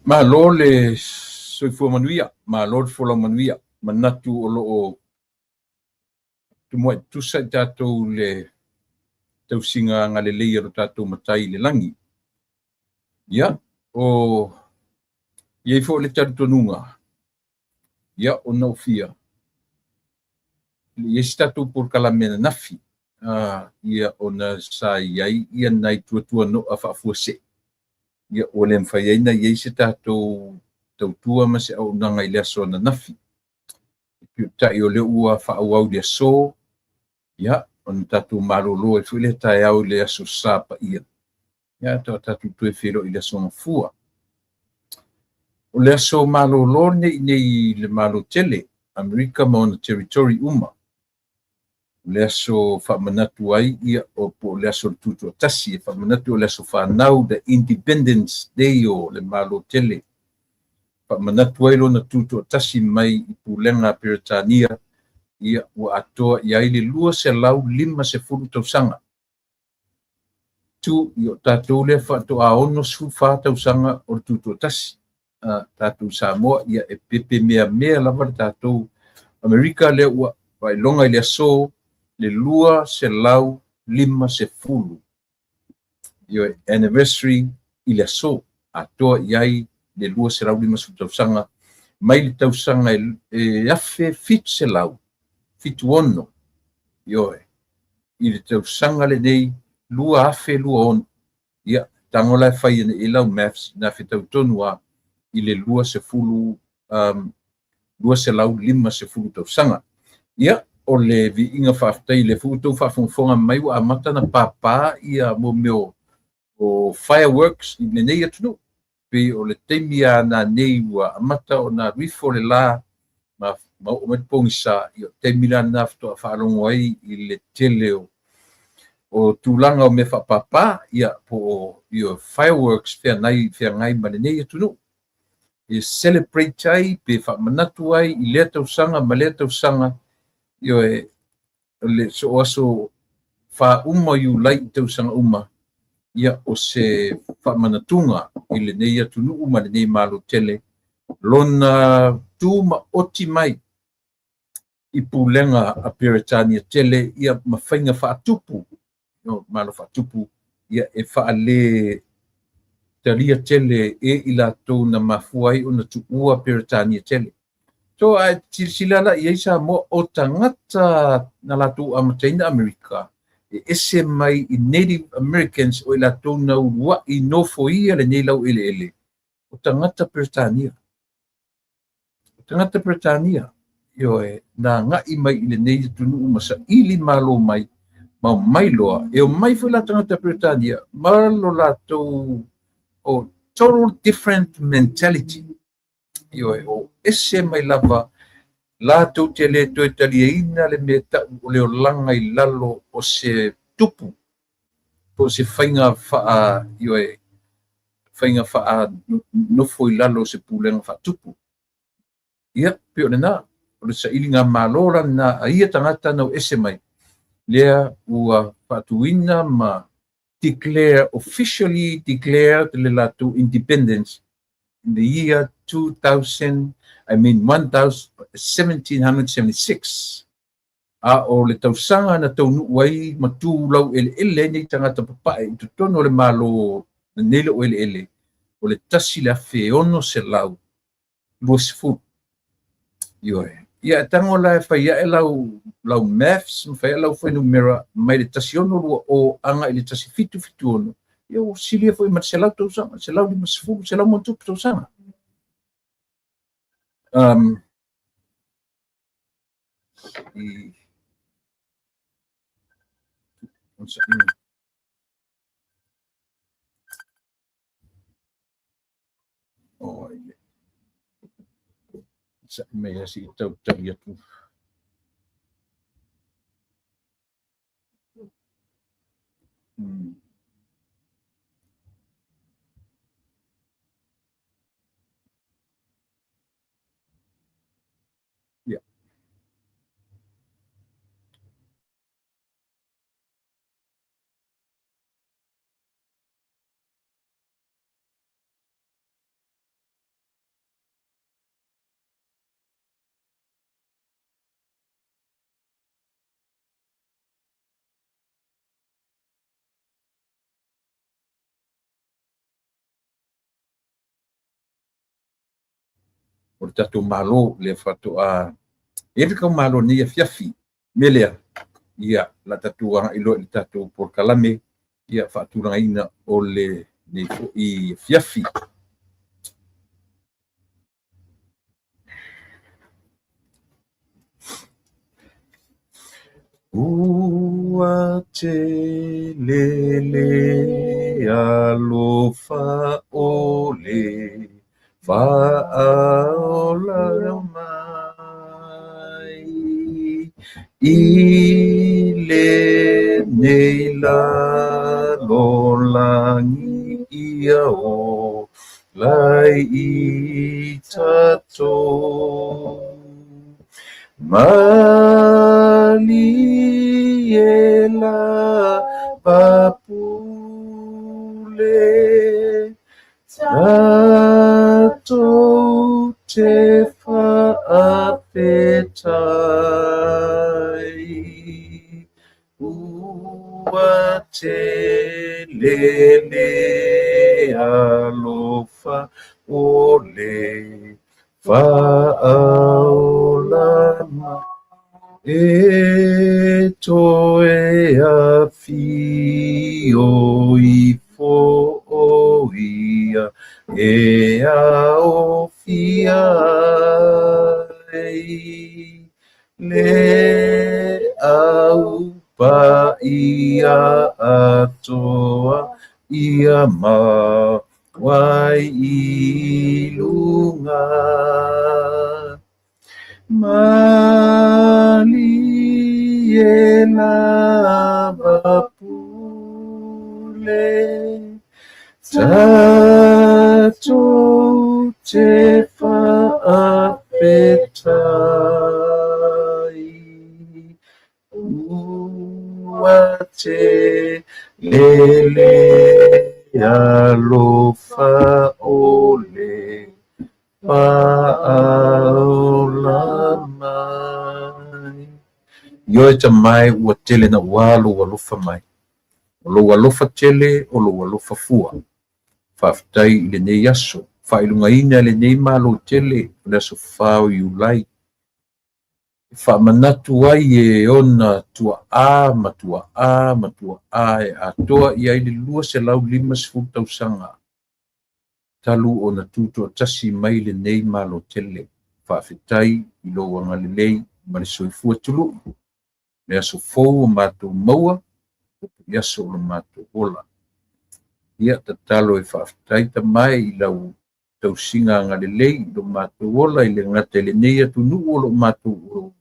Malo le soifua manuia, malo le folau manuia, manatu o loo tumoe tusa i tātou le tausinga ngalelei aro tātou matai le langi. Ia, o iei fo le tarutonunga. Ia, o naufia. Iei si tātou por kalamena nafi. Ia ona sa iai, ia nai tuatua no a whaafua se. Ia, o le mwhaiaina, iei si tātou tautua ma se au nanga i lea so na nafi. Tai o le ua whaauau lea so, ia, on tātou marolo e fuile tai au lea so sapa ia. Ia, tātou tue whiro i lea so ngafua. O lea so marolo nei le malo tele, Amerika ma ona territory uma. Lea so whamanatu ai ia o po lea so tutu o tasi, e whamanatu o lea so whanau the Independence Day o le malo tele. Whamanatu ai lo na tutu o tasi mai i pulenga Peretania, ia ua atoa i ai le lua se lau 50 tausanga. Tu i o tātou lea whatoa ono su whātausanga o tutu o tasi. Tātou Samoa ia e pepe mea lava tātou Amerika lea ua wailonga i lea so le lua se lau 50. Io anniversary i lea so atoa i ai le lua se lau 50 tausanga mai le tausanga e afe fit se lau. Fitu ono, ioe, i le tausanga le nei, lua afe lua ono, ia, tangola e whai ane lau maths, na whitau tonua, i le lua se fulu, lua se lau 50 tausanga. Ia, o le vi inga whaftai, le futu whafonga mai wa amata na papa, ia mo meo, o fireworks, i le nei atunu, pe o le teimia na nei wa amata o na rifo le la, ma o me pongisa i o te mila nafto a whaarongo ai i le tele o tūlanga o me whapapa ia po i o fireworks whea ngai mane nei atunu. I celebrate ai pe whamanatu ai i lea tausanga ma lea tausanga i o le so aso wha uma i ulai i tausanga uma ia o se whamanatunga i le nei atunu uma le nei malo tele lona tū ma oti mai i pulenga a Peretania tele ia mawhainga whaatupu, no, malo whaatupu, ia e whaale taria tele e i lātou na mafuai o na tuua Peretania tele. So, silala i eisa mo o tangata na lātou amataina Amerika, e ese mai i Native Americans o i lātou na urua i nofo ia le nei lau ele ele. O tangata Peretania. O tangata Peretania. Ioe, na ngai mai i le nei tunu umasa ili malo mai, ma mai loa, e o mai fai la tangata Peretania, malo lātou o total different mentality. Ioe, o ese mai lava, lātou te le toi talia ina le mea tau o leo langa i lalo o se tupu, o se whainga wha, ioe, whainga wha nofo i lalo se pulenga wha tupu. Ia, pio le nā. O le sailinga malora na ia tangata nau ese mai. Lea ua whatuina ma officially declared le latu independence in the year 1776. A o le tausanga na taunu wai matu lau ele nei tangata papae i tutono le malo na nele o ele. O le tasi le afe ono se lau. Lua se fu. Ioe. Ia tango la fai ia lau maths, fai lau fai numera mai le tasi ono lua o anga i le tasi fitu ono. Ia o silia foi mat se lau tausanga, se lau 50, se lau motupu tausanga. Oh, sa me asi tau ia tu. Yeah. o le tatou malo le fatoa e le malo ni e fiafi melea ia la tatua ilo le tatou por kalame ia faatulaina o le nei i fiafi ua te lele alofa ole fa'aola mai i le nei la lolangi ia o lai i tatou mali e la papule tatou te whaapetai ua te lele alofa ole fa'aolama e toe a fio i fo ia e a o fia le au pa ia atoa ia ma wai i lunga mali e la vapule tatou te whaapetai ua te lele alofa ole fa'aola mai io e tamai ua tele na ua lo alofa mai o lo alofa tele o lo alofa fua fa'afetai i lenei aso fa'ailugaina e lenei malo tele o le aso fao i ulai fa'amanatu ai e ona tua'ā ma tua'ā ma tua'ā e atoa i ai le 2.5 talu ona tuto'atasi mai lenei malo tele fa'afetai i lou agalelei ma le soifua tulu'u le aso fou o matou maua i aso o lo matou ola ia tatalo e fa'afetai tamae i lau tausiga agalelei i lo matou ola i le gata i lenei atunu'u o lo matou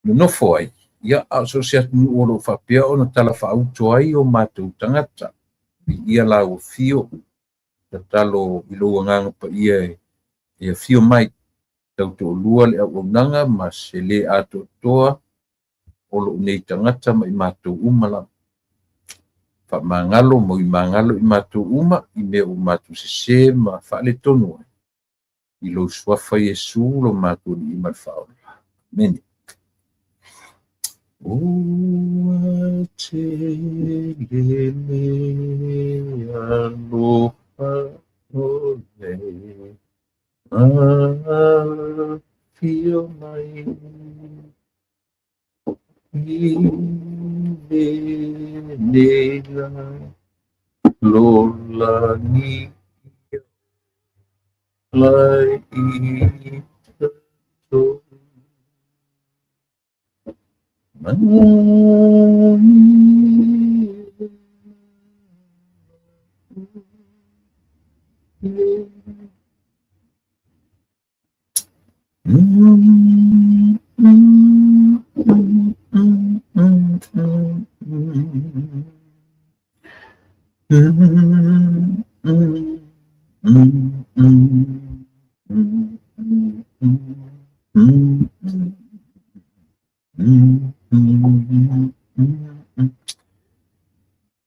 nonofo ai ia so se atunu'u o lo fa'apea ona tala fa'auto ai o matou tagata ia lauafio tatalo i lou agaga paia e afio mai tauto'olua le auaunaga ma se lē ato'atoa o lo'u nei tagata ma i matou uma la fa'amagalo mo i magalo i matou uma i mea o matou sesē ma fa'aletonu ai i lou suafa iesu lo matou li'i ma le fa'aola amene ua te lele alofa ole fio mai i le nela lolani lai i tatou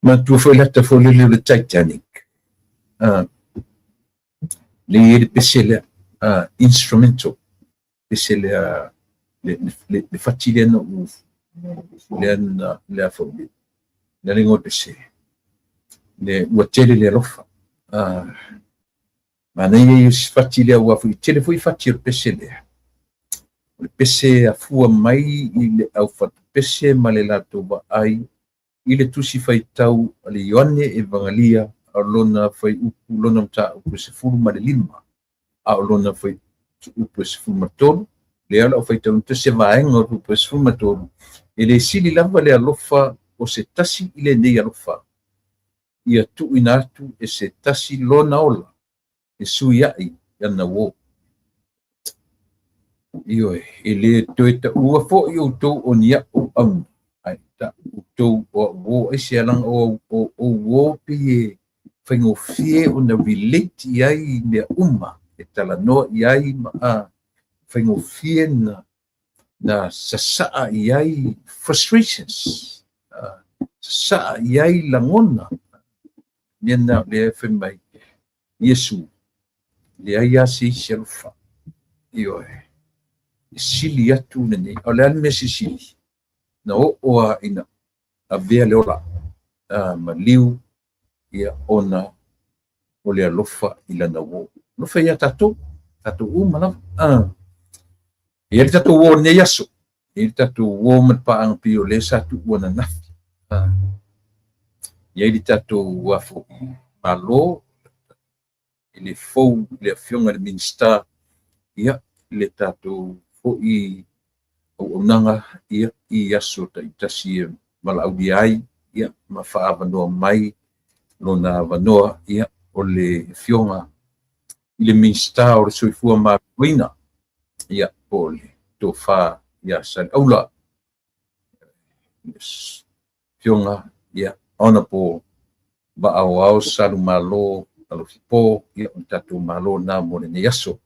Matua foi lata foi le Titanic. Le pesele instrumental. Pesele le fatile no le afobia. Le lingo pesele. Le watele le rofa. Mana ia fati lea ua fu tele fu fati o pese lea. O pese a fua mai i le au fatu pese ma le lato ba ai i le tusi fai tau a le Ioane e vangalia a lona fai upu lona mta upu se furu ma le lima a lona fai upu se furu ma tolu le ala o fai tau nta se vaenga o upu se furu ma tolu e le sili lava le alofa o se tasi i le nei alofa ia tu inatu e se tasi lona ola e sui ai ana wo io e le toita ua fo i utou o nia o au ai ta utou o wo e se alang o wo pie whaingo fie o na relate iai ne uma e tala no iai ma a whaingo fie na sasaa iai frustrations sasaa iai langona niana le whaimai Yesu le ai asi selfa io sili atu nene o le ane mesi sili na oa ina a vea le ola ma liu ia ona o le alofa ila na wo lofa ia tatou umala ia le tatou wo ne yaso ia le tatou wo ma paanga pio le satu wana nafi ia le tatou wafo malo ile fou le fionga le minsta ia le tatou fo i o nanga ia i yaso ta itasi mala audi ai ia ma faavanoa mai lona vanoa ia o le fionga ile minsta o le soifua ma kuina ia o le tofa ia san aula fionga ia ona po ba au salu malo alo fipo ia tatou malo na mo le yaso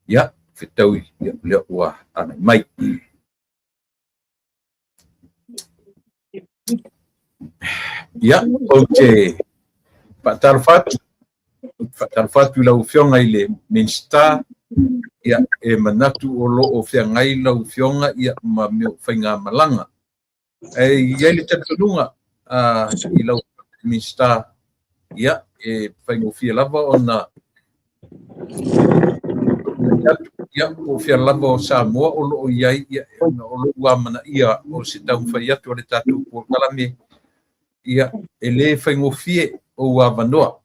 ia fitau ia le ua ana mai ia oke patar fatu lau fionga ile minsta ia e manatu o lo o fiangai lau fionga ia ma meo whainga malanga ia le tatununga i lau minsta ia e whaingo fia lava o na ia o fia lava o Samoa o lo o iai ia o lo ua mana ia o se tau whai atu o le tatu por kalame ia e le whaingo fie o ua vanoa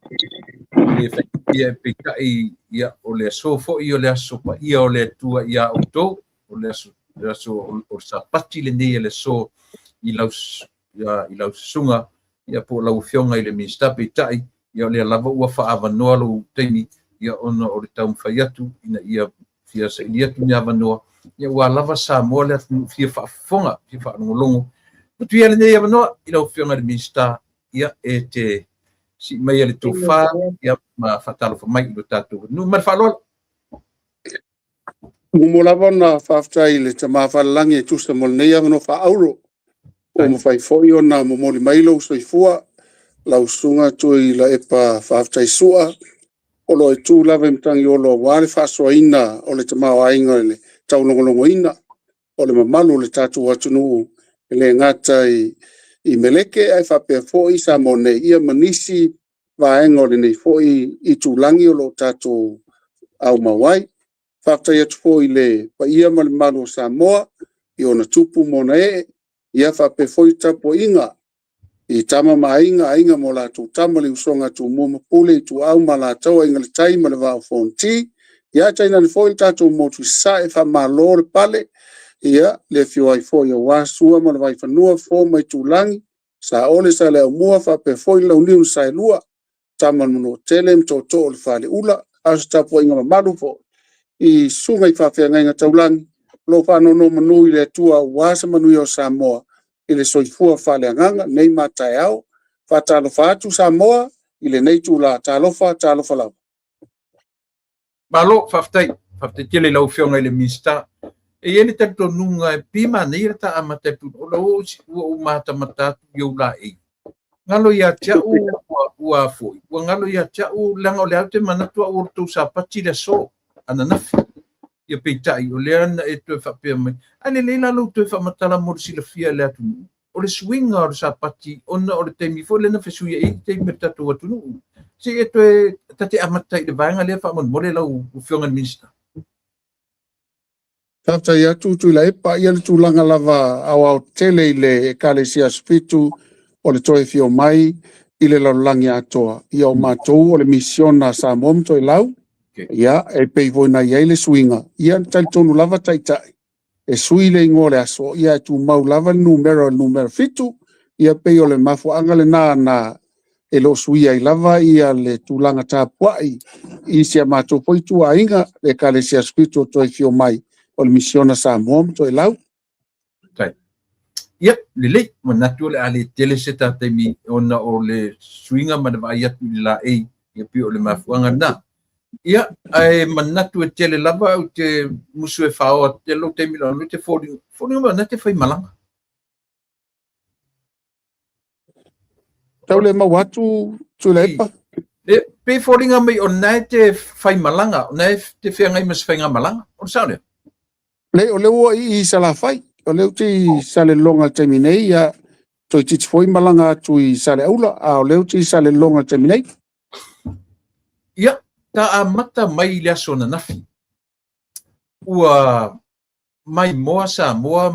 le whaingo fie e pekai ia o le asofo i o le aso pa ia o le atua ia o tō o le aso o sapati le nei le so i lau sunga ia po lau fionga i le minsta pekai ia o le lava ua whaavanoa lo teimi ia ona o le tau whai atu ina ia fia sa ilia tu nia vanoa ia ua lava Samoa le fia whaafonga fia whaanongolongo tu ia le nei vanoa i lau fionga le minsta ia e te si mai le tofa ia ma fatalo fa mai do tatu nu mar falo mo lava na faftai le tama falangi e tusta mo nei no fa auro o mo fai foi ona mo mo mai lo soifua lau sunga tui la epa faftai sua o lo e tu lava mtangi o lo wale fa soina o le tama wainga le tau longolongo ina o le mamalu le tatu watunu le ngata i meleke ai fa pe foi sa mo nei ia manisi vaenga o le nei foi i tulangi o lo tatu au mawai faftai atu foi le pa ia ma le malu o Samoa i ona tupu mo na ia fa pe foi tapo inga i tama ainga mo la tu tama le usonga tu mo pule tu au ma la tau inga le tai ma le vao fonti ia taina le foi tatu mo tu sa e fa malo le pale ia le fio ai foi o wasua ma le vai fanua fo mai tulangi sa ole sa le mua fa pe foi la uniu sa lua tama no telem to le fale ula asta po inga malu fo i sunga i fa fe nga taulangi lo fa no manu i le tua wasa manu o Samoa ile soifua fale anganga nei matai au fatalo fatu Samoa ile nei tula talofa la malo faftai tele lau fionga ile minsta e ele tato nunga e pima nei ta amate pu o lo o mata mata yo la e ngalo ya cha ua foi o ngalo ya cha langa o le ate manatu o tu sapati le so ana ia peitai o le ana e tu fa pe mai ale le la lu tu fa matala mo si le fia le atu o le swinga o le sapati ona o le taimi fo lena fesui e taimi tatu atunu si e toe tate amata i le vaenga lea wha mole lau u whionga minista. Tata ia tu la epa ia le tūlanga lava au tele i le Ekalesia Spitu o le toe fio mai i le laulangi atoa. Ia o mātou o le misiona sa momto i lau. Ia e pei voina ia i le swinga. Ia tali tonu lava taitai. E sui le ingo le aso. Ia tu mau lava numero fitu. Ia pei o le mafuanga le na e lo suia i lava ia le tūlanga tāpuai. I sia mātou poitu a inga le Ekalesia Spitu o toe fio mai. O le misiona sa momto i lau. Tai. Ia, le manatu le ale tele se tātaimi ona o le swinga mana vai atu i la ei. Ia pi o le mafuanga na. Ia, ai manatu e tele lava o te musu e whao te lo te mila no te fōringa na te whai malanga. Tau le mau atu tu le epa. Le pe fōringa mai o nai te whai malanga, o nai te whiangai mas whainga malanga. O sao lea? Le o leo i sa la fai. O leo ti sa le longa te minei ia toi titi foi malanga tu i sa le aula. A o leo ti sa le longa te minei. Ia, ta a mata mai le aso na nafi. Ua mai moa sa moa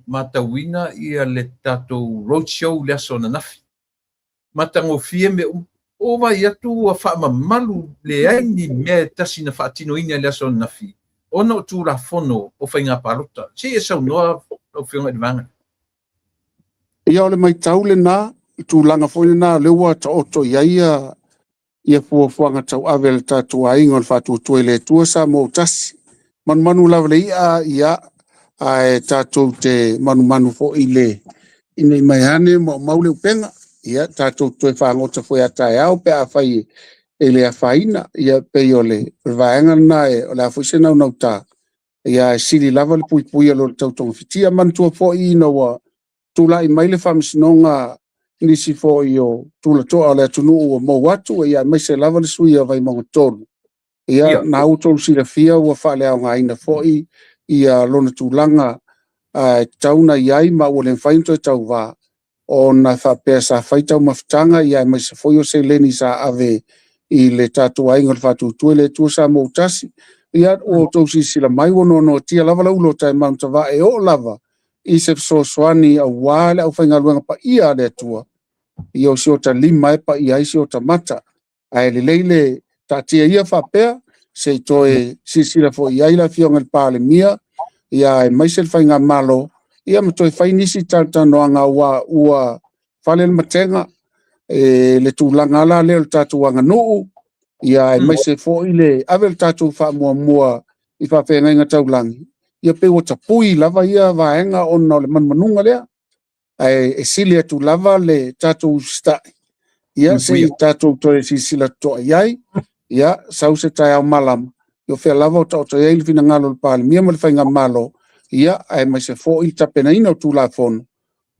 ma tawina ia le tatou roadshow le aso na nafi. Matango fie me o vai atu a wha malu le aini mea tasi na whaatino ina le aso na nafi. Ona o tūra fono o whainga parota. Si e sau noa o whionga i vanga. Ia ole mai tau le nā, i tūlanga fwoi nā, leua ta oto ia fuafuanga tau awe le tātua inga le whātua tue le tua sa mō tasi. Manu lawa le ia e tātou te manu fo i le. Ina i mai hane maule upenga. Ia tātou tue whangota fwoi atai au pe a whai e le a whaina, ia pei o le vaenga na e o le a fwise nau tā. Ia e siri lava le pui alo le tautonga fitia mantua fo i na wa tula i mai le whamisinonga nisi fo i o tula toa o le atunu ua mau atu, ia mai se lava le sui a vai monga tonu. Ia na auto sira fia ua whale au ngā ina fo i ia lona tūlanga tauna iai ma ua le whainto e tau wā. O na whapea sa whaitau mawhitanga ia mai se foi o se leni sa ave i le tātua inga le whātua tue le tua sa mō tasi. Ia o tausi sila mai wono no tia lava la ulo tai Mount Va e o lava i se soani a wale au whainga luenga pa ia le tua. Ia o si o ta lima e pa ia i si o ta mata. Ai le leile ta tia ia whapea se i toe si sila fo ia ila fionga le pāle mia. Ia e mai se le whainga malo. Ia ma toe whainisi tātano anga ua whale le matenga. Le tūlanga ala leo le tātou anga nuu, ia e mai se fo i le awe le tātou wha mua i whawhenga inga taulangi. Ia pe o tapui lava ia vaenga ona o le manmanunga lea, e sili atu lava le tātou stai. Ia se i tātou toe si sila toa iai, ia sau se tai au malama. Ia whea lava o tau toi eili fina ngalo le pāle, mia ma le whainga malo, ia e mai se fo i tapena ina o tūla fono.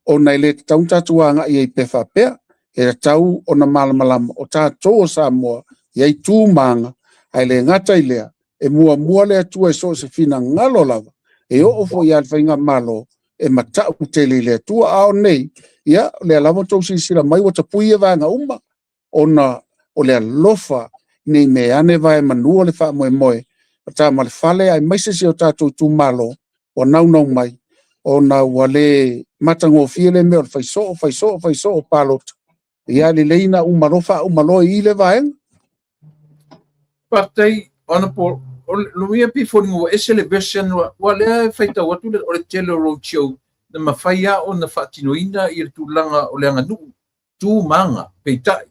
O nei le tau tātou anga ia i pefa pea, e tau o na malamalama o tātou o Samoa, iai tūmanga, ai le ngata i lea, e mua lea tua e so se fina ngalo lava, e o ofo i alwhainga malo, e matau tele lea tua ao nei, ia lea lava tau si sila mai o tapui e vanga uma, o lea lofa, nei me ane vai manua le wha moe, o tā ma le whale ai maise si o tātou tūmalo, o nau mai, o na wale matango fiele me o faiso o palota. Ia le leina umalofa i le vaenga. Partei, ona po, lumia pi fōringo e celebration wa lea whaita watu o le tele roadshow na mawhaia o na whaatinoina i le tūlanga o le anga nuu, tū manga, peitai.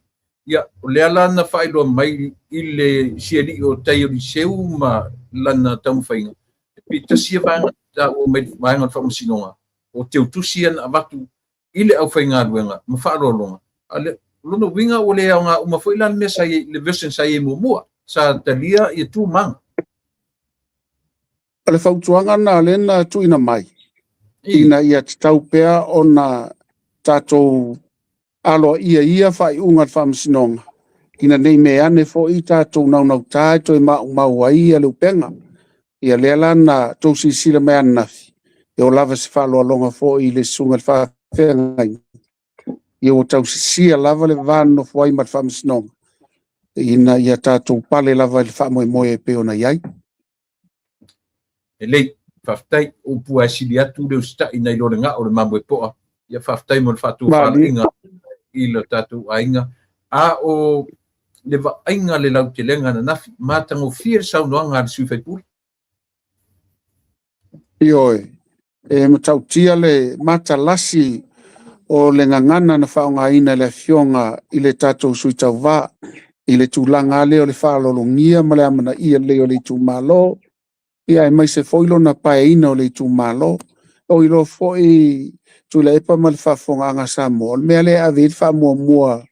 Ia, o lea lana whailoa mai i le sieli o taiori seu ma lana taumwhainga. Pi tasia vanga ta o mai vaenga whamasinonga, o te utusian a watu i le au whainga ruenga, ma whaarolonga. Ale lono winga o le nga uma foi lan me sai le version sai mua sa talia i tu mang ale fautuanga na lena tu ina mai ina ia tau pea ona tatou alo ia fai unga famsinonga ina nei me ane fo i tatou nau tai toi ma wai ale upenga ia le lana to si sila me anafi e o lava se falo longa fo i le sunga fa whengai. Ia o tau sia lava le vano fuai mat whamasnonga. Ina ia tātou pale lava le whamoe moe e peo na iai. E lei, whaftai o pua sili atu leo sta ina i lore ngā o le mamwe poa. Ia whaftai mo le whatu whala inga i le tātou ainga. A o le wa ainga le lau te lenga na nafi, mātango fia sau noanga le suwhai puli. Ioi, e matau tia le mata lasi o le ngangana na whaonga ina le fionga i le tātou sui tau wā. I le tūlanga leo le whaalolongia ma le amana ia leo le tūmalo. Ia e mai se foilo na pae ina o le tūmalo. O ilo foi tu le epa ma le whafonga anga Samoa. Mea le a veit wha mua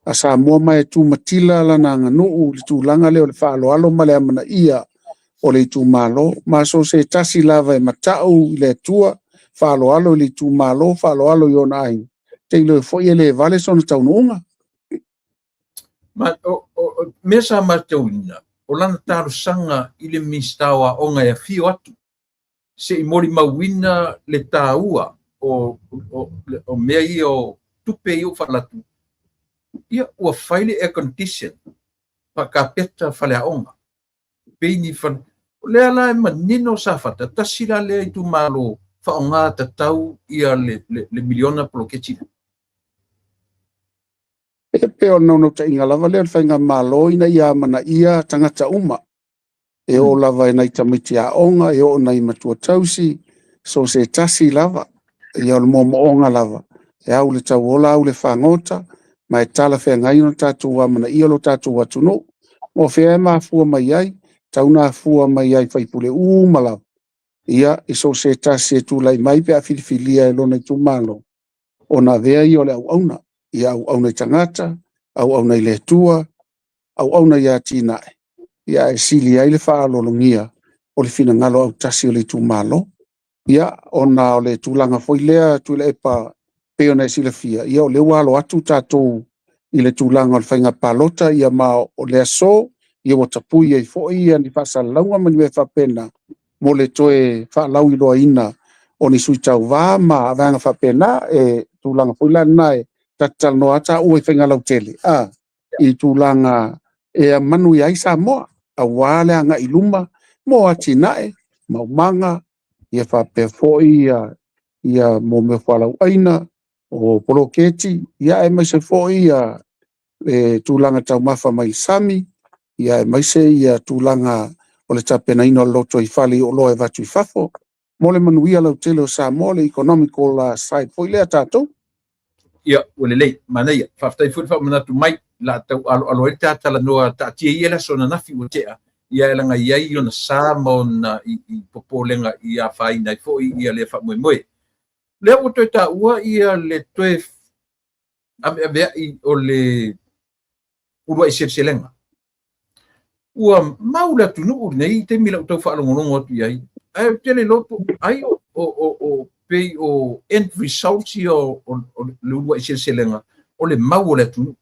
a Samoa mai tū matila lana anga nuu le tūlanga leo le whaaloalo ma le amana ia o le tūmalo. Ma so se tasi lava e matau i le tua whaaloalo le tūmalo, whaaloalo i ona ai. Te ilo foi ele vale sona taununga. Ma mea sa matauina, o lana tāru sanga i le mistawa o ngai a fio atu. Se i mori mawina le tāua o mea i o tupe i o whalatu. Ia ua whaile air condition pa ka peta whale a onga. Peini whale, lea la e manino sa whata, tasira lea i tu malo whaonga tatau ia le miliona polo ketira. E peo nono ta inga lava lea whainga malo ina ia mana ia tangata uma. E o lava e nai tamiti a onga, e o nai matua tausi, so se tasi lava, e o le momo onga lava. E au le tau ola, au le whangota, ma e tala whea ngai no tātou wa mana ia lo tātou watu no. Mo whea e maa fua mai ai, tau nā fua mai ai whaipule lava. Ia, e so se tasi e tūlai mai pe a filifilia e lona i tūmalo. O na vea i o le au auna. Ia au auna i tangata, au auna i le tua, au auna i a tinae. Ia e sili ai le whaalolongia o le fina ngalo au tasi o le tūmalo. Ia o na o le tūlanga foi lea tu le epa peo na sila fia. Ia o le walo atu tātou i le tūlanga o le whainga palota ia ma o le aso ia o tapui ai foi ia ni whasa launga mani me whapena mo le toe whaalau i loa ina o ni sui tau wā ma avanga whapena e tūlanga foi la nae tatal no ata ue whainga lau tele. I tūlanga e a manu i aisa moa. A wale anga iluma mo ati nae maumanga ia whape foi ia mo me whalau aina o poloketi ia e maise foi ia e tūlanga tau mafa mai sami ia e maise ia tūlanga o le tapena ino loto i whali o loe vatu i whafo mo le manu ia lau tele o sa mo le economical side foi lea tātou. Ia, ule lei, mana ia, whaftai futi whamanatu mai, la tau alo e tātala noa tātia i ela sona nafi o tea, ia elanga iai o na sāma o na i popolenga i a whaina i fo ia le wha moe. Lea o toi tā ua ia le toi avea i o le urua i serselenga. Ua maula tunu uri nei, te mila utau whaalongonongo atu iai. Ai, tele lopo, ai o pei o end results i o le urua i serselenga, o le mau o le tunu.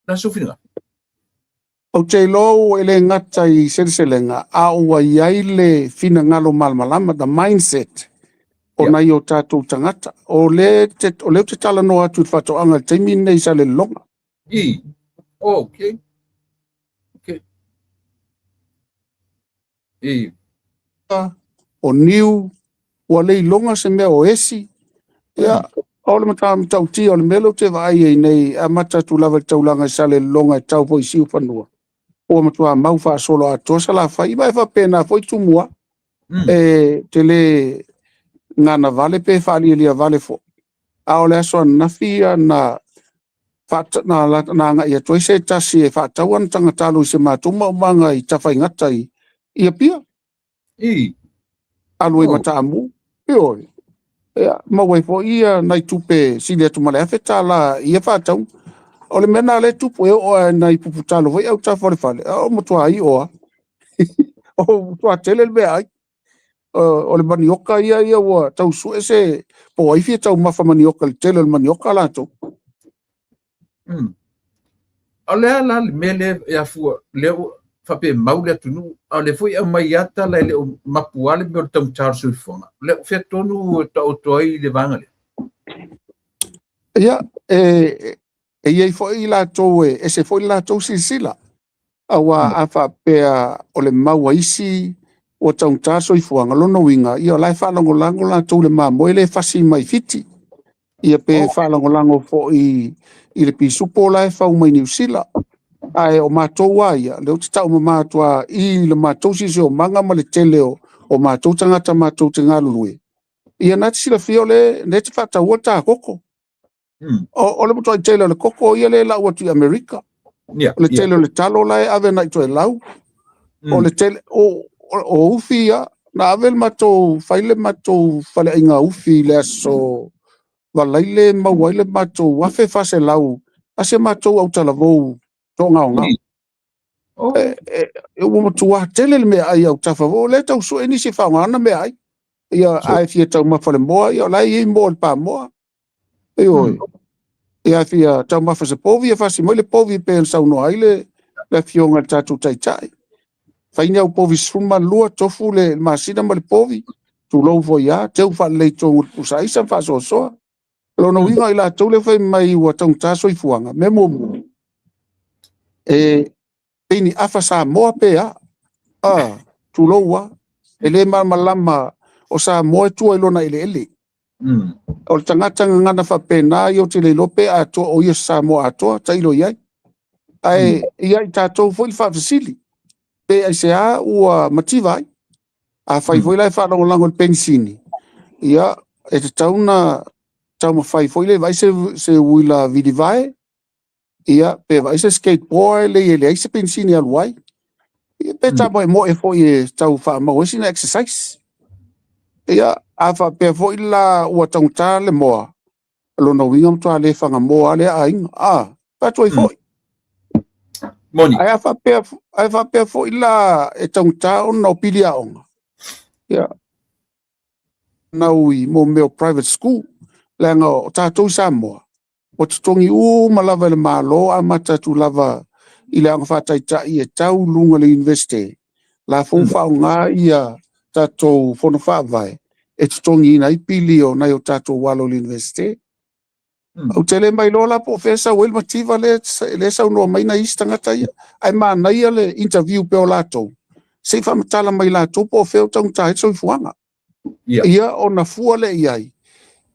Na sofina. O te lo ele ngata i serselenga a ua iai le fina ngalo malmalama the mindset o nai o tātou tangata o le te tala no atu i whatoanga te mine i sa le longa. Okay. O niu ua lei longa se mea o esi ia o le matau tia o le melo te vai e nei a mata tu lava taulanga i sa le longa e tau po i siu whanua. O matua mau wha solo a tosa la whai mai wha pena foi tumua e te le ngana vale pe whali elia vale fo a o le aso nafia na nga ia toi se tasi e whatauan tanga talo i se matuma o manga i tawhai ngata i ia pia alu e mata amu ioi mawai fo ia nai tupe sili atu male afe tala ia whatau o le mena le tupu e o nai puputalo foi au ta fale o motua ai oa o tua tele le ai o le manioka ia o tau su ese po ai fia tau mafa manioka le tele le manioka la to o le ala le mele e afua le fape maule atunu o le foi au mai ata le o mapuale me o tau tar suifonga le fe tonu ta o toi le vanga le Ia, e iei foi i lātou e se foi i lātou silsila. Awa a whapea o le maua isi o taunta soifuanga lono winga. Ia lai whalangolango lātou le mamo e le whasi mai fiti. Ia pe whalangolango fo i le pisupo lai whau mai New Zealand. Ai o mātou aia, leo te tau ma mātua i le mātou si o manga ma le tele o mātou tangata mātou te ngalului. Ia nati sila fio le, ne te whata ua tā koko. O le mutu ai tele le koko, ia le lau atu i Amerika. O le tele le talo lai ave na ito e lau. O le tele, o ufi ia, na ave le mātou, whaile mātou whale inga ufi le aso, walaile mauaile mātou, wafe fase lau, ase mātou au talavou, tō ngao ngao. E ua matua tele le mea ai au tawhawo, le tau su eni si whaongana mea ai. Ia ai fia tau mawhale moa, ia lai i moa le pā moa. E oi. Ia fia tau mawha se povi, ia fasi moile povi pe en sauno aile, le fionga tatu tai tai. Whaine au povi suma lua tofu le masina ma le povi, tu lou vo ia, teu wha lei tō usa isa wha soa soa. Lono winga ila tau le whai mai ua tau taso i fuanga, me momu. Pini afa sa moa pea, tu loua, ele malama o sa moa tua ilona ele ele. O le tangata ngana whapena i o te leilope atoa o ia sa moa atoa, ta ilo iai. Ai iai tātou foi whawasili. Pe ai se a ua mativa ai. A whai foi lai whanongolango le pensini. Ia, e te tauna, tauma whai foi le vai se uila vidivae. Ia, pe vai se skateboard le ele ai se pensini aluai. Ia, pe tamo e mo e foi e tau wha mawesi na exercise. Ia, a wha pe foi la ua taunta le moa. Lona winga mtua le whanga moa le a inga. Patua i foi. Moni. Ai a wha pe foi la e taunta o na opili a onga. Ia. Nau i mo meo private school. Lenga o tātou Samoa. O tutongi malava le malo a matatu lava i le anga whataita i e tau lunga le university. La fōwhao ngā ia tātou whono whaavai. E tutongi ina i pili o nai o tātou walo le university. Au tele mai lola profesa Will Mativa le sau noa mai na istangata ia. Ai mana ia le interview pe o latou. Se whamatala mai latou po feo taung tahe so i fuanga. Ia o na fua le iai.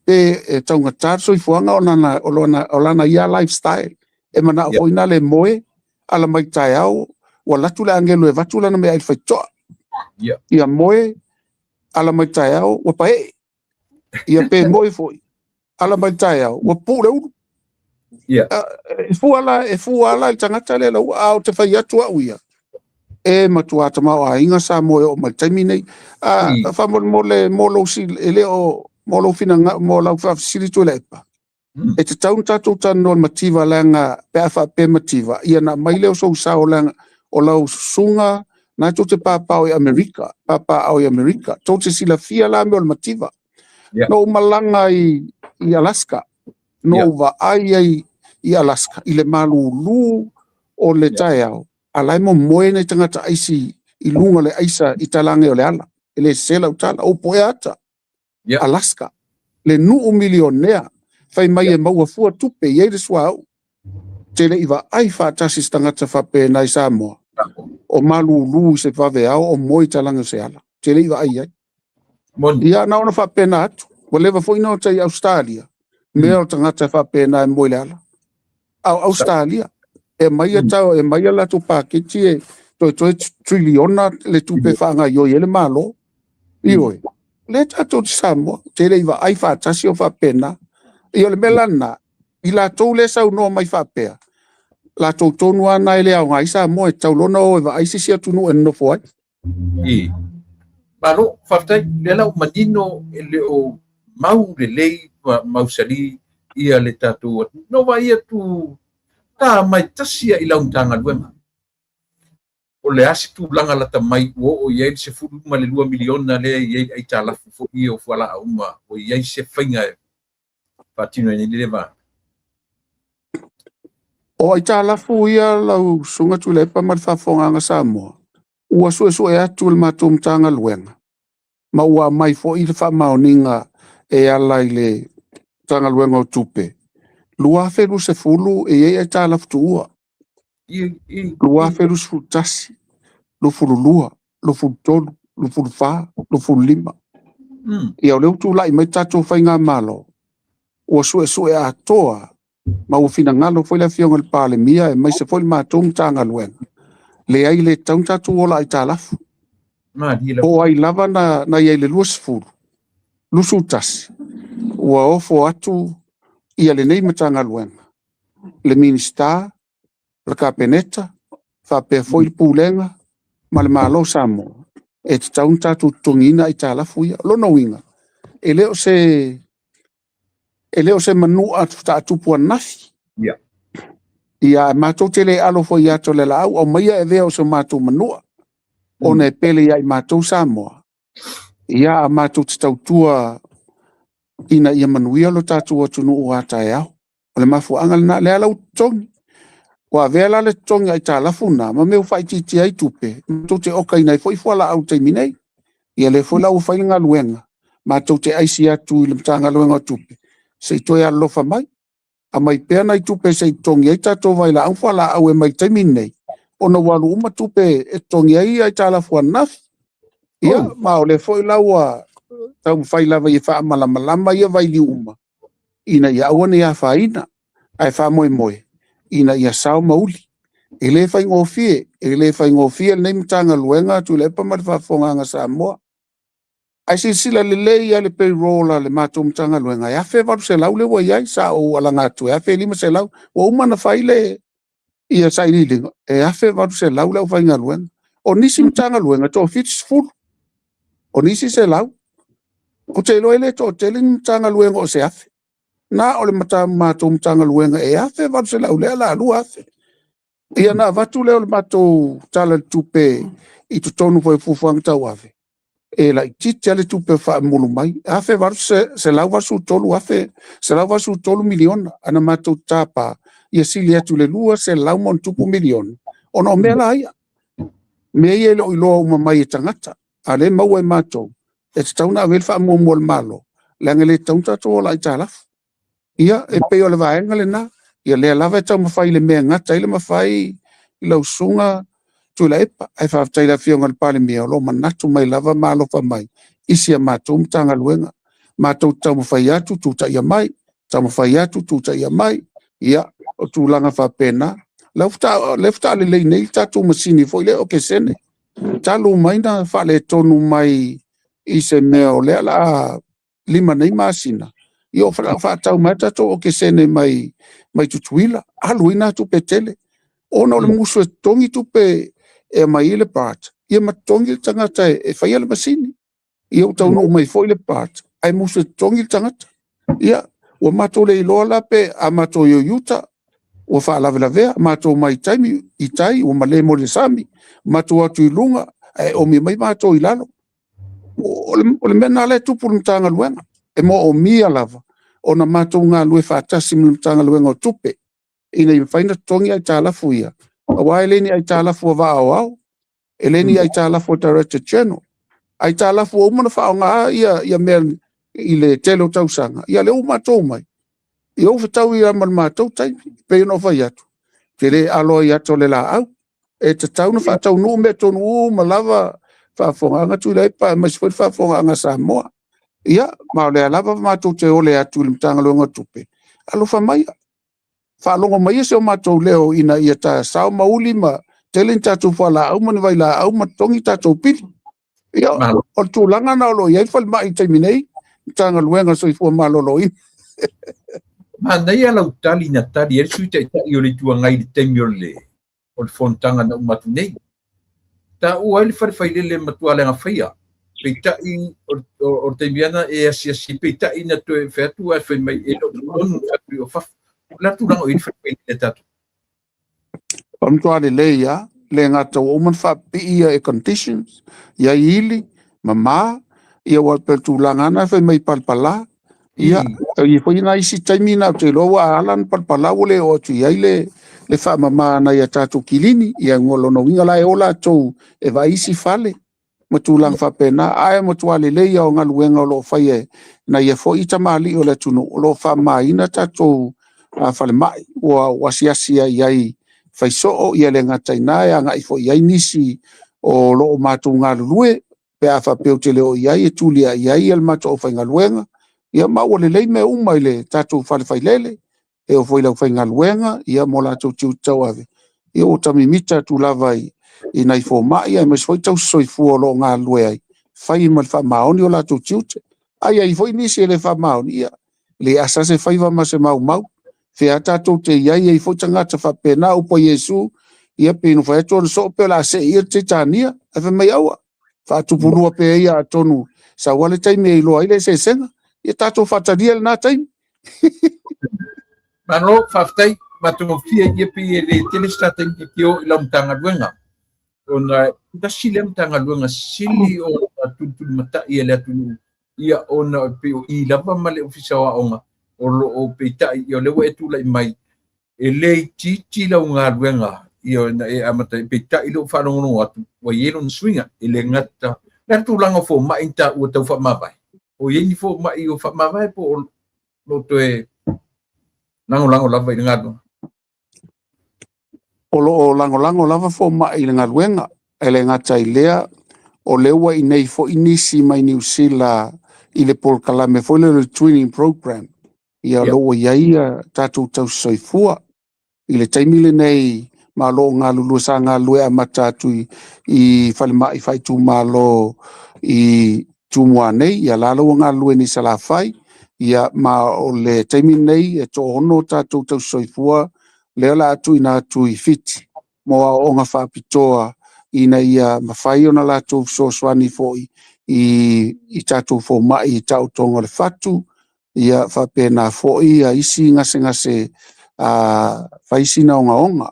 Pe taunga tahe so i fuanga o lana ia lifestyle. E mana o ina le moe ala mai tae au. Wa latu le angelo e vatu lana mea il whaitoa. Ia moe ala mai tae au. Wa pae. Ia pe moe foi. Ala mai tae au, wa pūre uru. E fuala i tangata le lau au te whai atu au ia. E matuata mau a inga sa moe o mai taimi nei. Wha mo lo si ele o mo lo fina mo lau whafisiri tu le epa. E te taun tātou tāno mativa langa pe a wha pe mativa. Ia na mai leo sou sa o langa o lau sunga na tō te pāpau i Amerika. Pāpau i Amerika. Tō te sila fia la me o mativa. No malanga i Alaska. No va ai i Alaska. I le malulu o le tae au. Alai mo moe nei tangata aisi i lunga le aisa i talange o le ala. E le sela o tala. O poe ata. Alaska. Le nuu milionea. Fai mai e maua fua tupe i eire sua au. Te le iwa ai whātasis tangata whape nai Samoa. O malulu se whawe au o moe talange o se ala. Te le iwa ai. Ia na ona whapena atu. Walewa fo ina o tai Australia. Mea o tangata whapena e moile ala. Au Australia. E maia tau, e maia lato paketi e toi triliona le tupe whanga i oi ele malo. I oi. Le tato ti Samoa. Te le iwa ai whatasi o whapena. I ole melana. I la tau le sau noa mai whapea. La tau tonu ana ele au ngai Samoa e tau lona o iwa aisi sia tunu e nofo ai. I. Maro, whaftai, le lau manino e le o mau le lei mausali ia le tatu. No wa ia tu ta mai tasia i launtanga luema. O le asi tu langa lata mai o iei se furu ma le 2 miliona le iei ai ta lafu fo i o fuala a uma o iei se whainga patino ni le va. O ai ta lafu ia lau sunga tu le pa marfafonga nga Samoa. Ua sue atu le matum tanga luenga. Ma ua mai fo i le wha maoninga e ala i le tanga luenga o tupe. lua felu se fulu e ta la futua lua felu su tasi lo fulu lua lo fulu tolu lo fulu fa lo fulu lima ia le tu lai mai tato fainga malo o su e atoa ma o fina ngalo foi la fionga le pale mia e mai se foi ma tung tanga luen le ai le tang tato o la ita lafu o ai lava na ia le lua sfulu lusu tasi ua ofo atu ia le nei matanga luen le minista le kapeneta fa pe foi pulenga ma le malo samo e taun tatu tongina i talafu ia lo no winga e leo se manu at tatu puanafi ia mato tele alo foi ato le lau o mai e leo se mato manu ona pele ia i mato samo ia mato tau tua ina ia manuia lo tatu atu no ata ia le mafu angal na le lau tong wa vela le tong ai talafu na ma me fai ti ai tupe to te okai nai foi fola au te minei ia le fola u fai nga luenga ma to te ai sia tu le tanga luenga tupe se to ia lo fa mai a mai pe nai tupe se tong ai tato vai la au fola au e mai te minei ona walu uma tupe e tong ai talafu na ia ma o le foi la wa tau fai lava i fa malama ia vai li uma ina ia ona ia faina ai fa moi ina ia sao mauli ele fai ngofie nei mtanga luenga tu le pa ma fonga nga Samoa ai sila le ia le payroll le mato mtanga luenga ia fe va se lau le wa ia sa o ala nga tu ia fe lima se lau o uma na fai le ia sai ni linga ia fe va se lau le fai nga luenga o nisi mtanga luenga to fits full o nisi se lau o te lo ele to te mtanga luenga o se afe na ole mato mtanga luenga e afe va se lau le ala lu afe ia na vatu le ole mato tala tupe i tu tonu foi fufuang tau afe e la titi ale tupe fa mulu mai afe va se lau va su tolu afe se lau va su tolu miliona ana mato tapa ia silia tu le lua se lau mon tupu miliona ono mela ia me ia lo ilo uma mai tangata ale mau e mato e tauna vel fa mo mol malo langele taunta to la itala ia e pe ole va engale na ia le lava tau mafai le mea ngata ile mafai lau sunga tu la epa ai fa tai la fionga le pale mea lo manatu mai lava malo fa mai isia matum tanga luenga matou tau mafai atu tu ta ia mai tau mafai atu tu ta ia mai ia o tu langa fa pena lefta le nei tatu masini foi le o ke sene talu mai na fa le tonu mai i se mea o le la lima nei masina io fa tau mata to o ke sene mai tutuila aluina tu petele ona le muso tongi tu pe e mai le part ia matongi tangata e fa ile masini io tau no mai foi le part ai muso tongi tangata ia o mato le lola pe a mato yo yuta o fa la vea mato mai taimi i tai o male mo le sami mato atu lunga o mi mai mato ilalo o le mena le tu por mtanga luenga e mo o mia lava ona mato nga lue fa tasi mtanga luenga tupe ina i faina tongi ai tala fuia a waileni ai tala fu va au eleni ai tala fu director general ai tala fu o mo fa nga ia mel ile telo tausanga ia le o mato mai io fatau ia mal mato tai pe no fa yatu tele alo yato le la au e te tau no fa tau no me tonu malava fa fonga nga tu le pa mas fa fonga nga Samoa ia ma le lava mato te ole atu le tanga lo nga tupe alo fa mai fa longo mai se o mato leo ina ia ta sao mauli ma tele tatu fa la au man vai la au matongi tatu pili ia o tu langa na lo ia fa mai te minei tanga luenga so i fu malolo in Manai ala utali na tali e suita i tai o le tua ngai le temi o le fontanga na umatu nei. Ta ua ele whare le matua le ngawhaia. Pei tai o temiana e asi pei tai na toe wheatu a whai mai e lo tonu whatu o whafu. La tu rango i whare le tatu. Pamtua le ia, le ngata o man wha ia e conditions, ia ili, mama, ia wapel tu langana whai mai palpala, ia i foi na isi taimi na te lo wa alan palpala ole o tu ia le fa mama na ia tatu kilini ia ngolo no winga la e ola to e va isi fale mo tu lang fa pena ai mo tu ale le ia nga luenga lo fa ye na ia foi tamali o le tunu lo fa mai na tatu fale mai wa siasia iai faisoo ia le ngata ina ya ngai fo iai nisi o lo matu ngalue pe afa pe te le o iai tulia iai al mato fa ngaluenga ia ma o le lei me uma ile tatu fale failele e o foi la fa ngaluenga ia mola tu tau ave ia o tamimita tu lavai ina i fo mai ia mes foi tau soifu lo ngalue ai fai mal fa maoni o la tu tiute ai ai foi nisi le fa maoni ia le asase fai va ma se mau fe ata to te iai ai fo tanga ta fa pena o po Yesu ia pe no fa to so pe la se ia te tania ave mai aua fa tu pulu pe ia tonu sa wale tai me lo ai le se senga ia tato fa tadia na tai Mano faftai matofia ia pe le telestata ki o ila mtanga luenga ona ta sile mtanga luenga sili o tu mata ia le tu ia ona pe i lava male ofisa wa onga o peita i o lewe tu lai mai e le titi la unga luenga i o na e amata peita i lo fa no atu wa yelo swinga i le ngata na tu langa fo mai ta o tau fa mavai o yeni fo mai o fa mavai po lo to e lango lava i ngado o lo lango lava fo mai le ngaluenga ele ngata i lea o lewa i nei fo inisi mai New Zealand i le polkalame fo le training program ia lo ia tatu tau soifua i le taimile nei ma lo ngalu sa ngalu e matatu i fale mai fai tu ma lo i tu mua nei ia lalo ngalu ni sala fai ia ma o le taimile nei e to ono tatu tau soifua le la tu ina tu i fiti mo o nga fa pitoa ina ia mafai ona la tu so swani fo i tatu fo mai tau tonga le fatu ia fa pena fo ia isi ngase faisi na onga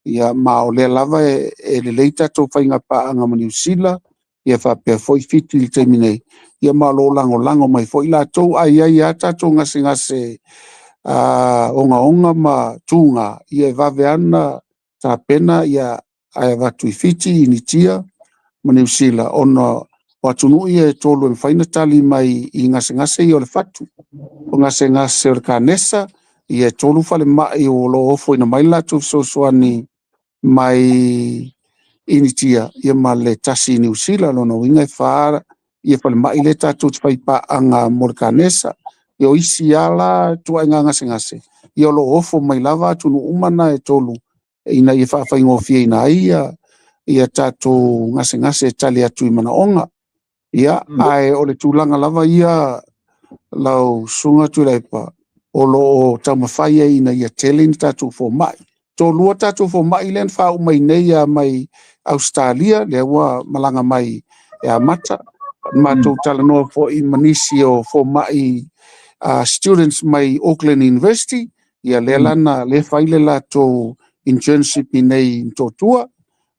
ia ma o le lava e le leita to fainga pa anga New Zealand ia fa pe fo i fiti le termine ia ma lo lango mai fo ila to ai ata to ngase onga ma tunga ia va veana ta pena ia ai va tu fiti initia ma New Zealand ona watunu ia tolu faina tali mai i ngase i o le fatu o ngase o kanesa ia tolu fale mai o lo ofo ina mai latu soani mai initia ia ma le tasi New Zealand lona winga fa ia fale mai le tatu fai pa anga morkanesa ia isi ala tua ngase ia lo ofo mai lava tunu umana e tolu ina ia fa ngofia ina ia tatu ngase tali atu i mana onga ia ai o le tulanga lava ia lau sunga tu leipa o lo tamawhai ai na ia telling tatu fo mai to lua tatu fo mai len fa mai nei mai Australia le wa malanga mai mata ma to tala no fo i manisio fo mai students mai Auckland University ia le lana le faile la to internship nei to tua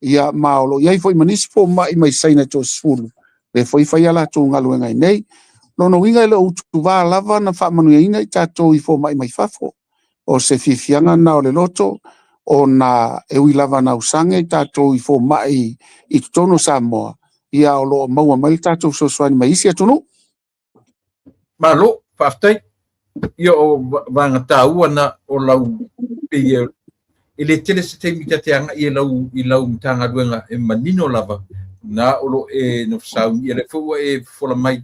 ia maolo ia fo i manisi fo mai saina to sulu le foi fai ala to ngaluenga nei no winga le utu va lava na fa manu ina i tato i fo mai fafo o se fifianga na o le loto o na e wi lava na usange i tato i fo mai i tono Samoa ia o lo maua mai tato so swani mai isi atunu malo faftai yo vanga tau na o lau pe ele tele se te mita te anga i lau mtanga duenga e manino lava na o lo e no sau i le fo e fola mai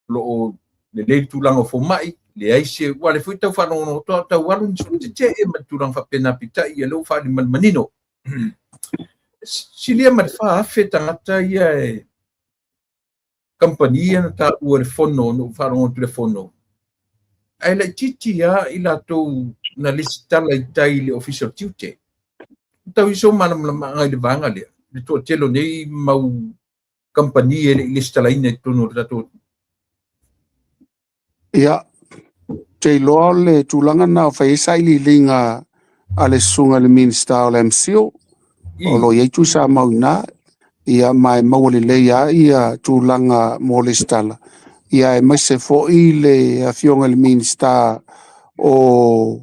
lo le tulang fo mai le ai se wale foi tau fa no to walu te e matulang fa pena pita i lo fa di manino silia ma fa feta ngata ia e compagnia na ta o fono no fa no telefono ai la titi ya ila to na lista la taile official tuite tau iso mana ngai le vanga le to telo nei mau compagnia lista la ina to no tato ia te loa le tulanga na fai saili linga ale sunga le minsta o le MCO o lo yetu sa mauna ia mai mawale le ia tulanga mo le stala ia e mai se fo i le afionga le minsta o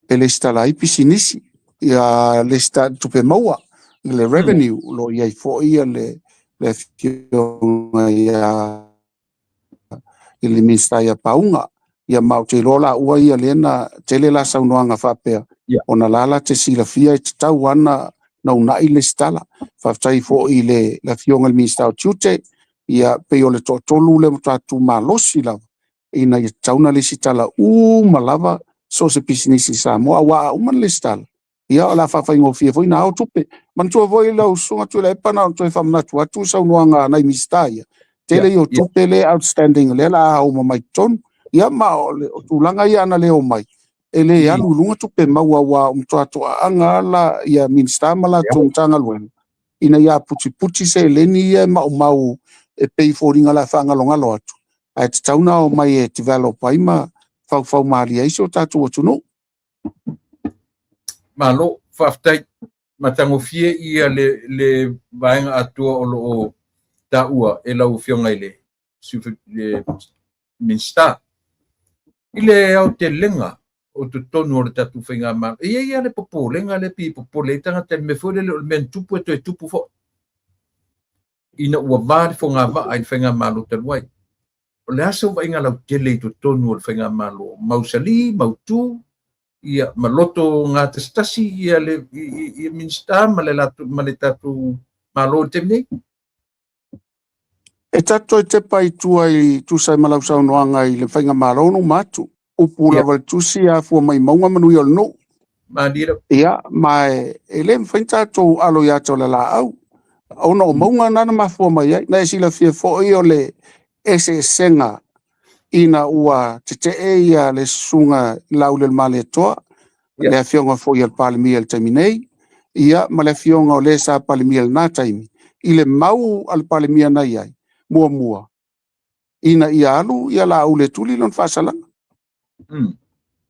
le stala i pisinisi ia le sta tupe maua le revenue lo ia fo ia le afionga ia ele minsta ia paunga ia mau te lola ua ia lena tele la saunoanga whapea. Ia. O na lala te sila fia te tau ana na una ile stala. Whaftai fo i le la fionga le minsta o tiute. Ia pe o le tolu le mutatu malosi lava. Ina ia tauna le sitala malava so se pisinisi Samoa wa uman le stala. Ia o la whawhaingo fia fo ina au tupe. Man tua voi lau sunga tu le pana o toi whamnatu atu saunoanga nai mista ia. Tele o tupe le outstanding le la au mamai tonu. Ia ma o tulanga ia ana leo mai. Ele ia lulunga tupe maua wa umtoa anga la ia minsta mala tanga luen. Ina ia puti se leni ia mau e pei foringa la fanga longa lo atu. Ai te tauna o mai e develop ai ma fau maali ai so tatu o tunu. Malo whaftai matango fie ia le vaenga atua o lo taua e lau fionga ile minsta. Ile au te lenga o te tonu o le tatu whainga malo. Ia le popo, lenga le pi popo le tanga te me fwere le men tupu e toi tupu fo. Ina ua vāri fo ngā va ai whainga malo te luai. O le asa wa inga lau tele i to tonu o le whainga malo. Mausali, mautu, ia maloto ngā te stasi ia le minsta ma le tatu malo te mnei. E tato e te pai tua i tusai malau sau noanga i le whainga maronu matu. Upu lava le tusi a fua mai maunga manui o no. Mandira. Ia, mai e le mwhainta tō alo i ato le la au. Ona o maunga nana mafua mai ai. Na e sila fia fo i o le ese senga ina ua te ia le sunga lau le male toa. Le a fionga fo i al palimi al taminei. Ia, ma le fionga o le sa palimi al nā taimi. I le mau al palimi ana iai. Mua. Ina ia alu, ia la au le tuli lon whasalanga.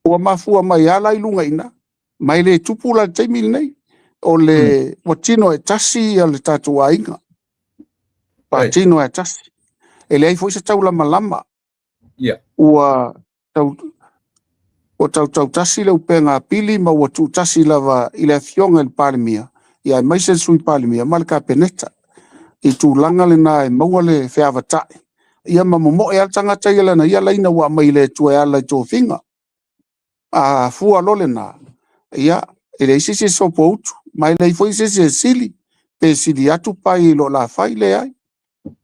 Ua mafua mai ala i lunga ina. Mai le tupu la taimil nei. O le watino e tasi ia le tatu a inga. Watino e tasi. E le ai fo isa tau lama lama. Ua tau tasi le upenga pili ma ua tu tasi lava i le fionga le palimia. Ia mai se sui palimia, ma le ka peneta. I tu langa le na e maua le whiawa tae. Ia mamomo e altanga tae lana, ia laina wa mai le tua e ala i tō whinga. A fua lole na. Ia, e le isi se sopo utu. Mai le ifo isi se sili. Pe sili atu pai lo la fai le ai.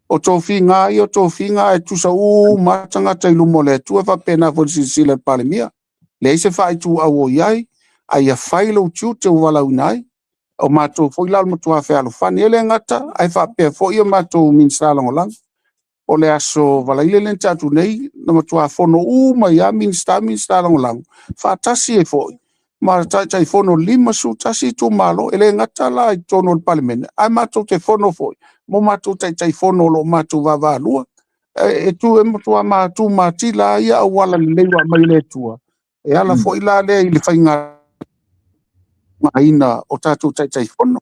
O tō whinga i o tō whinga e tusa matanga tae lumo le tua fa pena fo si le palimia. Le isi fai tu au o iai. Ai a fai lo tiu te uwalau nai. O mātou fo ilal matua whealo whani ele ngata, ai whapea fo ia mātou minsta langolang. O le aso walaile len tatu nei, na matua fono mai a minsta langolang. Whatasi e fo, ma tai fono 5 su tasi tu malo, ele ngata la i tono le palimene. Ai mātou te fono fo, mo mātou tai fono lo mātou wavalua. E tu e matua mātou mātila ia awala le lewa mai le tua. E ala fo ila le i le whainga aina o tātou tai fono.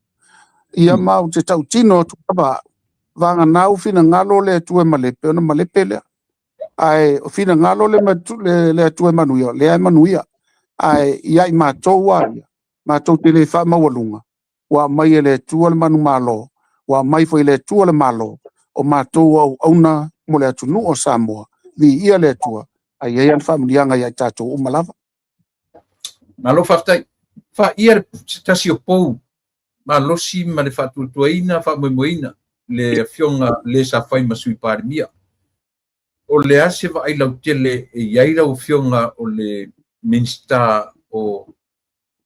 Ia mau te tau tino tu kapa vanga nau fina ngalo le tue malepe, ona malepe lea. Ai, o fina ngalo le tue manuia, le ai manuia. Ai, ia i mātou waia, mātou te le wha mawalunga. Wa mai le tua le manu malo, wa mai foi le tua le malo, o mātou au auna mo le atu nu o Samoa, vi ia le tua. Ai, ai an whamilianga ia i tātou umalava. Malo whaftai. Fa ia tasi o pou ma losi ma le whatutuaina, whamoimoina le fionga le sa whai masui parimia. O le ase wa ai lau tele e iaira o fionga o le minsta o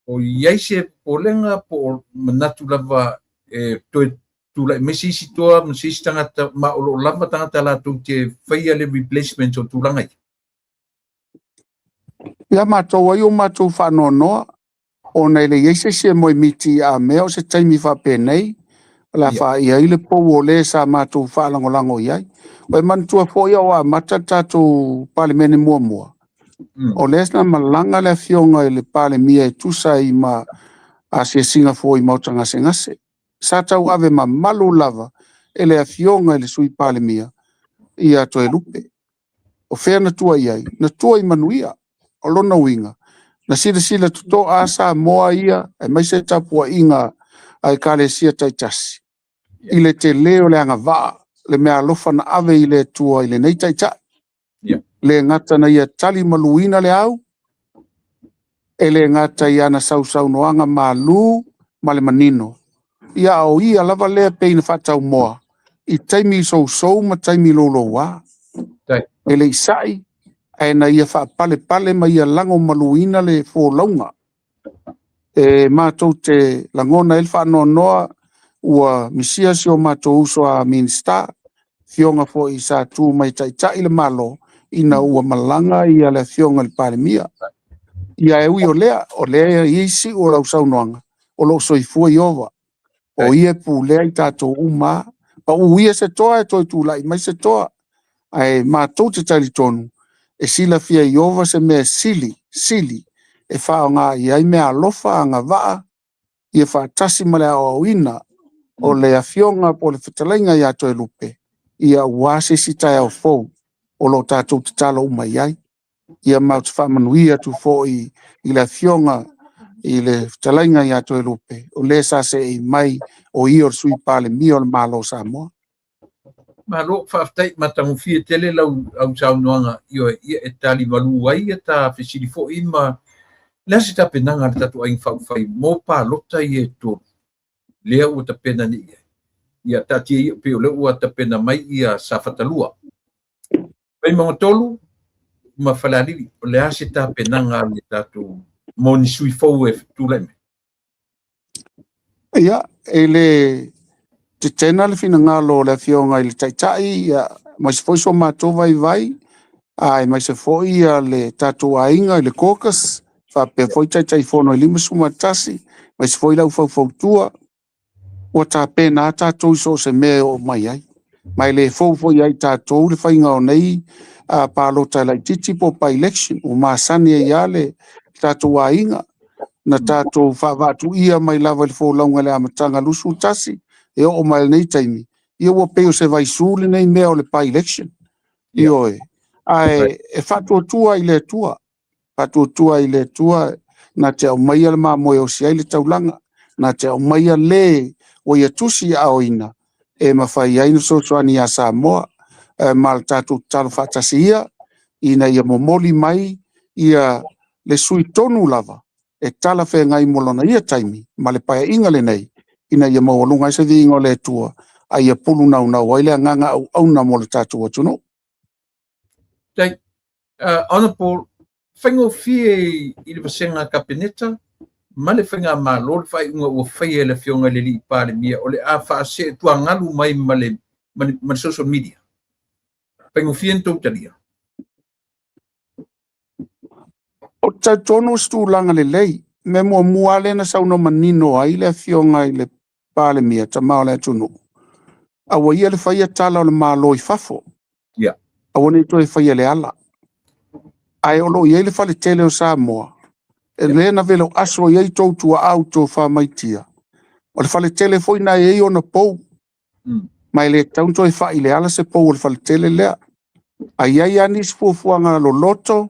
iaise po lenga po manatu lava e toi tula mesisi toa mesisi tangata ma o lava tangata la tu te whaia le replacement o tulangai. Ia mātou ai o mātou whanonoa. O nei le yeise se moi miti a mea o se taimi whapenei, la wha ia i le pou o le sa mātou whaalangolango iai. Wai mantua fo ia o a mata tātou palimene mua. O le esna malanga le fionga i le palimia e tusa i ma a se Singapore i mautanga se ngase. Sa tau ave ma malu lava e le fionga i le sui palimia i a toe lupe. O whea na tua iai, na tua i manuia, o lona winga. Na sila tuto asa moa ia, e mai se tapua inga ai kale sia taitasi. I le te leo le anga waa, le mea lofa na ave i le tua i le nei taita. le ngata na ia tali maluina le au, e le ngata ia na sau noanga malu ma le manino. Ia o ia lava lea peina whatau moa, i taimi sou ma taimi lolo wa. E le isai, e na ia wha pale ma ia lango maluina le fōlaunga. E mātou te langona elfa noa ua misia si o mātou uso a minsta, fionga fo i sa tu mai tai le malo, ina ua malanga ia le fionga le pare mia. Ia e ui o lea isi o lau saunoanga, o lo soifua i ova. O ia pu lea i tātou uma, pa uia se toa e toi tu lai, mai se toa. Ai mātou te tali tonu, e sila fia i ova se mea sili, e whao ngā iai mea alofa ngā waa, ia whaatasi male au ina, o le afionga po le whetalainga i ato e lupe, ia wase si tai au fau, o lo tātou te tala uma iai, ia mau te whamanuia tu fo i le afionga i le whetalainga i ato e lupe, o le sa se i mai o i or sui pale mi o le malo Samoa. Malo whaftai matangu fia tele lau au saunoanga ia e tali malu ai e ta whisiri fo i ma lea si ta penanga le tatu aing whauwhai mō pā lota i e tō lea ua ta pena ni ia tatia i peo lea ua ta pena mai ia sa whatalua. Pai mga tolu ma whalalili o lea si ta penanga le tatu mō ni sui fau e tūlai me. Ia, e le te tena le fina ngalo le fionga i le taitai, mai se foi so mātou vai, ai mai se foi le tatu ainga i le caucus, pe foi tai fono i lima suma tasi, mai se foi lau fau tua, o ta pena tātou so se me o mai ai. Mai le fau ai tātou le whainga o nei, pālo tai lai titi po pa election, o māsani e iale tātou ainga, na tātou whawatu ia mai lava le fau launga le amatanga lusu tasi, e o mai nei taimi. Ia ua peo se vai sūle nei mea o le pa election. Io e. Ai, e whatua tua i le tua. Tua i le tua, na te au maia le mamoe o si ai le taulanga, na te au maia le o ia tusi a oina, e mawhai aina sosoani a Samoa, mal tātou talo whatasi ia, ina ia momoli mai, ia le sui tonu lava, e tala whea ngai molona ia taimi, ma le paia inga le nei, ina ia mawalunga se di ingo le tua, a ia pulu nau, a ile nganga au na mo le tātou atuno. Dai, Honorable, whaingo fie i le wasenga kabineta, ma le whainga mā lor whai unga ua whai le fionga le li pāle mia, o le a whaase tua ngalu mai ma le social media. Whaingo fie ntou talia. O tau tono stu langa le lei, me mua muale na sauno manino ai le fionga i le pāle mia, ta mao le atunu. Awa ia le whaia tala o le mālo i fafo. Yeah. Awa ne toi whaia le ala. Ai olo iei le whale tele o Samoa. E le na velo aso iei tautua auto wha maitia. O le whale tele foi na iei o na pou. Mai le taunto e wha i le ala se pou o le whale tele lea. Ai iei anis fuafuanga lo loto,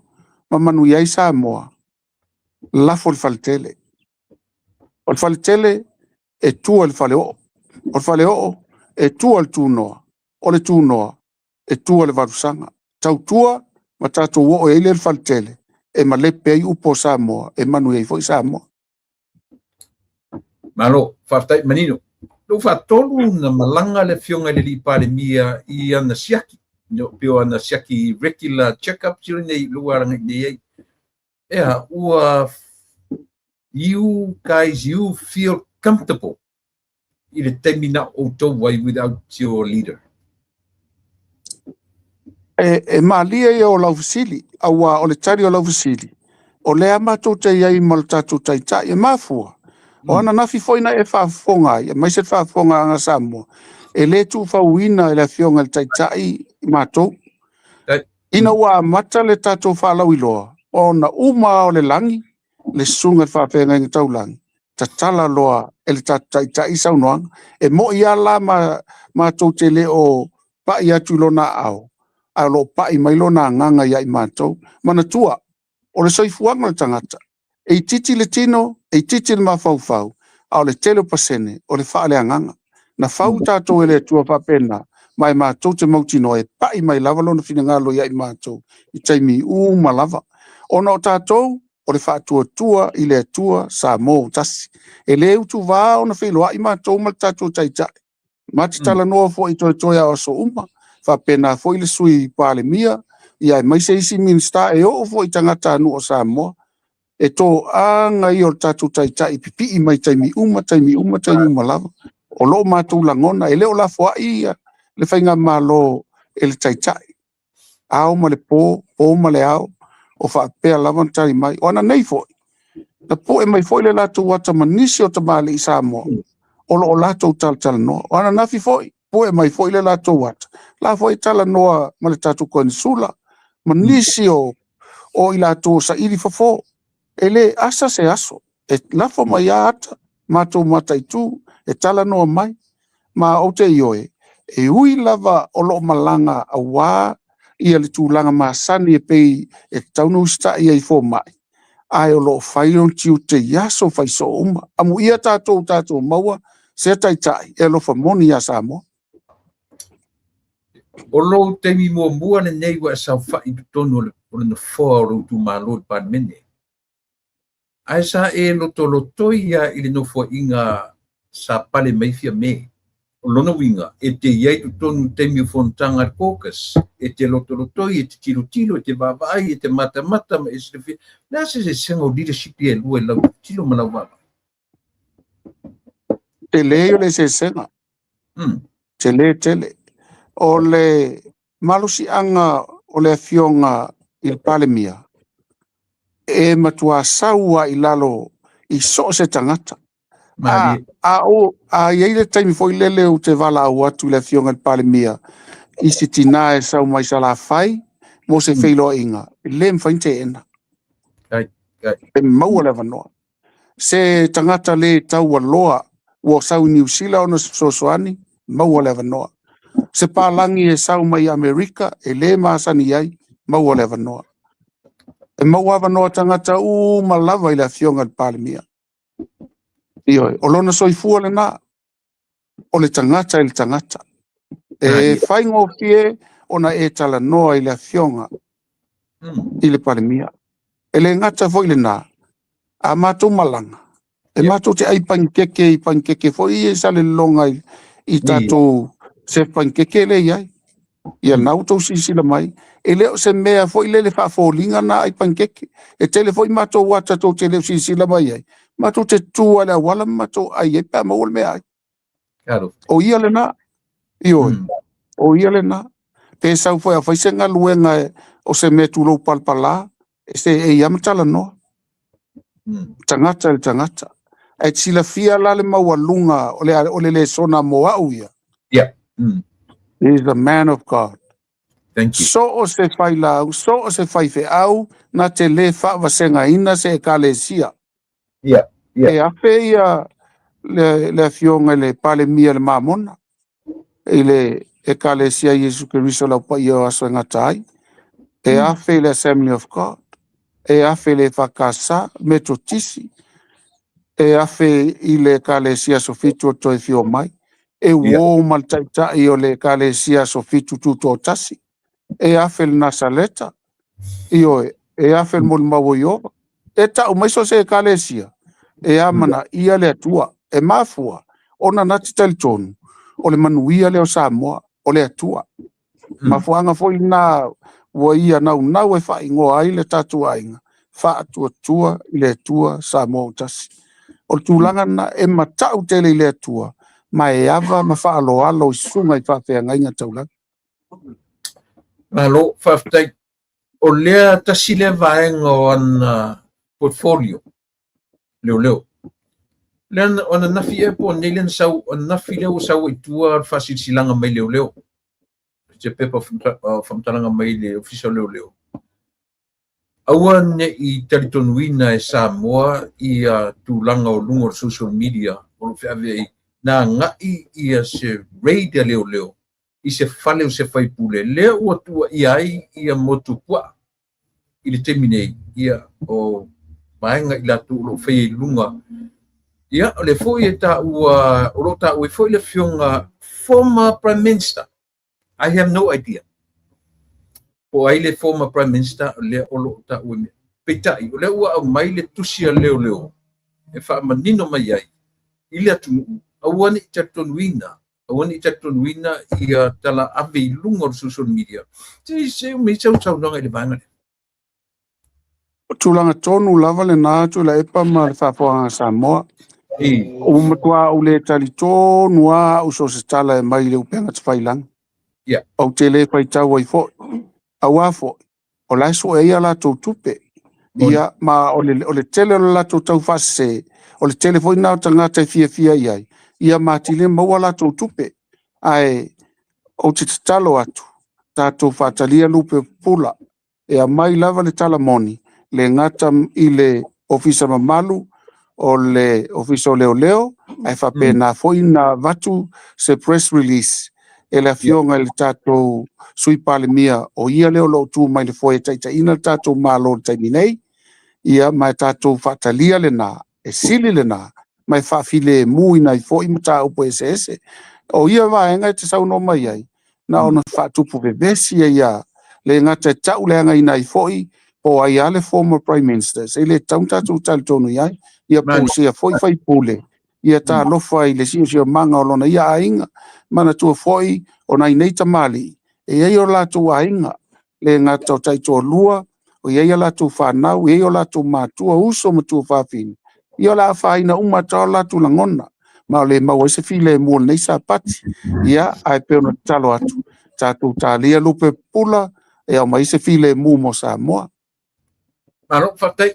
ma manu iei Samoa. Lafo le whale tele. O le whale tele e tua le whale o. O le whale o e tua le tūnoa. O le tūnoa e tua le varusanga. Tau tua ma tātou o e le whaltele, e ma lepe ai upo Samoa, e manu ei foi Samoa. Malo, whaftai manino. Lo whatolu na malanga le fionga le li pāle mia i ana siaki. No, pio ana siaki regular check-up siri nei luaranga nei. Ea, you guys, you feel comfortable i le temina o tau wai without your leader. E malia ia o lau fasili, aua o le tari o lau fasili. O lea mātou te iai mal tātou taita, e mafua. O ana nafi foina e whaafonga, e mai se whaafonga anga Samoa. E le tu whauina e le fionga le taita i mātou. Ina ua mata le tātou whaalau iloa. O na uma o le langi, le sunga whaafenga inga tau langi. Ta tala loa e le tātou taita i saunoanga. E mo ia la mātou te le o pa i atu lona au. A lo pai mai lona nganga ia i mātou, mana tua, o le soifuanga le tangata. E titi le tino, e titi le mawhauwhau, a o le telo pasene, o le wha le anganga. Na whau tātou e le tua whapena, mai mātou te mauti no e pai mai lava lona fina ngalo ia i mātou i taimi uma lava. Ona o tātou, o le whaatua i le atua sa mō tasi. E le utu vā ona whiloa i mātou ma tātou taitai. Mati tala noa fo i toi a so uma, whapena fo i le sui pāle mia, ia mai se isi minsta e o fo i tangata anu o sa mō. E tō anga i o tātou taitai pipi i mai taimi uma lava. O lo mātou langona, e leo la fo ia, le whainga malo e le taitai. Ao ma le pō ma le ao, o whaapea lawan tari mai, o ana nei foi. Na po e mai foi le lātou wata manisi o tamale i Samoa, o lo o lātou tala noa. O ana nafi foi, po e mai foi le lātou wata. La foi tala noa ma le tātou koe ni sula, manisi o i lātou sa iri fafo. E le asa se aso, e lafo mai ata, mātou mataitu, e tala noa mai, ma o te ioe, e hui lava o lo malanga a wā, ia le tūlanga māsani e pei e taunu sta ia i fō mai. Ai o lo whairon tiu te yaso whai so uma. Amu ia tātou maua, se taitai, e lo whamoni a Samoa. O lo teimi mua le nei wa sa whai tonu o le na whāro tu mālo i pāmene. Ai sa e loto ia i le nofo inga sa pale mai fia me. O lona winga, e te iai tu tonu teimi fontanga caucus, e te loto e te tilo, e te vavai, e te mata, ma e se fi. Nā se senga o leadership e lua e lau, tilo malau wala. Te leo le se senga. Te le. O le malusi anga o le fionga il palemia. E matua saua i lalo i so se tangata. Iei le taimi foi lele o te wala au atu le fionga il palemia. I si tina e sau mai sa la fai, mo se feilo inga. Le mwhainte ena. E maua le vanoa. Se tangata le tau aloa, o sau New Zealand o na sosoani, maua le vanoa. Se pālangi e sau mai Amerika, e le maasani ai, maua le vanoa. E maua vanoa tangata malava i le fionga il palemia. Ioi, o lona soifua le nā, o le tangata i le tangata. E whaingo fie, ona e tala noa i le fionga i le palemia. E le ngata foi le nā, a mātou malanga. E mātou te ai pankeke foi e sale longa i tātou se pankeke le iai. Ia nautou sisila mai. E leo se mea foi le whaafolinga na ai pankeke. E tele foi mātou wata tō te leo sisila mai ai. Mātou te tua le awala mātou ai e pā maua le mea ai. O ia le nā. Ioi. O ia le nā. Pe sau foi a whaisenga luenga o se mea tūrou palpala. E se e iamatala noa. Tangata. E sila fia la le maua lunga o le sona moa uia. Yeah. He is the man of God. Thank you. So o se fai lau, so o se fai fe au, na te le whaawasenga ina se e kalesia. Yeah. E afe ia le fionga le pale mia le mamona. E le e kalesia Yesu Keriso lau pa ia aso ngatai. E afe le Assembly of God. E afe le whakasa, metotisi. E afe i le kalesia sofitu o toi fio mai. E wo maltaita i o le kalesia sofitu tuto tasi. E afe le nasaleta. E afe le mulmawo iova. E ta umaiso se kalesia. E amana ia le atua. E mafua. Ona nati talitonu. O le manuia le o Samoa. O le atua. Mafuanga foi na wa ia nau e wha ingoa ai le tatua inga. Wha atua i le atua Samoa tasi. O tūlanga na e matau tele i le atua. Ma e ava ma wha alo i sunga i whawhea ngainga taulanga. Malo, whawhtai, o lea tasi le vaenga o an portfolio. Leo. Lean o na nafi e po neilen sau, o nafi leo sau i tua whasisilanga mai leo. Te pepa whamtalanga mai le official leo. Aua ne i taritonuina e Samoa i tūlanga o lunga o social media o whiawea i nā ngai i se radio leo i se whale o se whaipule leo ua tua i ai i motu kua i le temine i o maenga i la tu lo whai lunga ia o le foi e ta ua o lo ta ua foi le fionga former prime minister I have no idea. Po ai le former prime minister le olo ta ue peitai o le ua au mai le tusia leo e wha manino mai ai i le atu awani tatonuina i tala ave i lunga o social media se me sau nonga i le vanga O tūlanga tonu lava le nā tu la epa ma le whapoanga Samoa. O matua o le tali tonu a o so se tala e mai le upenga te whailang. Yeah. O te le whai tau ai fo. Au a fo. O lai so e ia la tau tupe. Ia ma o le tele o la tau whase. O le tele fo ina o tangata fia iai. Ia ma tile maua la tau tupe. Ai o te talo atu. Tātou whatalia lupe pula. E a mai lava le tala moni. Le ngata i le ofisa mamalu o le ofisa leo ai whape na foi na vatu se press release e le fionga le tātou sui pale mia o ia leo lo tu mai le foi taita ina tātou malo taiminei ia mai tātou whatalia le nā e sili le nā mai whawhile mui nai foi mata upo ese o ia vaenga te sau no mai ai na ona whatupu bebesi ia le ngata tau le anga ina i foi o ai ale former prime minister se le tātou tali tonu iai ia po sia foi fai pule ia ta lofa i le sio manga o lona ia ainga mana tua foi o nai nei tamali e ia o la tu ainga le ngata o taito lua o ia la tu whanau ia o la tu matua uso matua whawhini ia la whaina umata o la tu langona ma le maua se file mua nei sa pati ia ai peona talo atu tātou tālia lupe pula e au mai se file mua mo Samoa. Aro fatai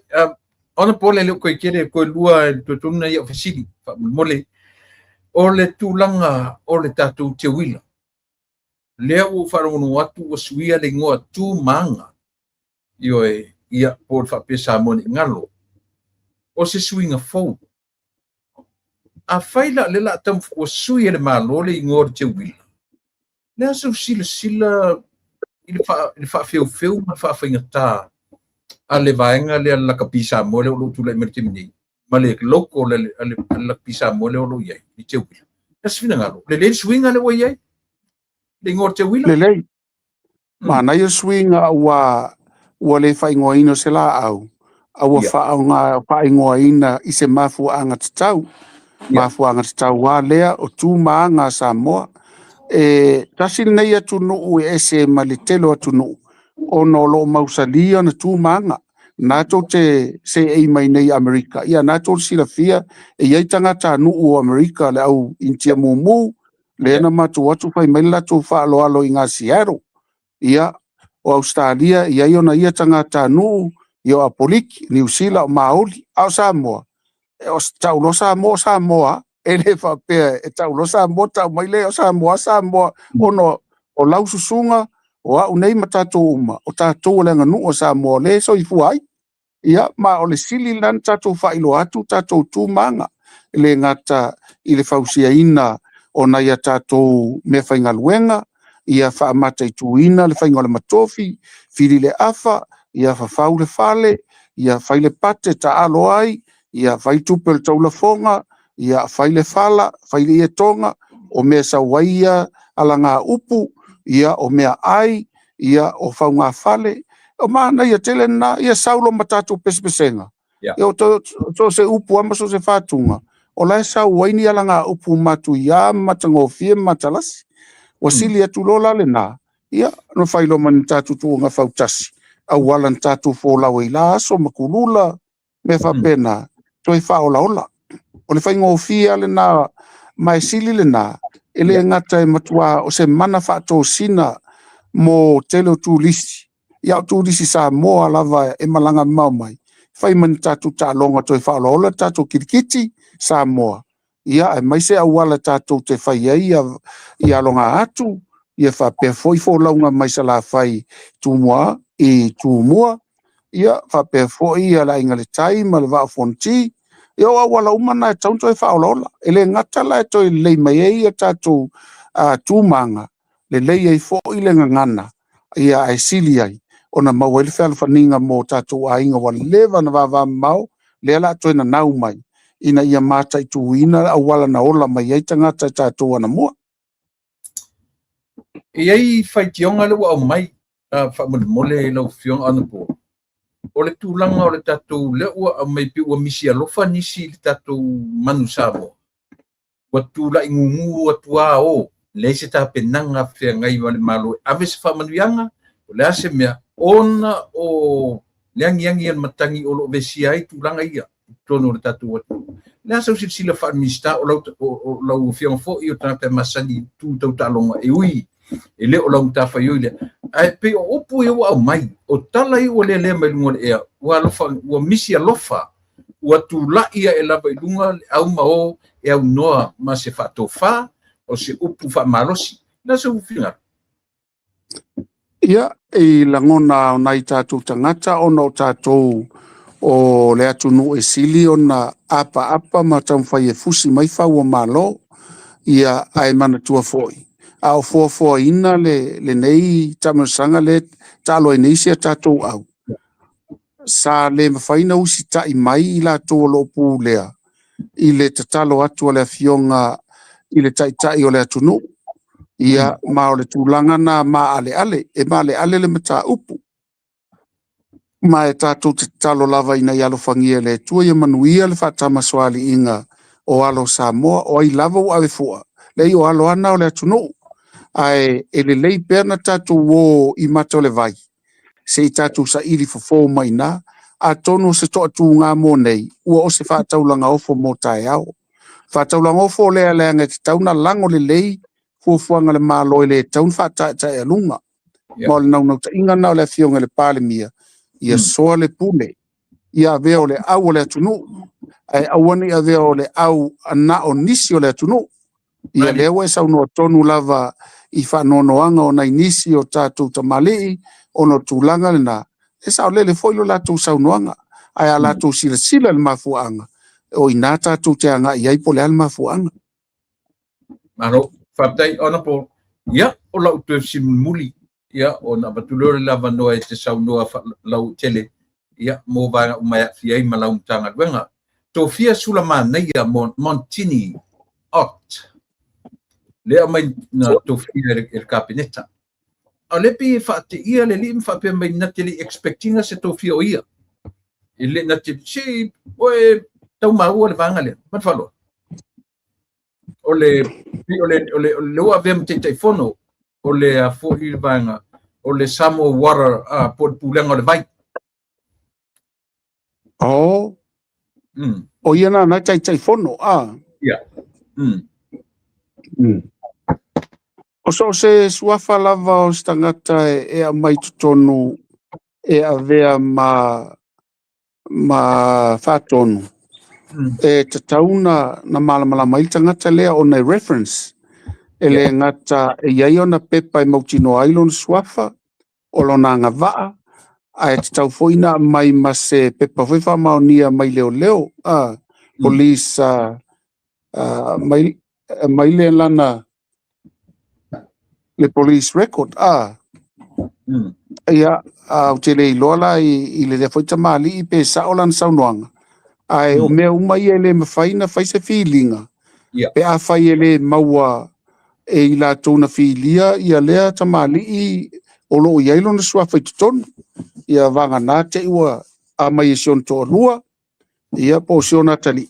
ona pole le koe kere koe lua tutuna ia fasili mole o le tūlanga o le tātou te wila lea u wharongo atu o suia le ngoa tū manga ioe ia por whapesa moni ngalo o se suinga fau a whaila le la tam o suia le malole i ngor te wila lea sau sila i le whawheu ma whawhainga tā a le vaenga le ala kapisa mo le o tu le mertimini ma le loko le ala kapisa mo le o iai i te wila tasfina ngalo le swinga le o iai le ngor te wila le ma na ia swinga wa le whaingoina se la au whaingoina i se mafu anga tatau mafu anga tatau wa lea o tū maanga Samoa e tasil nei atu nuu e ese ma le telo atu nuu o no lo mausalia na tū maanga nato te se ei mai nei Amerika ia nato sila fia e iai tangata nuu o Amerika le au intia mumu le na matu watu fai mai latu whaalo alo i ngā Seattle ia o Australia ia iona ia tangata nuu i o Apoliki, New Zealand, Maori au Samoa e o taulo Samoa e le whapea e taulo Samoa tau mai le o Samoa ono o laususunga o au nei matatou uma o tatou lenga nuu o Samoa le so i fuai ia ma o le sili lan tatou whailo atu tatou tūmanga le ngata i le whausia ina o na ia tatou me whaingaluenga ia whaamata i tuina le whainga le matofi whiri le afa ia whawhau le whale ia whaile pate ta alo ai ia whaitupe le taulafonga ia whaile whala whaile ia tonga o mea sa waia ala ngā upu ia o mea ai ia o whaunga whale o mana ia tele na ia saulo matatu pespesenga ia o to se upu ama so se whatunga o lai sa waini ala ngā upu matu ia matangofie matalasi o sili atu lola le na ia no whailo mani tatu tuonga whautasi au walan tatu fōlau i la aso makulula me whapena toi whaola ola o le whaingofia le na mai sili le na ele ngata e matua o se mana whato sina mo telo tu lisi ia tu lisi Samoa lava e malanga mau mai whai mani tatu ta longa toi whaola ola tatu kirikiti Samoa ia e mai se awala tatu te whai ia longa atu ia whapea foi launga mai sa la whai tumua i tumua ia whapea foi ia la inga le tai ma le wao fonti ia awala umana e taunto e whaola ola ele ngata la e toi lei mai e ia tatu tūmanga le lei ei foi le ngangana ia ai sili ai ona mau ele whaninga mo tatu a inga wa lewa na wawa mau le ala toi na nau mai ina ia mata i tuina awala na ola mai ei tangata tatu ana mua E ai whaitionga le wa mai, whamole lau whionga ana po. O le tūlanga o le tatou le ua au mai pi ua misi alofa nisi le tatou manu Samoa. Ua tūla ingungu ua tua o, le se tā penanga whea ngai wale malo. Ave se whamanuianga, o le ase mea, ona o leangiangi an matangi o lo vesi ai tūlanga ia. Tono le tatou atu. Le asa usi sila whaamista o lau whionga fo i o tātai masani tū tau talonga e ui. E le o lau tawhai oi le. Ai pe o opu e o au mai. O tala i o le mai lunga le ea. Ua misi alofa. Ua tūla ia e lava i lunga au mao e au noa ma se whatofa o se upu whamalosi. Na se uwhinga. Ia, e langona o nai tātou tangata o no tātou o le atunu e sili o na apa ma tamwhai e fusi mai whau o malo. Ia ai mana tua foi. A o fua ina le nei tamasanga le talo e nei sia tātou au. Sa le mawhaina usi tai mai i la tō lo pū lea. I le tatalo atu o le fionga i le tai o le atunu. Ia ma o le tūlanga na ma ale. E ma ale le mata upu. Ma e tātou te talo lava ina i alofangia le tua ia manuia le whatama swali inga o alo Samoa o ai lava u awe fua. Le i o alo ana o le atunu. Ai e le lei perna tātou o i mata o le vai. Se i tātou sa iri fofo mai na, a tono se toa tū ngā mō nei, ua o se whātaulanga ofo mō tae au. Whātaulanga ofo lea ngai te tauna lango le lei, fuafuanga le māloi le taun whātae alunga. Ma le nau ta inga nau le fionga le pāle mia, ia soa le pule, ia vea o le au o le atunu, ai awani a vea o le au ana o nisi o le atunu, ia lewa e sauno tonu lava i whanonoanga o nei nisi o tātou tamali, ono tūlanga le nā. E sao lele foilo lātou saunoanga, ai a lātou sila le mafuanga, o i nā tātou te anga i aipo le al mafuanga. Maro, whaptai ona po, ia o lau tue simuli, ia o na batulore lava noa e te saunoa lau tele, ia mō vanga umai fiai ma lau mtanga duenga. Tō fia sula mā neia Montini Ot, lea mai na tō fia e kapineta. A lepi whaate ia le li mwhape mai nate li expectinga se tō fia o ia. I le nate, si, oe, tau maua le vanga le, mat whaloa. O le ua vem te teifono, o le a fo i vanga, o le Samoa Water a po pulenga o le vai. Oh. O ia na teifono, Ia. O so se suafa lava o stangata e a mai tutonu e a vea ma whatonu. E te tauna na malamala mai tangata lea o nei reference. E le ngata e iai ona pepa e Mautino Island suafa o lona nga waa. A e te tau foina mai ma se pepa wefa maonia mai leo. Police mai le lana le police record ia au te le ilola i le foita mali i pe sa olan saunoanga ai o mea umai ele mawhaina whaise filinga pe a whai ele maua e i la tōna filia ia lea tamali i o loo i ailo na sua whaitutonu ia vanga nā te ua a mai e sion tō lua ia po siona tali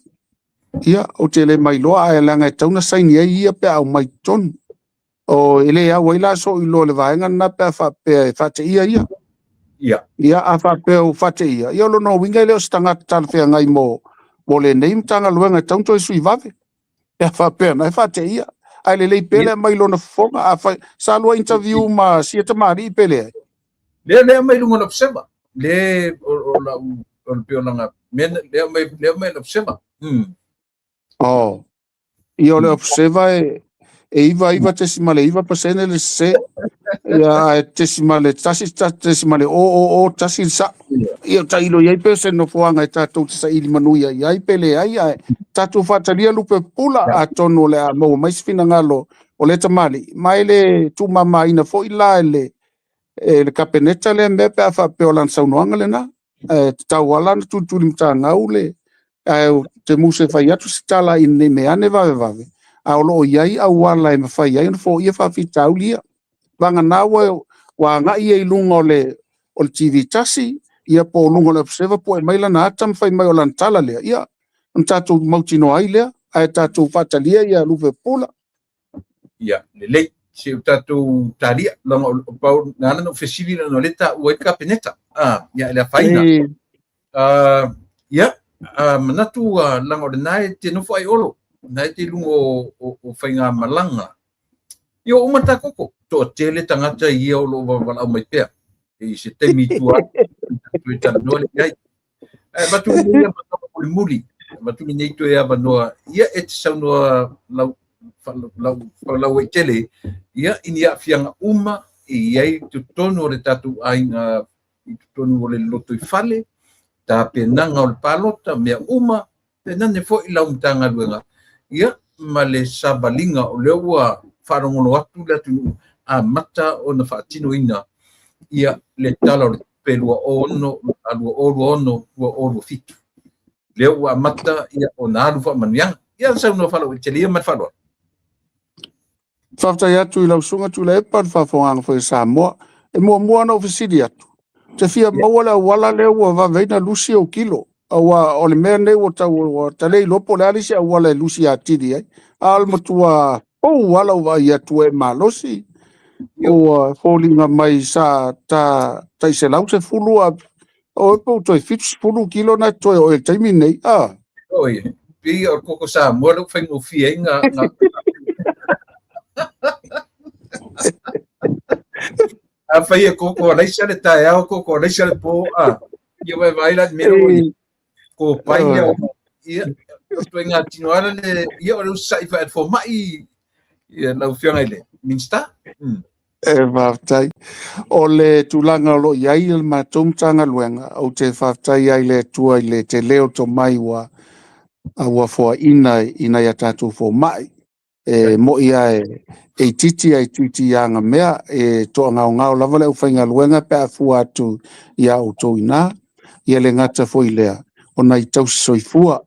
ia o te le mai loa a e langa e tauna saini ai ia pe au mai tonu o ele ya waila so i lo le vaenga na pe fa pe fate ia ia a fa pe o fate ia lo no winga le stanga tal fe ngai mo le nei tanga luenga tanto sui vave pe fa pe na fate ia ai le pele mai lo na fonga a fa sa lo interview ma si te mari pele le mai lu ngona observa le o la o pe ona men le mai observa io le observa e iva tesimale iva pasene le se ya tesimale tesimale o tasi sa io tailo ia pese no fuanga tatu sa ili manuia ia pele ai tatu fatalia lupe pula atono le mo mais fina ngalo o le tamali mai le tu mama ina fo ila le kapeneta le mepe afa peolan saunoanga le na tawala tu limtanga ule te muse fai atu sitala in me ane vave a lo iai a wala e mawhai ai fo ia whawhitau lia vanga nawa wa nga ia lunga o TV tasi ia po lunga le observer po mai la na tam fai mai o lan tala le ia tatu mautino ai le ai tatu fatalia ia luve pula ia le se tatu talia longa pau ngana no fesili no leta o ka peneta ia le faina ia manatu langa o nai te no fai olo nai te lungo o fainga malanga io umata koko to tele tangata ia o lo wala mai pe e se te mitua tu ta no le ai batu ni ba muli batu ni to ia ba no ia et sa no la tele ia inia fianga uma ia tu tono le tatu ainga tu tono le loto fale ta penanga o palota me uma penane fo ila umtanga luenga ia male sabalinga o lewa farongono atu le tu mata o na fatino ina ia le tala o pelua ono alua ono o fitu lewa mata ia o na alu fa maniang ia sa no falo telia mat falo fafta ya tu ila sunga tu le pa fa fonga fo Samoa e mo na ofisidi atu te fia wala le wa veina lusi o kilo awa o le mene o tale lopo le alisi wala lusi atidi ai al matua wala wa ya tu e malosi o falling mai sa ta se lau se fulu o po to fulu kilo na to o taimi nei oi pi o koko sa mo lo fengo fie nga fai koko lai sa le tae au koko lai sa le po ia vai la mero ko pai ia to nga tinoara le ia o sai fa for mai ia lau fianga ile minsta Whaftai. O le tulanga lo iai il matumtanga luenga o te whaftai ai le tua i le te leo to mai wa fua ina ia tatu fo mai. Mo ia e titi ai tuiti anga mea to ngao lava le uwhainga luenga pe a fua atu ia o to ina. Ia le ngata fo i lea. O nai tau soifua.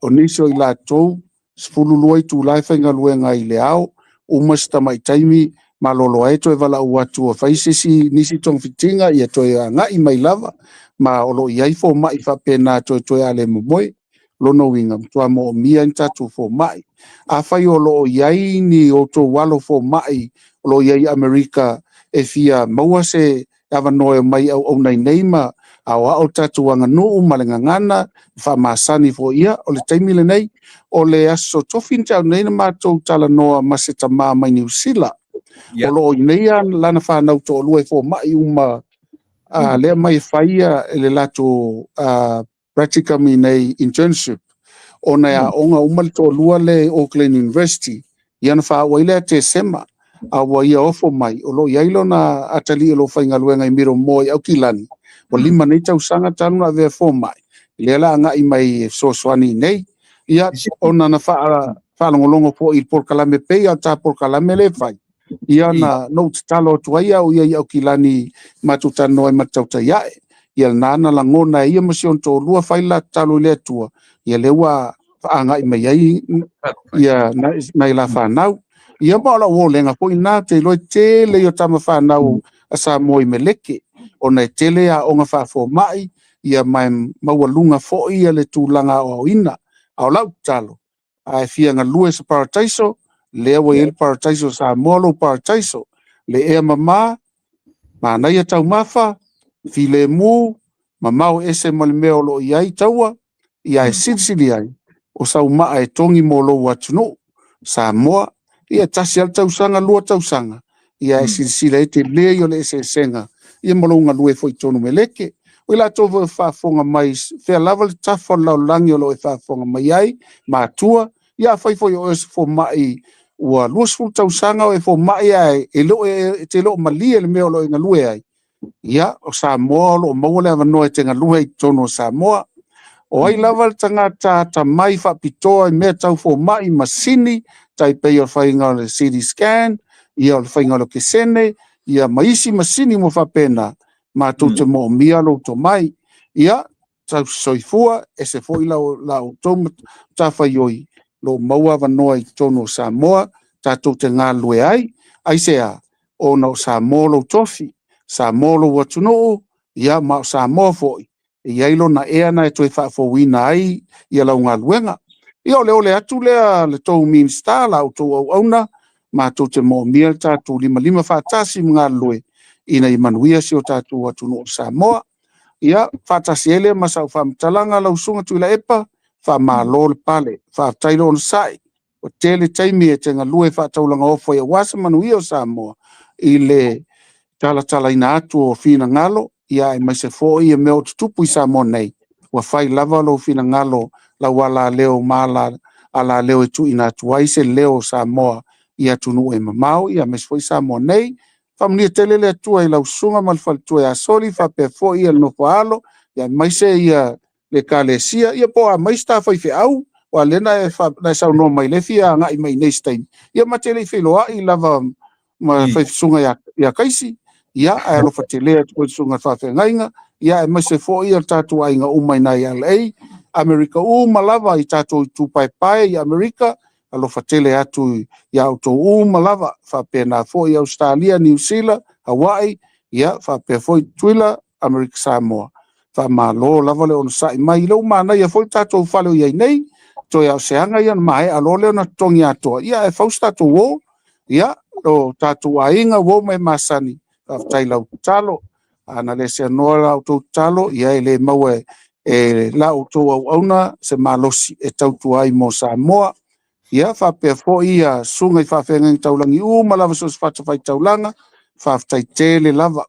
O niso i la tou. Spululuai tu lai whainga luenga i le au. Umasta mai taimi malolo ai to vala watu o faisisi nisi tong fitinga ia to nga i mai lava ma olo iai fo mai fa pena to ale moi lono winga to mo mia tatu fo mai a fai olo iai ni o to walo fo mai lo iai America e fia maua se ava noe mai au nei neima o tatu anga no malenga ngana fa masani fo ia o le taimi le nei o le aso tofin tau nei na matou tala noa maseta ma mai New Zealand o lo ineia lana whanau to lue fo mai uma lea mai whaia le lato practicum nei internship o na onga umal to lua le Auckland University iana wha lea te sema a ia ofo mai o lo iailo na atali lo whainga luenga i miro moi au kilani o lima nei tau sanga tanu na vea fo mai lea la nga i mai soaswani nei ia ona na whaalongolongo po il porkalame pei a ta porkalame le whai ia na no talo tuaia o ia au kilani matutano e matauta iae ia nana la ngona ia masion to lua whaila talo le tua ia lewa whaanga i mai ai ia na ila whanau ia maola o lenga po ina te loi tele o tama whanau a sa moi meleke o na tele a onga whafo mai ia mai maualunga fo ia le tūlanga o ina au lau talo ai fianga lue sa parataiso le wa il parataiso sa molo parataiso le e mama na ia tau mafa file mu mamau ese malmeo lo iai taua ia silsili ai o sa uma e tongi molo watuno sa moa ia tasi al tau sanga lua tau sanga ia silsila te le yo le ese senga ia molonga lue foi tonu meleke o la tova fa fonga mai fe level tafa la langi lo fa fonga mai ai matua ia fai foi o fo mai ua luas fu tau sanga o fo mai ai te lo mali le me lo nga lue ai ia o sa mo lo mo le no te nga lue tono sa mo o ai level tanga ta mai fa pito ai me tau fo mai masini tai pe yo fai nga le CD scan ia fai nga lo kesene ia maisi masini mo fa pena ma tu te mo mia lo to mai ia tau soifua ese foi la to ta fa yoi lo maua va noi tono Samoa ta tu te ngā lue ai sea o na o Samoa lo tofi, Samoa lo watuno, ia ma o Samoa foi. Ia ilo na ea na e toi whaafowina ai, ia lau ngā luenga. Ia o leo le atu lea le tau minsta la o tau au auna, ma tau te mo mia tātou lima whaatasi mga lue, ina i manuia si o tātou watuno o Samoa. Ia, whaatasi ele ma sau whamtalanga lau sunga tuila epa, whamalo le pale, whaatailo on sai, o tele taimi e tenga lue whaataulanga ofo ia wasa manuia o Samoa, i le tala ina atu o fina ngalo, ia e mai se fo ia meo tutupu i Samoa nei, wa whai lava lo fina ngalo, la wala leo mala, ala leo e tu ina atu waise leo Samoa, ia tunu e mamau, ia mai se fo i Samoa nei, whamnia telele atua i lau sunga malfaltua ia soli, whape fo ia no alo, ia mai se ia le kalesia, ia po a mai sta whaife au, wa lena e na sau no mai le fia ngai mai nei stein. Ia matele i whiloa i lava ma whaife sunga ia kaisi, ia ai alo whatele atu i sunga whawhe ngainga, ia e mai se fo ia tātua ai ngā umai nai LA, Amerika malava i tātua i tūpai pai i Amerika, alo whatele atu i auto malava, whape nā fo i Australia, New Zealand, Hawaii, ia whape fo i Tuila, Amerika Samoa. Whamalo lava le ona sai mai lau mana ia fo i tātua whaleo iai nei, toi au seanga ia mai alo leo na tongi atoa. Ia e faus tātua wo, ia o tātua ainga wo mai masani, whaftai lau talo, ana le se anoa lau tau talo, ia e le maue e lau tau au auna se malosi e tautua ai mo Samoa. Ia whapea fo ia sunga i whawhenga i taulangi malava so se whatawhai taulanga, whaftai tele lava.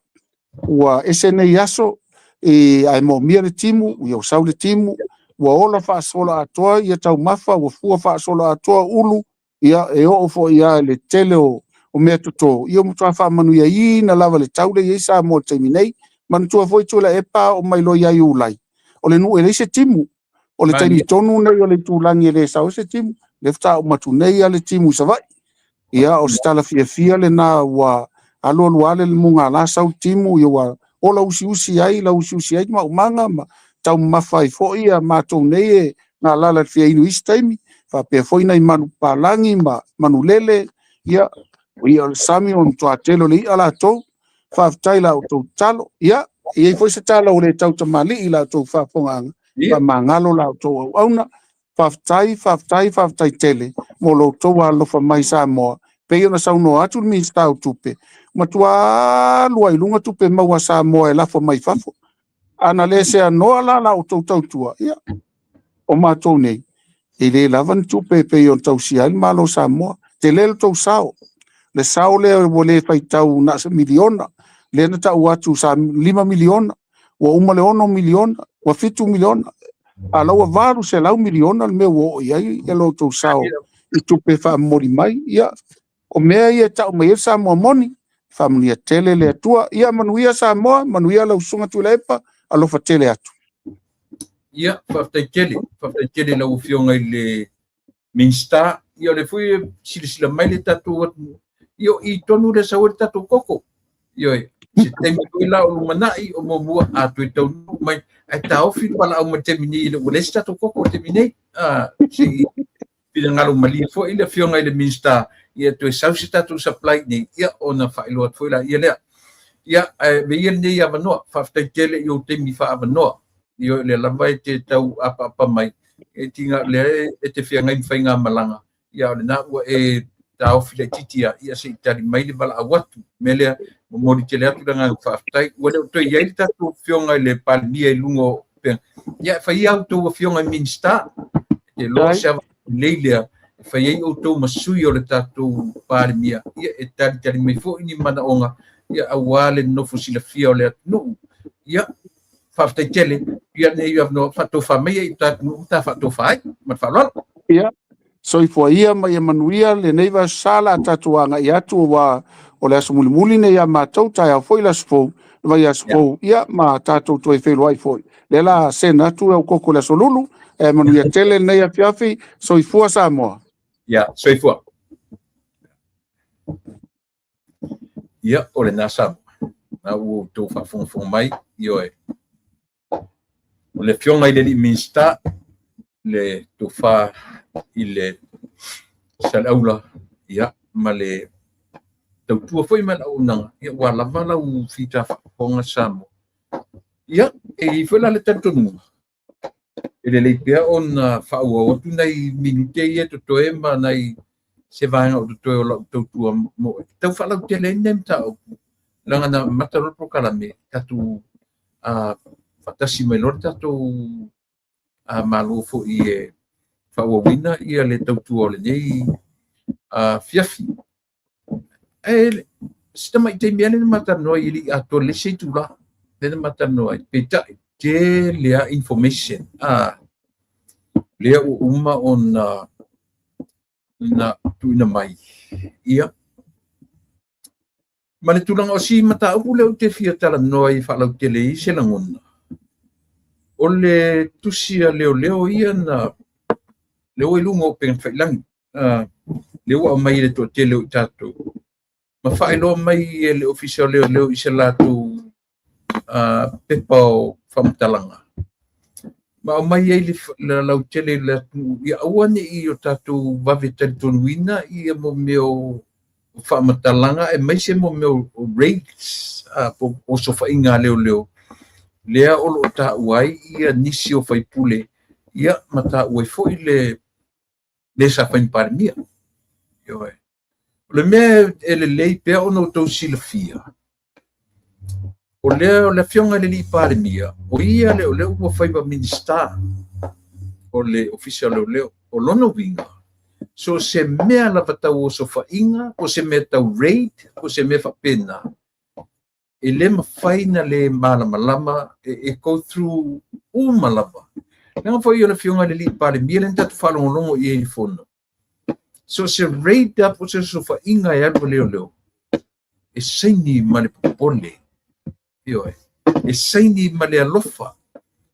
Ua ese nei aso, e ai mo mia le timu, ia o sau le timu, ua ola whaasola atoa, ia tau mafa, ua fua whaasola atoa ulu, ia e o fo ia le tele o mea tuto. Ia mutua whaamanu ia i na lava le taule, ia isa mo teimi nei, manutua fo i tula e pa o mailo ia i ulai. O le nu e le se timu, o le taimi tonu nei o le tūlangi e le sau se timu, le fta o matu nei a le timu sa vai. Ia o stala fia le na ua alo luale le munga la sau timu, ia ua o la usi ai ma umanga, ma tau mawhai fo ia mātou nei e ngā lala fia inu isi taimi, whapea fo ina i manu pālangi, manu lele, ia o sami o mtua telo le i ala tau, whaftai la o tau talo, ia i fo isa tala o le tau tamali i la tau whaponganga, pa mangalo la o tau au auna, whaftai tele, mo lo tau alofa mai Samoa, pe ona sauno atu mi stau tupe, matua lua ilunga tupe maua Samoa e lafo mai fafo, ana le se anoa la o tau tua, ia, o mātou nei, e le lavan tupe pe yon tau si ai malo Samoa, te lelo tau sao, le sao le wole fai tau na sa miliona, le na tau atu sa 5 miliona, wa uma le 1 miliona, wa 7 miliona, ala ua varu se lau miliona le mea wo iai e lo tau sao, i tupe wha mori mai, ia, o mea ia tau mai e Samoa moni, whamunia tele le atua, ia manuia Samoa, manuia lau sunga tu lepa, alofa tele atu. Ia, whaftai tele lau fionga i le minsta, ia le fui silisila mai le tatu atu, ia i tonu le saua le tatu koko, ia se temi kui la o lumanai o momua atu e tau mai, ai tau fi pala au ma temini i le ule se tatu koko temine, si pina ngalo mali fo i le fionga i le minsta, ia tu e sau se tatu supply ni, ia ona whailo atu ila, ia lea, ia veia nei avanoa, whaftai tele i o temi wha avanoa, ia le lamba e te tau apa mai, e tinga le e te whianga i whainga malanga, ia le na ua e tau while titia, ia se itari mai le bala awatu, me lea, mori te lea tu ranga whaftai, ua leo toi iai tatu whionga i le palimia i lungo, ia whai au tau whionga i minsta, te loa se ava leilea, whai ei o tau masui o le tatu palimia, ia e tari mai fo ini mana onga, ia awale nofo sila fia o le atu, ia whaftai tele, ia nei no whatofa mea i tatu ta whatofa ai, mat whalala. Ia, so i fua ia mai e manuia le neiva sala tatuanga i atu wa o le aso muli nei a mātou tai au foi la sfou, vai a sfou, ia ma tātou toi whelu ai foi. Le la sena atu au koko le aso lulu, e manuia tele nei a fiafi, so i fua Samoa. Ia, so i fua. Ia, o le nā Samoa. Na ua tō whawhongwhong mai, io e. O le fionga i le li minsta, le tō wha i le salaula, ia, ma le tautua foi ma unanga ia wa lava la u fita fonga samo ia e foi la le tantonu ele le pea on fa o tu nei minute ia to toema nei se vai o to la tautua mo tau fa la tele nem ta langa na mataro pro kalame tatu fatasi mai lor tatu malu fo ie fa o wina ia le tautua le nei fiafi e sta mai te miele matano ili ato le se tu la le matano peta te le information le uma on na tu ina mai ia ma le tulang o si mata o le te fia tala noi fa lo te le se langona o le tusia leo ia na le o lungo pen fa lang le o mai le to te le tato ma fa lo mai le official leo isa la tu pepa fa mtalanga ma mai ele la te le la ia awane i o tato va vetel tonwina ia mo meu fa matalanga e mai se mo meu rates o so fa inga leo lea o lo ta wai ia nisi o fai pule ia mata o fo le sa fa imparmia yo le me ele lei pe o no to silfia o le fionga le li parmia o ia le o fai ba minister o le official le o lono vinga so se mea la vatau o so fa inga o se me tau rate o se me fa pena e le mawhaina le malama e go through malama. Nanga foi o fionga le li pare mielen tatu whalongolongo i e fono. So se rate up o se sofa inga e alu leo. E seini male popole. E seini male alofa.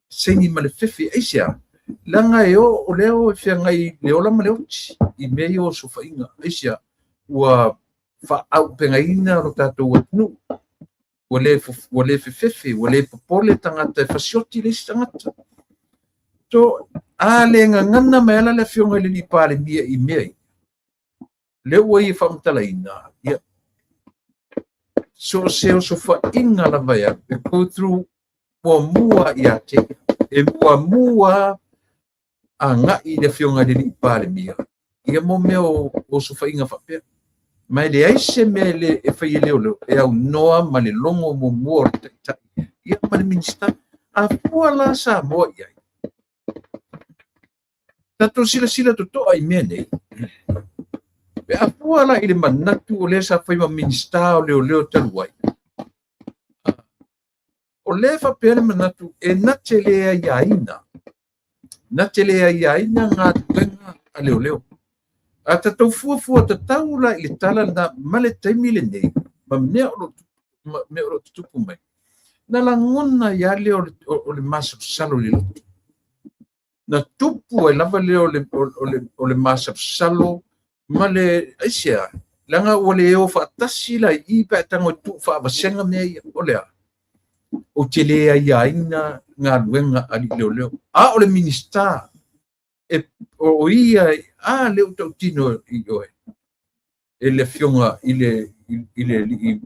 Seini male fefe eisia. Langa e o leo e whianga i leola male ochi. I mei o sofa inga eisia. Ua wha au penga ina ro tatou atnu. Wale fefe, wale popole tangata e fasioti le tangata. So, le ngana mela le fionga le li pale mia i mei. Le ua i whamtala ina. So, seo sofa inga la vaya, e go through mua mua i ate. E mua a nga i le fionga le li pale mia. Ia mo meo o sofa inga whapea. Mai le aise me le e whai leo e au noa ma le longo mo mua o tai. Ia ma le minista a pua la sa moa iai. Tato sila to toa i mea nei. Pe a pua la i le manatu o le sa whai ma minista o leo taluai. O le whapea le manatu e nate lea iaina. Nate lea iaina ngā tuenga a leo. A tatou fua tatau la i le tala na male taimi le nei, ma mea o tutupu mai. Na langona ia leo o le masa salo le lotu. Na tupu ai lava leo o le masa salo, ma le aisia, langa o le eo whaatasi la i pa tango tu whaawasenga mea ia o lea. O te lea ia ina ngā luenga ali leo. A o le minista, o ia leo tau tino i oe. E le fionga i le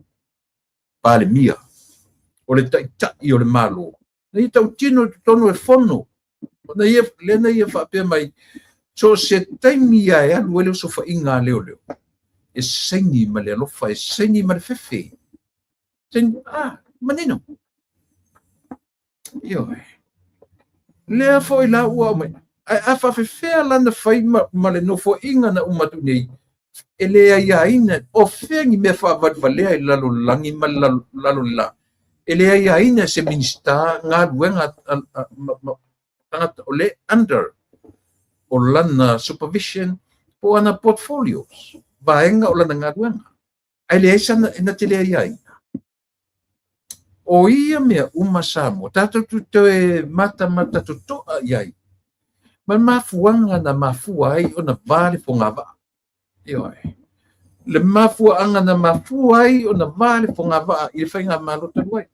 pale mia. O le tai o le malo. Na i tau tino tono e fono. Na ia lena ia whapea mai. So se taimi ia e alu leo so wha inga leo. E saini ma le alofa, e saini ma le fefe. Saini, manino. Ioe. Lea fo i la ua mai. A whawhewhea lana whai ma le nofo inga na umatu nei. E lea ia ina, o whengi mea whawatwalea i lalo langi ma lalo la. E lea ia ina se minsta ngā ruenga tangata o le under o lana supervision o ana portfolios. Vaenga o lana ngā ruenga. Ai lea isa na te lea ia ina. O ia mea umasamo, tato tu e mata tutoa iai. Ma mafuanga na mafua ai o na vale fo ngā waa. Ioe. Le mafuanga na mafua ai o na vale fo ngā waa i le whai ngā malota ruai.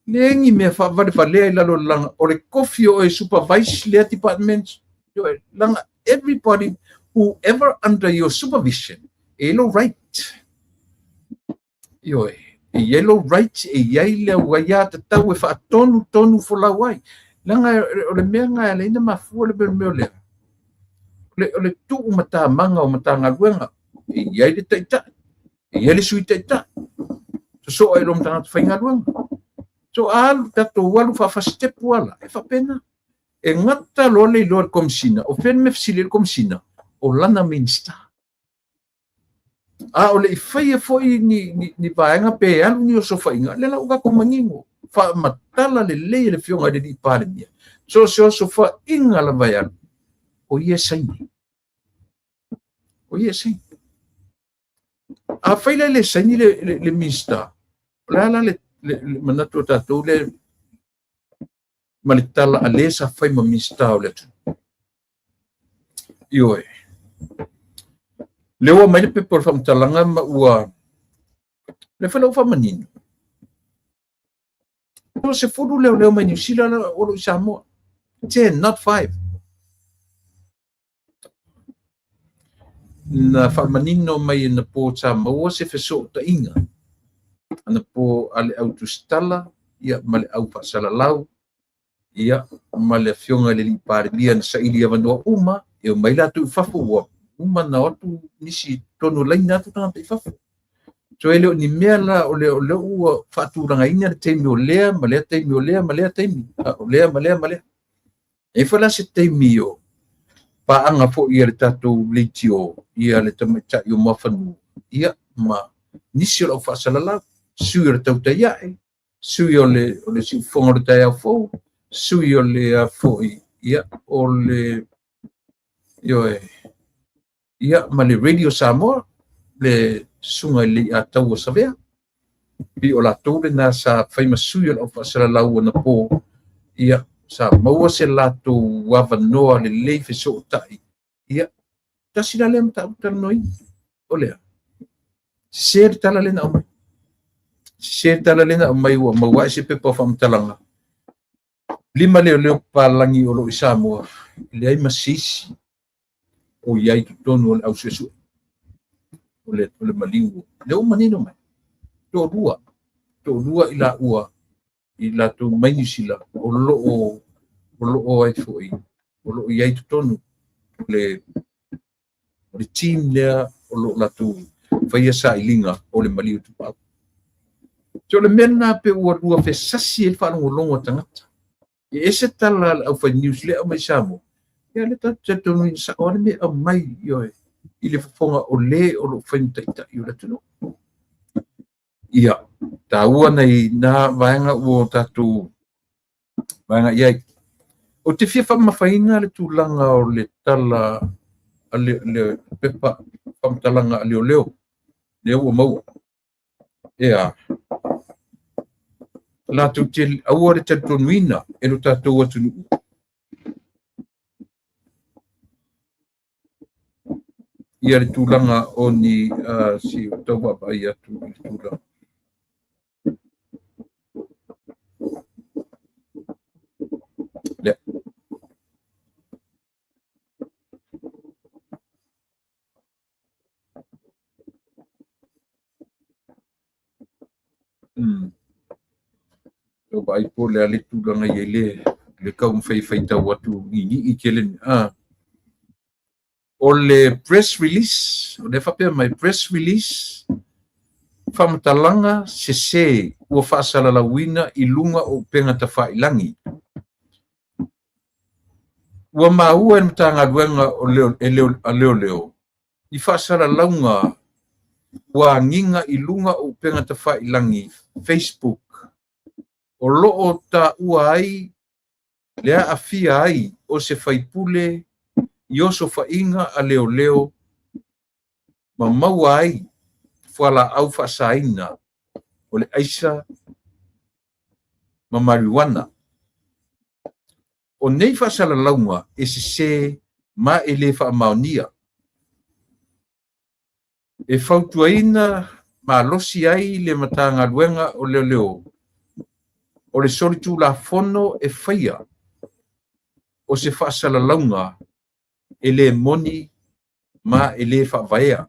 Le engi mea whawale whalea i lalo langa o le kofi o e supervise lea department. Ioe. Langa everybody whoever under your supervision yellow right. Ioe, yellow right iai le waia te tau e tonu folawai. Langa o le mea ngai le ina mafua le mea lea. O le tuu mata manga o mata ngaluenga. Iai le taita. Iai le sui taita. So ai lo mta whainga luenga. So alu tato walu whawhastepu ala. E whapena. E ngata lo le ilo komsina. O fen me fsile komsina. O lana minsta. O le whaia foi ni vaenga pe alu ni o so whainga. Le la uga komangingo. Wha matala le le fionga le di pare mia. So whainga la vai alu. O ia saini. O ia saini. A whaila le saini le minsta. La le manatu tatou le malitala a le sa whai ma minsta o le tu. Ioe. Lewa mai le pepe o whamtalanga ma ua le whalau whamanino. O se furu leo mai New Zealand o lo Samoa. 10, not 5. Na whamanino mai na po Samoa se feso ta inga. Ana po ale autostala ia male au pasalalau ia male fionga le liparia na sa ilia vanua uma e mai la tu fafu wa uma na otu nisi tonu laina tu tanga te fafu. So ele ni mea la o le ua faturanga ina le teimi o lea, malea teimi o lea, malea teimi. O lea, malea. E whala se teimi o paanga fo ia le tatou leiti o ia le tamaita i o mawhanu. Ia ma nisi o lau whaasalalau. Sui o le tautai ai. Sui o le si whonga le tai au fou. Sui o le a foi. Ia o le ia ma le Radio Samoa. Le sunga le a tau o savea. Pi o la tole na sa whaima sui o la whaasala lau na po. Ia sa maua se lato wava noa le leife so tai. Ia tasina le mta utala noi. O lea. Ser tala le na o mai. Ser tala le na o mai ua maua se pepa whamtalanga. Lima leo palangi o lo i Samoa. Le ai masisi. O iai tutonu o le au sesu. O le maliu. Le o manino mai. To rua i la ua. I la tu maini sila. O lo ai foi. O lo iai tutonu. Le team lea. O lo la tu whaia sa ilinga. O le maliu tu pau. So le mena pe ua rua fe sasi e whanongo longo tangata. E ese tala au whai news lea o mai Samoa. Ia le tatu tonu in sa ore me au mai ioe. I le whafonga o le o lo whaintaita i o le tunu. Ia, ta ua nei na vaenga ua tatu vaenga iai. O te fia whamawhaina le tūlanga o le tala le pepa whamtalanga a leo. Leo ua maua. Ia, la tu te aua le tatu nuina e lo tatu ua tunu. Ia le tūlanga o ni si o tau wapa ia tu le tūlanga. Lea. Tau bai po le ale tūlanga ia le kau mwhai tau atu i kelen. O le press release, o le whapea mai press release, whamatalanga se ua whaasalalawina i lunga o penga ta whailangi. Ua maua e mtanga ruenga o leo. I whaasalalaunga ua nginga i lunga o penga ta whailangi, Facebook. O loo ta ua ai, lea afia ai o se whaipule Ioso whainga a leo ma maua ai whala au whaasaina o le aisa ma marijuana. O nei whaasalalaunga e se ma e le whaamaonia. E whautuaina ma losi ai le matanga luenga o leo. O le solitu la fono e whaia o se whaasalalaunga e le moni ma e le whaavaea.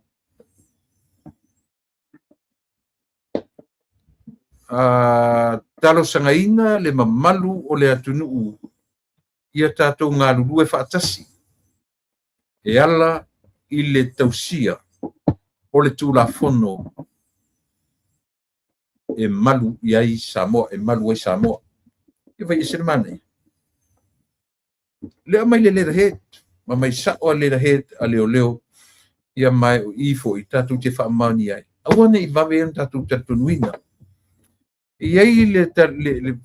talo sangaina le mamalu o le atunuu ia tātou ngā lulu e whaatasi. E ala i le tausia o le tūlafono e malu i ai Samoa, e malu ai Samoa. Ia vai ese mane. Lea mai le lera het, ma mai sao a lera het a leo leo, ia mai o ifo i tātou te whaamani ai. Awane i wawe an tātou tatunuina. Iai le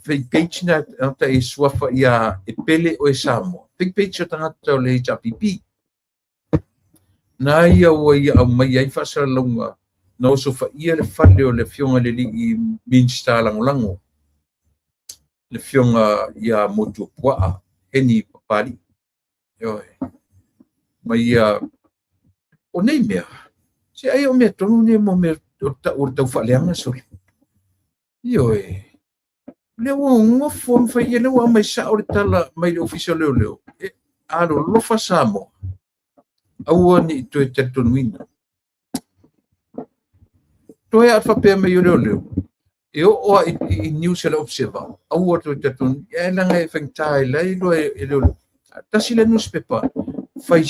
whaipeitina anta e suafa ia e pele o e Samoa. Whaipeitina tangata o le HRPP. Nā ia ua ia au mai ai whasara launga na oso wha ia le whale o le fionga le li i Minsta Langolango. Le fionga ia motu puaa, heni papari. Ioi. Mai ia o nei mea. Se ai o mea tonu ne mo mea o tau whaleanga sori. Ioi. Le ua ngofo mwhai ia le ua mai sa o le tala mai le ofisio leo leo. E alo lofa Samoa. Aua ni to e tatonuina. To e atwapea mai o leo leo. E o i News e la observa. Aua to e tatonu. E langa e whengtai lai loa e leo leo. Tasi le newspaper. Fai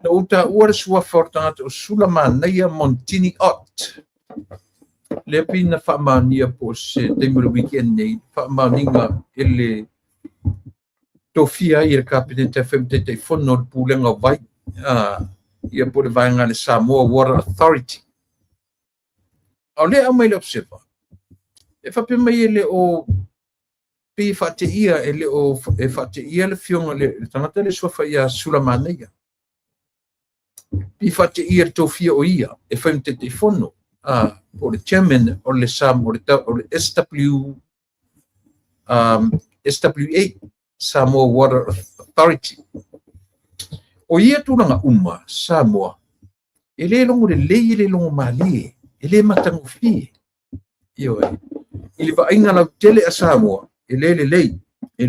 na uta ua sua fortangata o Sulamania Montini Ott. Le pina whaamania po se teimura weekend nei. Whaamaninga ele tofia i le kapitete FM te whono le pūlenga vai. Ia po le vaenga le Samoa Water Authority. Au le au mai le observa. E whape mai ele o pi whate ia ele o e whate ia le fionga le tangata le suafa ia Sulamania. Pi whate ia le tofia o ia e FM te whono. O le chairman o le Samoa o le SWA Samoa Water Authority. O ia tūranga uma, Samoa, e le longo le lei, le longo mali, e le matangofi. Ioi. I le vainga lau tele a Samoa, e le lei, i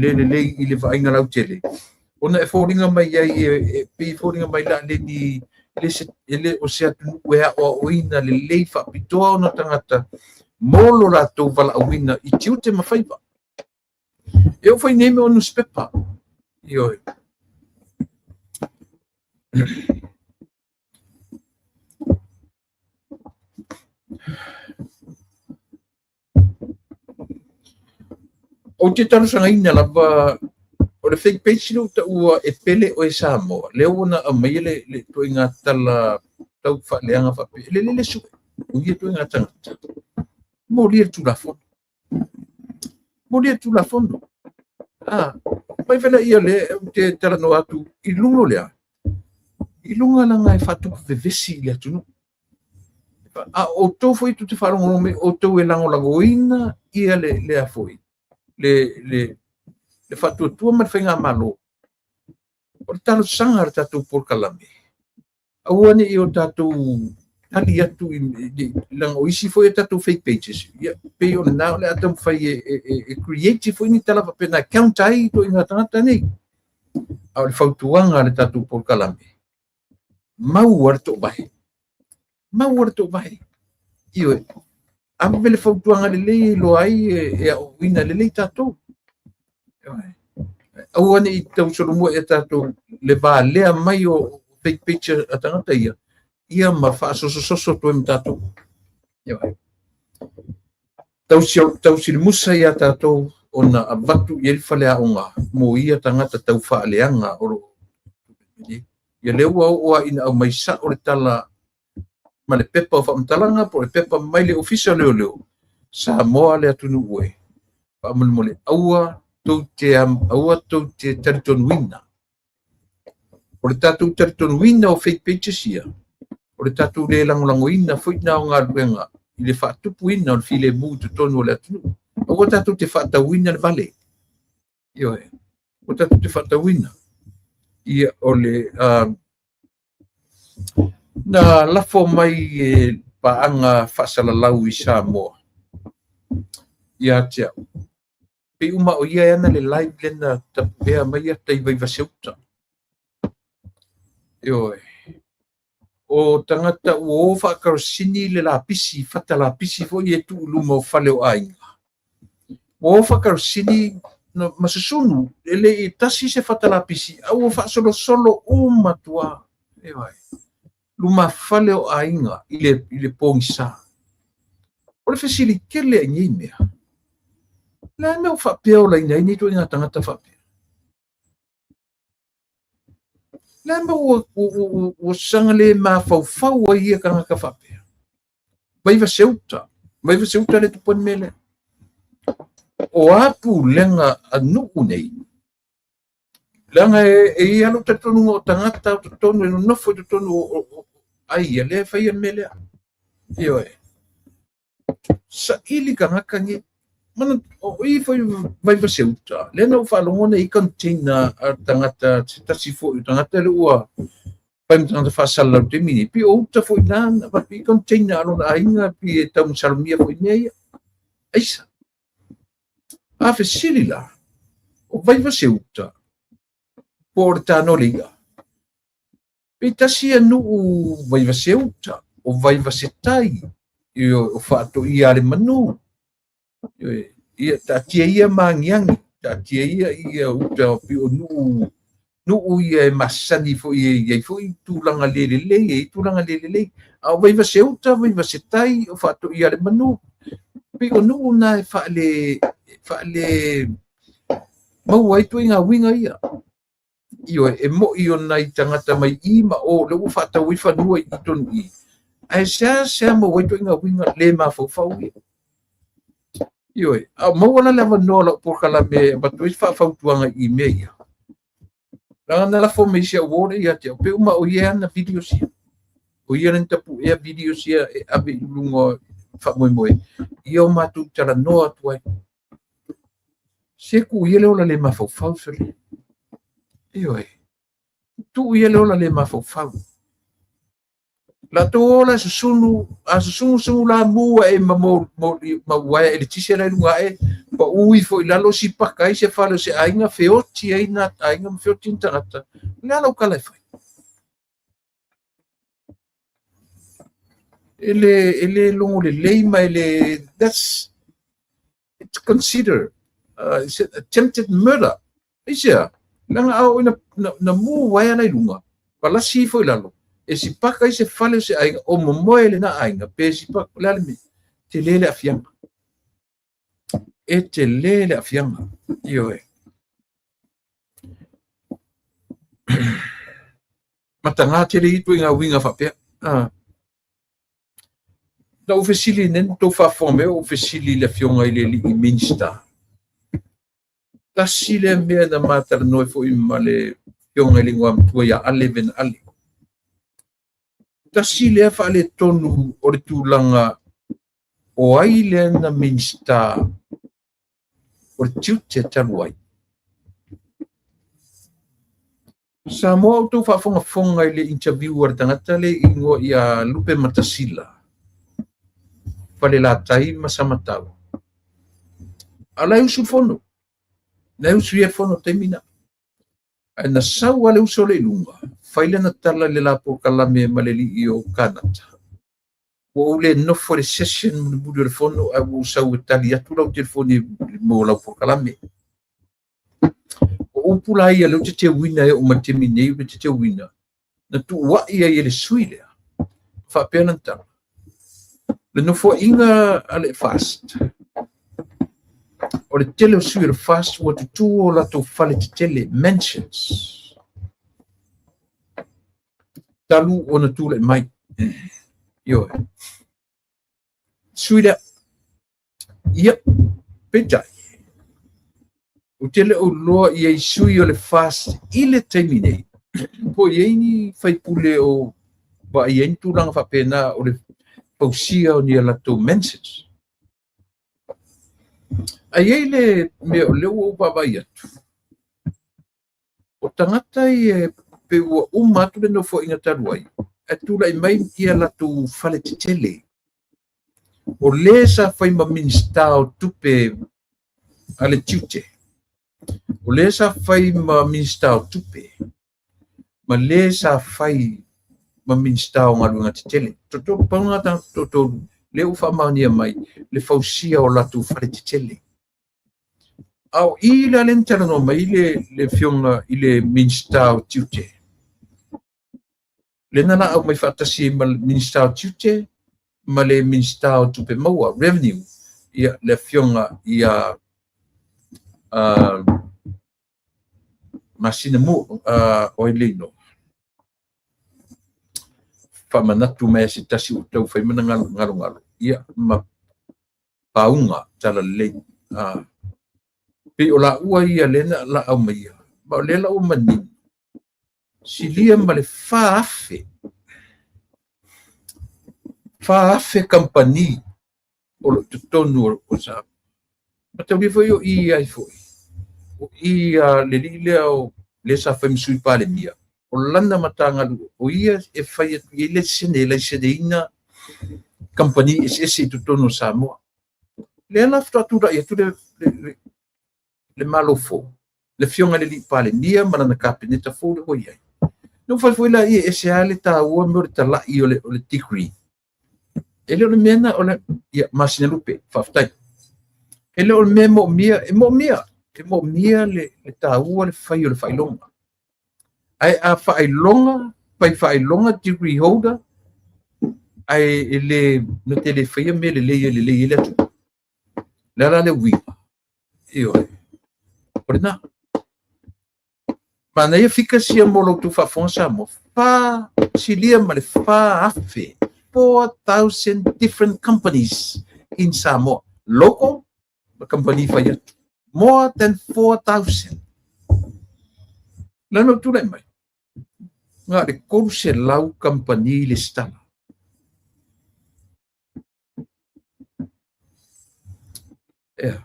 le vainga lau tele. Ona e fōringa mai ai, e pi fōringa mai la le ni, ele o se atu ea o oina le lei whapitoa o na tangata, molo la tō wala awina, i tiu te mawhaipa. E o whai neme o newspaper. Ioi. O te taro sangaina lava, o le fake page no ta ua e pele o e Samoa. Leo na a mai le to inga tala tau whaleanga whape. Le su. O ia to inga tangata. Mo lia tu la fono. Mai vela ia le te tala no atu i lungo lea. I lunga langa e whatu vevesi le atu no. O tō foi tu te wharongo me o tō e lango ina ia le a foi. Le whatu tua man whainga malo. O le talo sanga re tātou porkalame. Awane i o tātou tali atu i lango isi foi e tātou fake pages. Ia pe o na le atam whai e creative foi ni tala pena account ai to inga tangata nei. Au le whautuanga le tātou porkalame. Mau warto vai. Ioi. Ame vele whautuanga le lei lo ai e o wina le lei tātou. Awane i tau soromo e tātou le vā lea mai o fake picture a tangata ia. Ia ma whaasosososo to em tātou. Ioi. Tau sili musa ia tātou o na abatu i elwhalea onga mo ia tangata tau whaaleanga oro. Ia leua oa ina au mai sa o le tala ma le pepa o whaamtalanga po le pepa mai le ofisa leo. Samoa le atunu ue. Whaamulmole aua tau te taritonuina. O le tātou taritonuina o fake pages ia. O le tātou le langolangoina fuina o ngā luenga. I le whaatupuina o le file mū tu tonu o le atunu. O tātou te whaatauina le vale. Ioe. O tātou te whaatauina. Ia o le na lafo mai e paanga whasalalau i Samoa. Ia tia. Pe uma o ia ana le live lena tapea mai a tai vai vaseuta. Ioi. o tangata o whakarosini le la pisi, whata la pisi fo i e tu uluma o whale o ainga. O whakarosini na masusunu, ele i tasi se whata la pisi, au o whaasolo solo o matua. E wai. Luma whale o ainga i le pōngisa. O le whesili kele a ngai mea. La mea o whapea o la ina, ini tu inga tangata whapea. La mea o sangale ma whau a ia ka ngaka whapea. Maiva seuta le tupon mele. O apu lenga anu nei. Langa e alo tatonu o tangata o tatonu e nofo tatonu o ai le whaia mele. Io e. Sa ili ka ngaka nge. Mana o i foi vai você uta. Le no falongona I container tangata tasi fo tangata le ua. Pai tangata fa sala te mini pi o uta foi na pa pi container alo ainga pi tam salmia foi nei. Aisa. A facilila. O vai você uta. Porta no liga. Pi tasi anu vai você uta. O vai você tai. O fato I ale manu. Ia tatia ia mangiangi, tatia ia uta pi o nu ia masani fo ia fo I tulanga lele, au vai se uta vai se tai o fato ia le manu, pi o nu na fa le mau ai tu inga winga ia, io e mo io nai tangata mai I ma o le u fata wi fa nu I ton I, ai sa mo ai tu inga winga le ma fo ia. Io a mawala lava nola por kala me batoi fa tuanga I meia. Ranga la formation award ia te pe uma o ia na video sia. O ia nta pu ia video sia e abe lungo fa moi. Io matu tala noa tuai. Se ku ia le ola le ma fau sele. Io tu ia le ola le ma fau. La tola susunu la mua e ma wai e tisi la lunga e pa ui fo ila lo si pakai se falo se ainga feoti ai na ainga feoti tangata la lo kala fai ele longo le leima ele that's it's considered attempted murder isia langa au na mu wai na lunga pala si fo ila lo e si paka I se fale se ainga o momoele na ainga pe si paka lale me te lele afianga e te lele afianga io e matanga te le itu inga winga whapea na ufesili nen to fa forme ufesili le fionga I le minsta ta sile mea na matar noi fo I male fionga lingua mtua ya aleven ale tasi le fa le tonu o le tūlanga o ai le na minsta o le tiute taluai. Sa mo auto fa fonga I le interview ar tangata le ingo ia Lupe Matasila. Fale la tai masamatau. Ala usu fono. Na usu ia fono temina. Na sau ale uso le lunga. Faile na tala le la po kalame maleli I o Kanata. O ule nofo le session mo le budu le fono a usau tali atu lau telefoni mo lau po kalame. O upula ia lau te wina e o matemi nei o te wina. Na tu wa ia le suile. Fa pena tala. Le nofo inga ale fast. O le tele o suile fast wa tu o la to fale te tele mentions. Talu ona tule mai. Io. Suida. Ia. Pejai. O tele o loa ia I sui o le fast ile terminei. Po ia ni fai pule o ba ia ni tulanga fa pena o le pausia o ni ala to message. Ai le me o le o baba ia. O tangata I pe ua umatu le no fo inga taluai. E tula I mai ia la tu fale te tele. O le sa fai ma minsta o tupe ale tiute. O le sa fai ma minsta o tupe. Ma le sa fai minsta o ngalunga te tele. Toto paunga ta toto le ufa maunia mai le fausia o latu fale te tele. Au I la lentana no mai le fionga I le minsta o tiute. Le nana au mai fatasi ma minsta o tiute ma le minsta o tupe maua revenue ia le fionga ia masina mu o elino. Whamanatu mea se tasi o tau whaimana ngalo. Ia ma paunga tala le. Pe o la ua ia lena la au maia. Ma o lela o mani. Si lia ma le whaafe. Whaafe kampani o lo tutonu o sa. Ma tau li foi o I ai foi. O I le lilea o le sa whaimsui pale mia. O lana matanga o ia e fai atu I le sene ina company ese tutono Samoa. Le ana ftatura ia tu le malofo. Le fionga le li pale nia mana kapineta fo le hoia. No foi la ia ese ale ta ua mo ta la I o le tikri. Ele o mena o le ia masina lupe faftai. Ele o memo mia le ta ua le fai o le failonga. Ai a failonga, failonga degree holder, ai ele no tele faia me le tu. La le wi. Io. Orina. Mana ia fica sia molo tu fa fonsa mo. Fa silia ma le fa afe. 4,000 different companies in Samoa. Local company faia. More than 4,000. Lano tu mai. Nga le koru se lau company le stala. Yeah.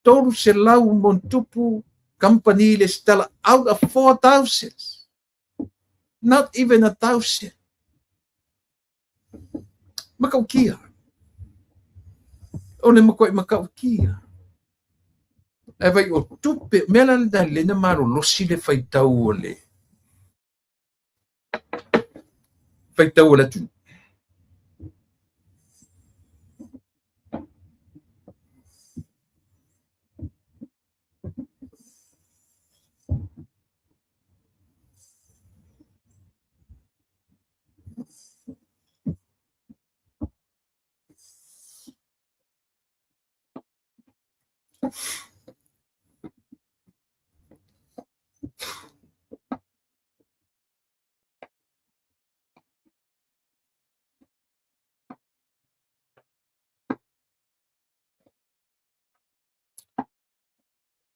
Toru se lau montupu company le stala out of 4,000. Not even 1,000. Makau kia. Ole makau kia. E vai o tupe mela da lena maro losi le faitau ole. Faitau ole tu.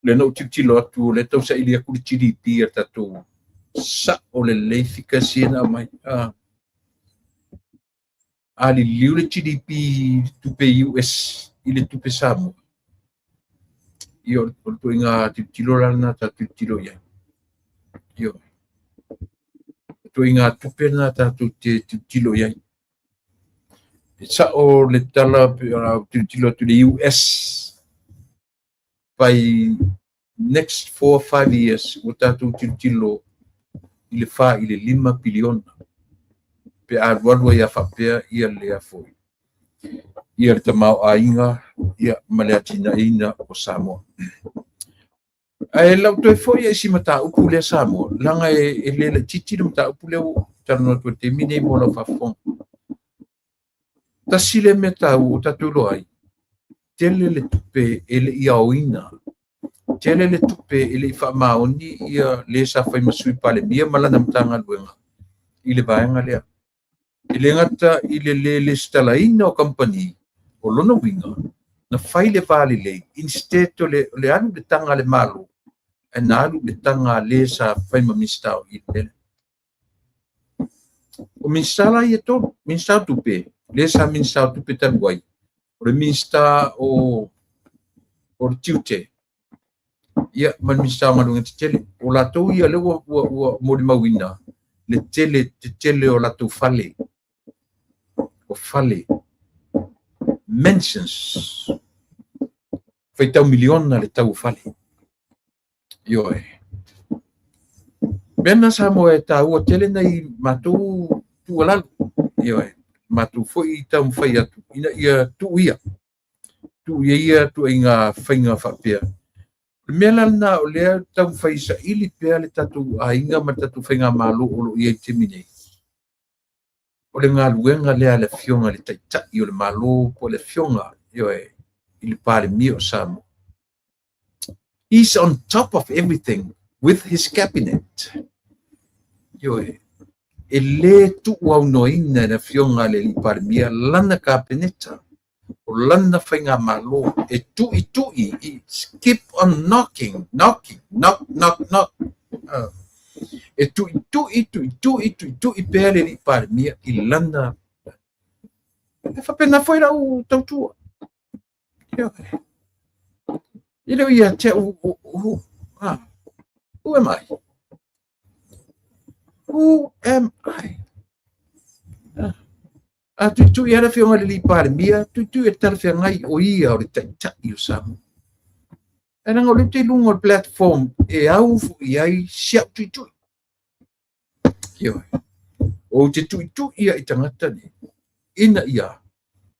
Le no titilo atu le tau sa ilia kuri GDP tatu sa o le leifika sina mai ali liu le GDP tupe US ile tupe Samoa io tu inga titilo lana tatu titilo ya io tu inga tupe na tatu titilo ya sa o le tala titilo tu le US by next 4 or 5 years utatu tilo ile fa ile 5 biliona pe a walua ia fapea ia lea foi ia te mau ainga ia malea tina ina o Samoa ai lau toi foi e si mata upu le Samoa langa e le titi mata upu le tano to te mine mo la fafon ta sile meta u tatulo ai tele le tupe ele ia oina tele le tupe ele fa maoni ia le sa fai masui pale mia malana mtanga luenga ile vaenga le ile ngata ile le stalaina o company o lona winga na fai le vale le instead to le anu le tanga le malu na alu le tanga le sa fai mamista o ile o minstala ia to minsta tupe le sa minsta tupe tanguai o minsta o tiute ia man minsta malunga tele o la to ia le o mo mawina le tele o la to fale o fale mentions fai tau miliona le tau fale io Mena sa mo e tāua tele nei mātou tualalu. Ia e, mātou foi i tau mwhai atu. Ina ia tu ia. Tu ia tu inga whainga whapea. Mea lana o lea tau mwhai sa ili pea le tatu a inga ma tatu whainga mālo o lo ia i te minei. O le ngā luenga lea le fionga le taitai o le mālo po le fionga. Ia e, ili pāle mio Samoa. He's on top of everything with his cabinet. Yo e le tu au noina na fionga le liparmia lana kabineta o lana whainga malo e tui i keep on knocking e tui pea le liparmia i lana e whapena whaira u tautua. Yo e leo ia te who am I? Who am I? Tu ia la fionga le lipare mia, tu e tala fiangai o ia o le taitai o Samoa. E nanga o le te lunga o platform e au fu iai siau tui. Ia o te tui ia i tangata ni. Ina ia.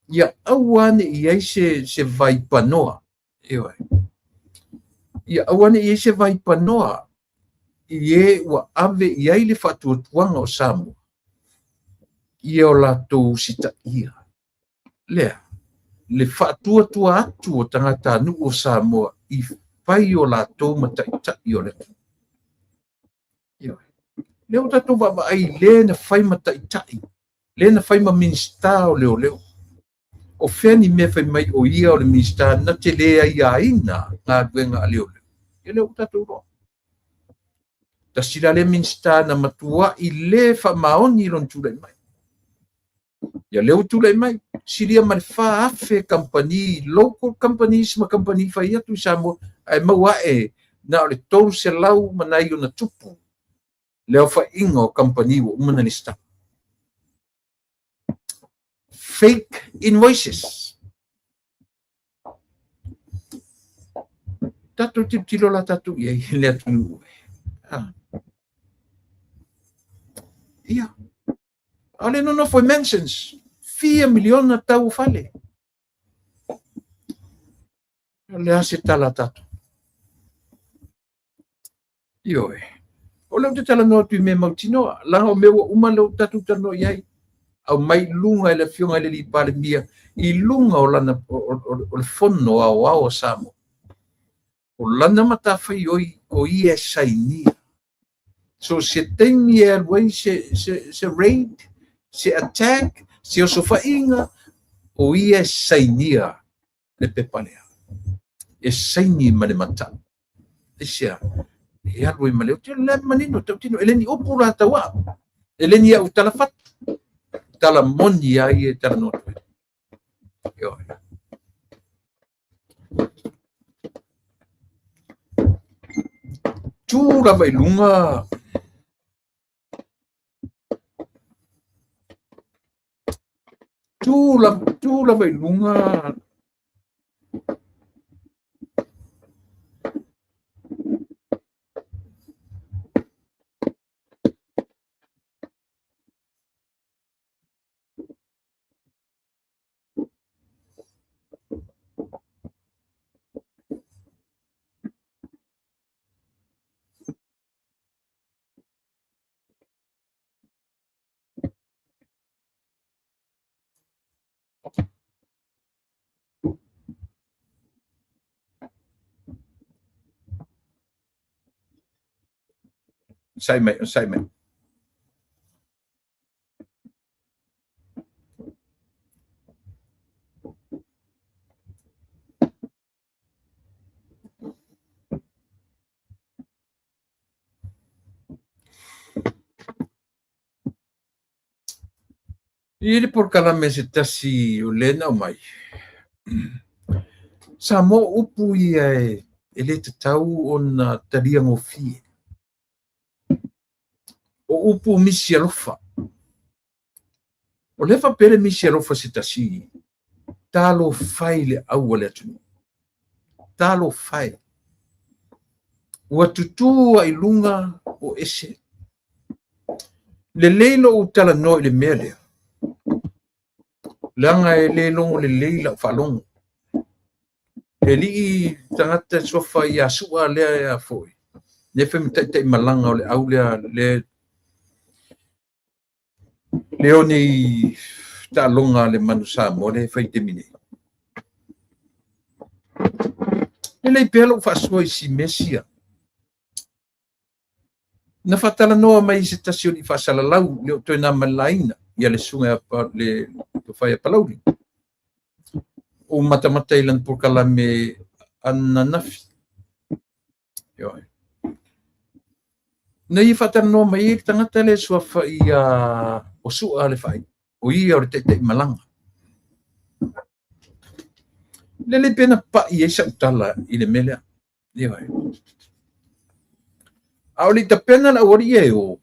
Ia awane iai se vai panoa. Ia awane iai se vai panoa. Ie wa ave iai le whatuatuanga o Samoa. Ia o latou sita ia. Lea, le whatuatua atu o tangata anu o Samoa i whai o latou mataitai o letu. Leo tatou wama ai le na whai mataitai. Le na whai ma minsta o leo. O wheni me whai mai o ia o le minsta na te lea ia ina ngā duenga a leo. Ia leo tatou roa. Ta sila le minsta na matua i le whamaoni lon tūlai mai. Ia leo tūlai mai, siria ma le whaafe company, local companies ma company whai atu i Samoa, ai maua e na o le tolu se lau manai o na tupu. Leo wha inga o company o umana ni sta. Fake invoices. Tatu tilo la tatu ia i le atu. Ia. Ale no foi mentions. 4 milion na tau fale. Le ase tala tatu. Io e. O leo te tala noa tui me mautinoa. Langa o mewa umalo tatu tano iai. Au mai lunga ele fionga ele li pale mia. I lunga o lana o le fono au Samoa. O lana mata whai o ia sainia. So se tengi e alwai se raid, se attack, se o sofainga, o ia sainia le pepalea. E saini ma le mata. E sea, e alwai ma leo, te le manino, tautino, eleni opura tawa. Eleni au talafat. Tala moni ai e tala notu. Yo. Tu la vai lunga. Tu la vai lunga. Sai mai. Ele por cada mês tasi o lena mai. Samoa upu ia ele te tau o na taria ngofi. O upu misi alofa. O lefa pere misi alofa se tasi. Talo fai le au le atu. Talo fai. Ua tutua i lunga o ese. le leilo o tala no le mele langa e le longo le leila falong e li tangata sofa ia sua le a foi ne fem te malanga o le au le oni ta longa le manusa mo le fai te mine le pelo fa soi si mesia na fatala noa mai se tasioni fa sala lau le to na malaina ia le sunga pa le to fai pa lau o mata ilan por kala me ananafi yo na i fatala noa mai tangata le sua fa ia o su ale fai o ia o te malanga le pena pa ia sa utala i le mele yo Auli ta pena la ori e o.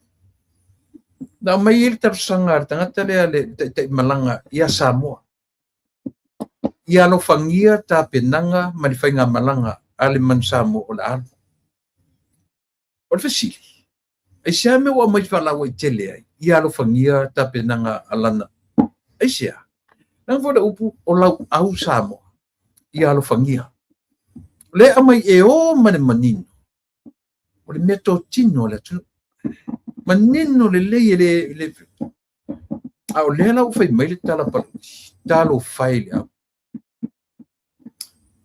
Na mai il tar sangar tangata le te malanga ia Samoa. Ia lo fangia ta penanga manifainga malanga ale man Samoa o la al. O fasili. Ai sia me wa mai fala wa tele ai. Ia lo fangia ta penanga alana. Ai sia. Nang foda upu o lau au Samoa. Ia lo fangia. Le amai e o manino. O le meto tino le tu manino le au le la u fai mai le tala pa talo fai le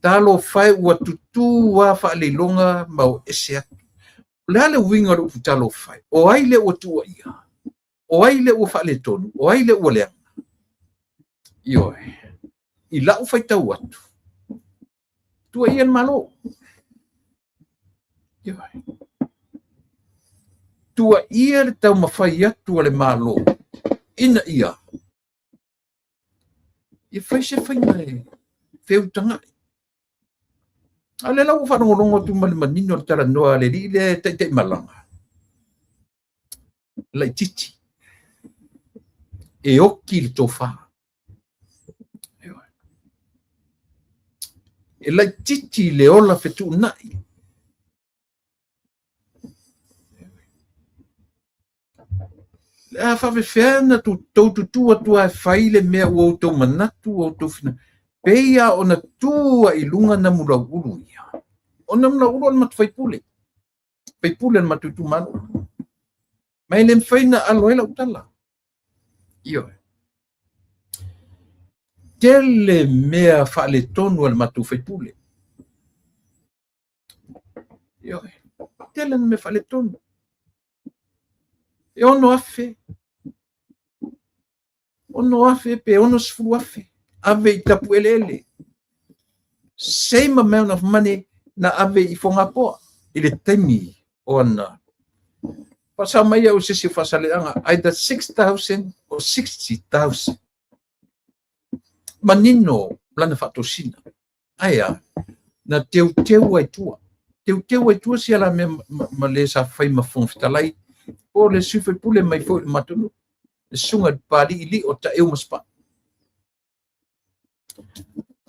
talo fai wa tutu wa fa le longa mau ese le winga u talo fai o ai le o tu ia o ai le o fa le tonu o ai le o le io i la u fai tau atu tu ia malo io tua ia le tau mawhai atu le malo. Ina ia. Ia whai se whai mai. Wheu tangai. A le lau whanongonongo tu mali manino le tala noa le li le te malanga. Lai titi. E oki le tofa. E lai titi le ola fetu nai. A fa fefena tu tua fai le mea o to manatu o to fina peia ona tua i lunga na mula ulu ia ona mula ulu mat fai pule mat tu mal mai le fai na aloela utala io tele mea fa le tonu al matu fai pule io tele me fa le tonu e ono afe pe ono sfulu afe ave i tapu elele same amount of money na ave i fonga poa i le temi o ana pasa mai au sisi fasaleanga either 6,000 or 60,000 manino lana fatosina aia na teu ai tua si ala me le sa fai mafon fitalai o le sufe pule mai fo le matunu le sunga pali ili o ta eu maspa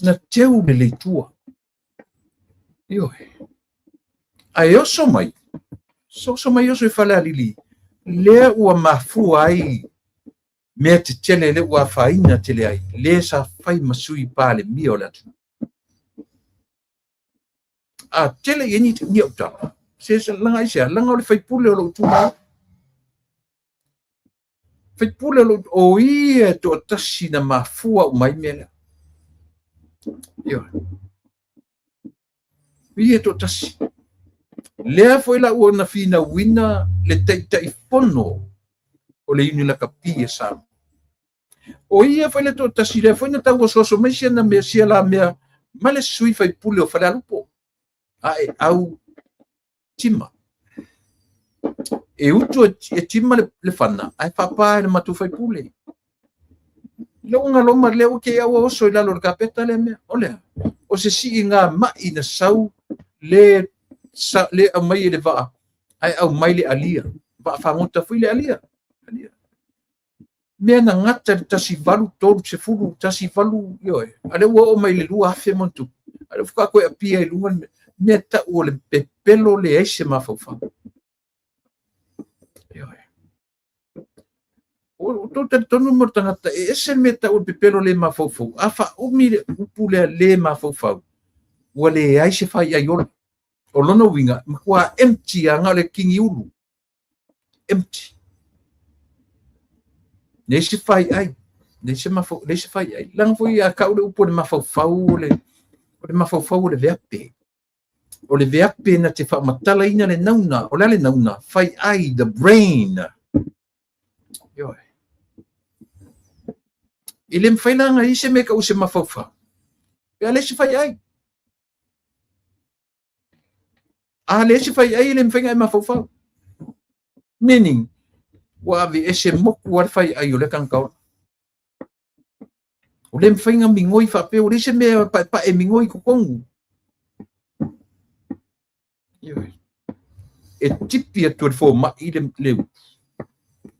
na teu le leitua io ai oso mai oso e fale alili le ua mafu ai me te tele le ua faina tele ai le sa fai masui pale mio le atu a tele yeni ni uta se langa isia langa le fai pule o lo tu fai pule o ia to tasi na mafua o mai mele. Io. Ia to tasi. Lea foi la ua na fina wina le teitai pono o le uni la kapia sa. O ia foi le to tasi le foi na tau soso mai sia na mea sia la mea male sui fai pule o fale alupo. Ai au tima. E utu e tima le fana, ai papa le matu fai pule. Longa loma leo ke au oso i lalo le kapeta le mea, olea. O se si ngā mai na sau le au mai le vaa, ai au mai le alia, vaa whamota fui le alia. Mea na ngata tasi valu tolu se fulu, tasi valu yoe. Ale ua o mai le lua hafe montu. Ale fuka koe a pia i lunga mea ta ua le pepelo le eise mafaufa. o to te tonu mo tangata e ese meta o pepelo le mafofo afa o mire upule le mafofo wale ai se fai ai o lona winga kwa empty anga le kingi ulu empty ne se fai ai ne se fai ai lang foi a ka o le mafofo le mafofo le veape o le veape na te fa matala ina le nauna o le nauna fai ai the brain yo ile mfailanga ise meka use mafaufa ya le sifai ai le sifai ai ile mfainga mafaufa meaning wa vi ese moku wa fai ai ole kankau ole mfainga mingoi fa pe ole se me pa e mingoi ko kongu yo e tipi tu fo ma ile le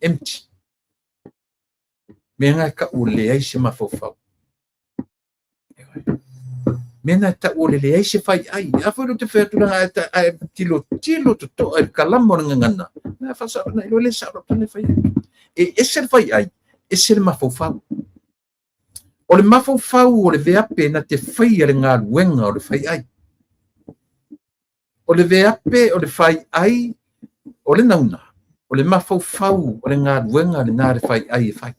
empty menga ka ole ai se mafaufa mena ta ole le ai se fai ai afa te fe tu nga ta tilo to al kalamo ngana na fa sa na ile sa ro tane fai e ese fai ai ese mafaufa o le mafaufa o le veape na te fai ale nga wenga o le fai ai o le veape o le fai ai o le nauna o le mafaufa o le nga wenga le na le fai ai fai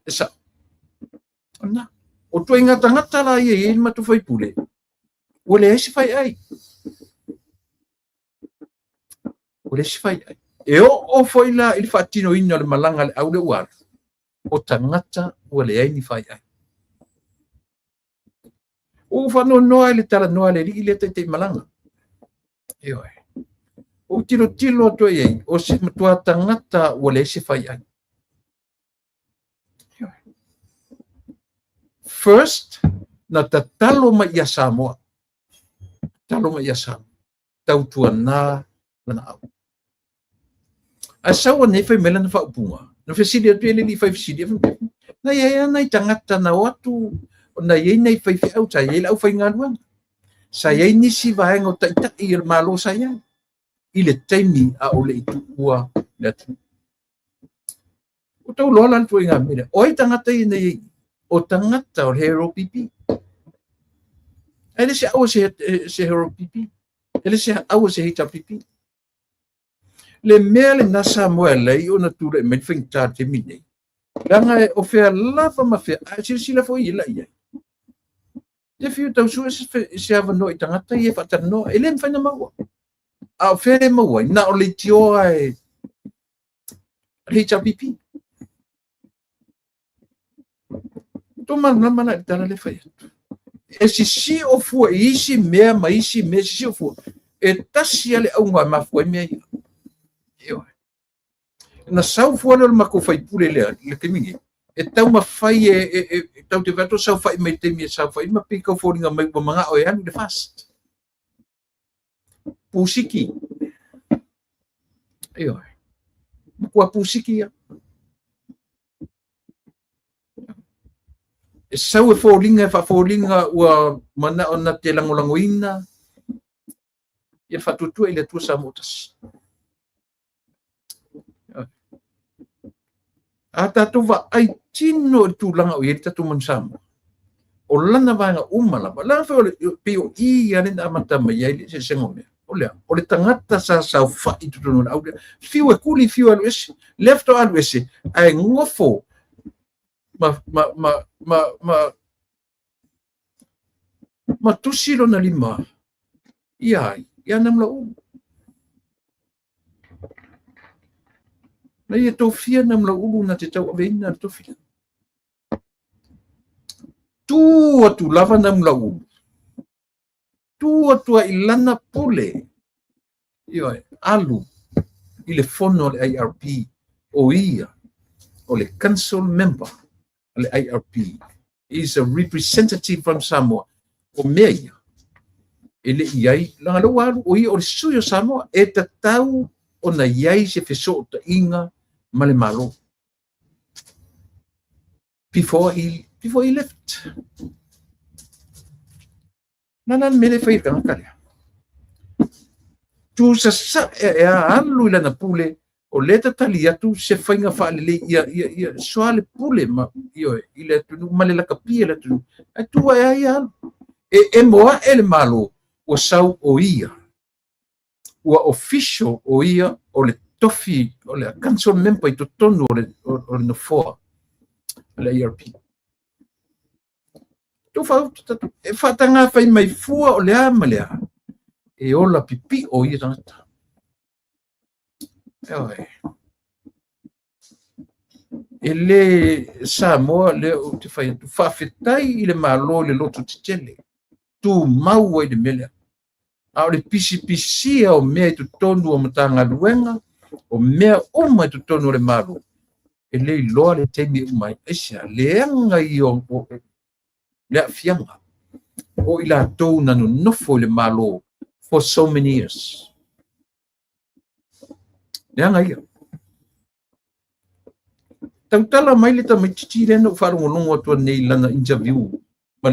esa ona o to inga tangata la ye ma tu fai pule o le ese fai ai o le ese fai ai e o foi la il fatino ino le malanga le au le war o tangata o le ai ni fai ai o fa no le tala no le li le te malanga yo o tilo to ye o se tua tangata o le ese fai ai first na tatalo ma ia Samoa talo ma ia Samoa tau tuana lana au a sawa ne fai mela na fa upunga na fe sidi atu ele li fai sidi na ia na tangata na watu na ia nei fai au ta ia au fai ngalwa sa ia ni si va ngo ta i malo saya ile taimi a ole itu ua na o tau lola tu inga mire oi tangata i nei o tangata o hero pipi ele se au se hero pipi ele se au se hita pipi le mele na Samuel le o na tu le men fin ta te mine langa o fe lava ma fe a sila fo ila ia te fiu tau su se ava no tangata e fa no ele fa na mawa a fe le mawa na o le tio ai hita pipi toma mana tala le fai e si o fu isi me ma isi me si o fu e tasi ale au ma fu me yo na sau fu le ma ko fai pule le kemingi e tau ma fai e tau te vato sau fai me te mi sau fai ma pika fo nga mai ba manga o e anu de fast pusiki yo ko pusiki ya e sau e fōlinga ua mana ona te langolangoina ia whatutua i le tua Samotas. A tātou wa ai tino i tūlanga o i tatu mansama. O lana vanga umalama. Lana whao pio i ane na amatama i aile se sengomea. O le tangata sa sau whai tutunu na aulia. Fiu e kuli fiu alu ese. Lefto alu ese. Ai ngofo. Ma tusilo na lima. Ia namla u. Na ia tofia namla ulu na te tau aveina na tofia. Tua tu lava namla ulu. Tua ilana pule. Ia alu. Ile fono le IRP. O ia. O le council member. Le IRP. Is a representative from Samoa. O mea. Ele iai langa lo waru o i o suyo Samoa e ta tau o na iai se feso ta inga male malo. Before he left. Nanan mele fai kanga kare. Tu sa e alu ila na pule o le tatali atu se whainga whaalele ia soale pule ma i le tunu ma le lakapia le tunu atua e ai alu e moa ele malo o sau o ia ua official o ia o le tofi o le council member i totonu o le nofoa le ERP tu fa e fatanga fai mai fua o le ama lea e ola pipi o ia tangata ele Samoa le o te fai tu whawhetai i le malo le loto te tele tu mau ai le mele a o le pisi o mea i tu tonu o matanga luenga o mea uma i tu tonu o le malo ele i loa le teimi umai esia le anga i o le afianga o i la tou nanu nofo le malo for so many years le anga ia tautala mai le tamaititi le no wharongolongo atua nei lana interview ma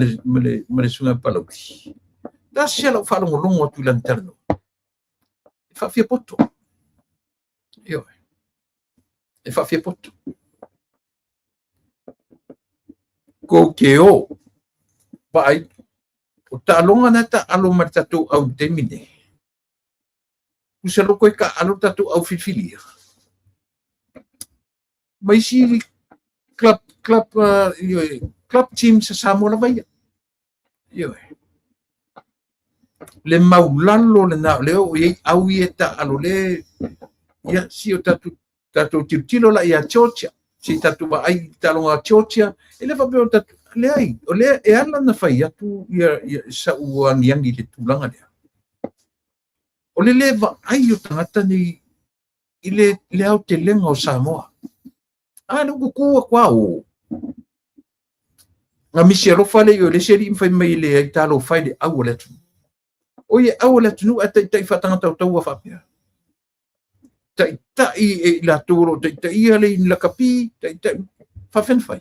le sunga palauki da sia la wharongolongo atu lana terno e whawhia poto e whawhia poto ko ke o pai o talonga na ta alo martatu au temine usalo ko ka alo tatu au fifilia mai si club team sa Samoa la vai le maulalo le na le o au eta alo le ya si o tatu tilo la ia chocha si tatu ba ai talonga chocha ele va be tatu le ai o le e ala na fai atu ia sa uangiangi le tulanga le o le leva ai o tangata ni ile le au te lenga o Samoa no kukua kwa o nga misi rofa le yo le seri mfai mai le ai talo fai le au le tu o ye au le tu tai fatanga tau fa pia tai la toro tai ale la kapi tai fa fen fai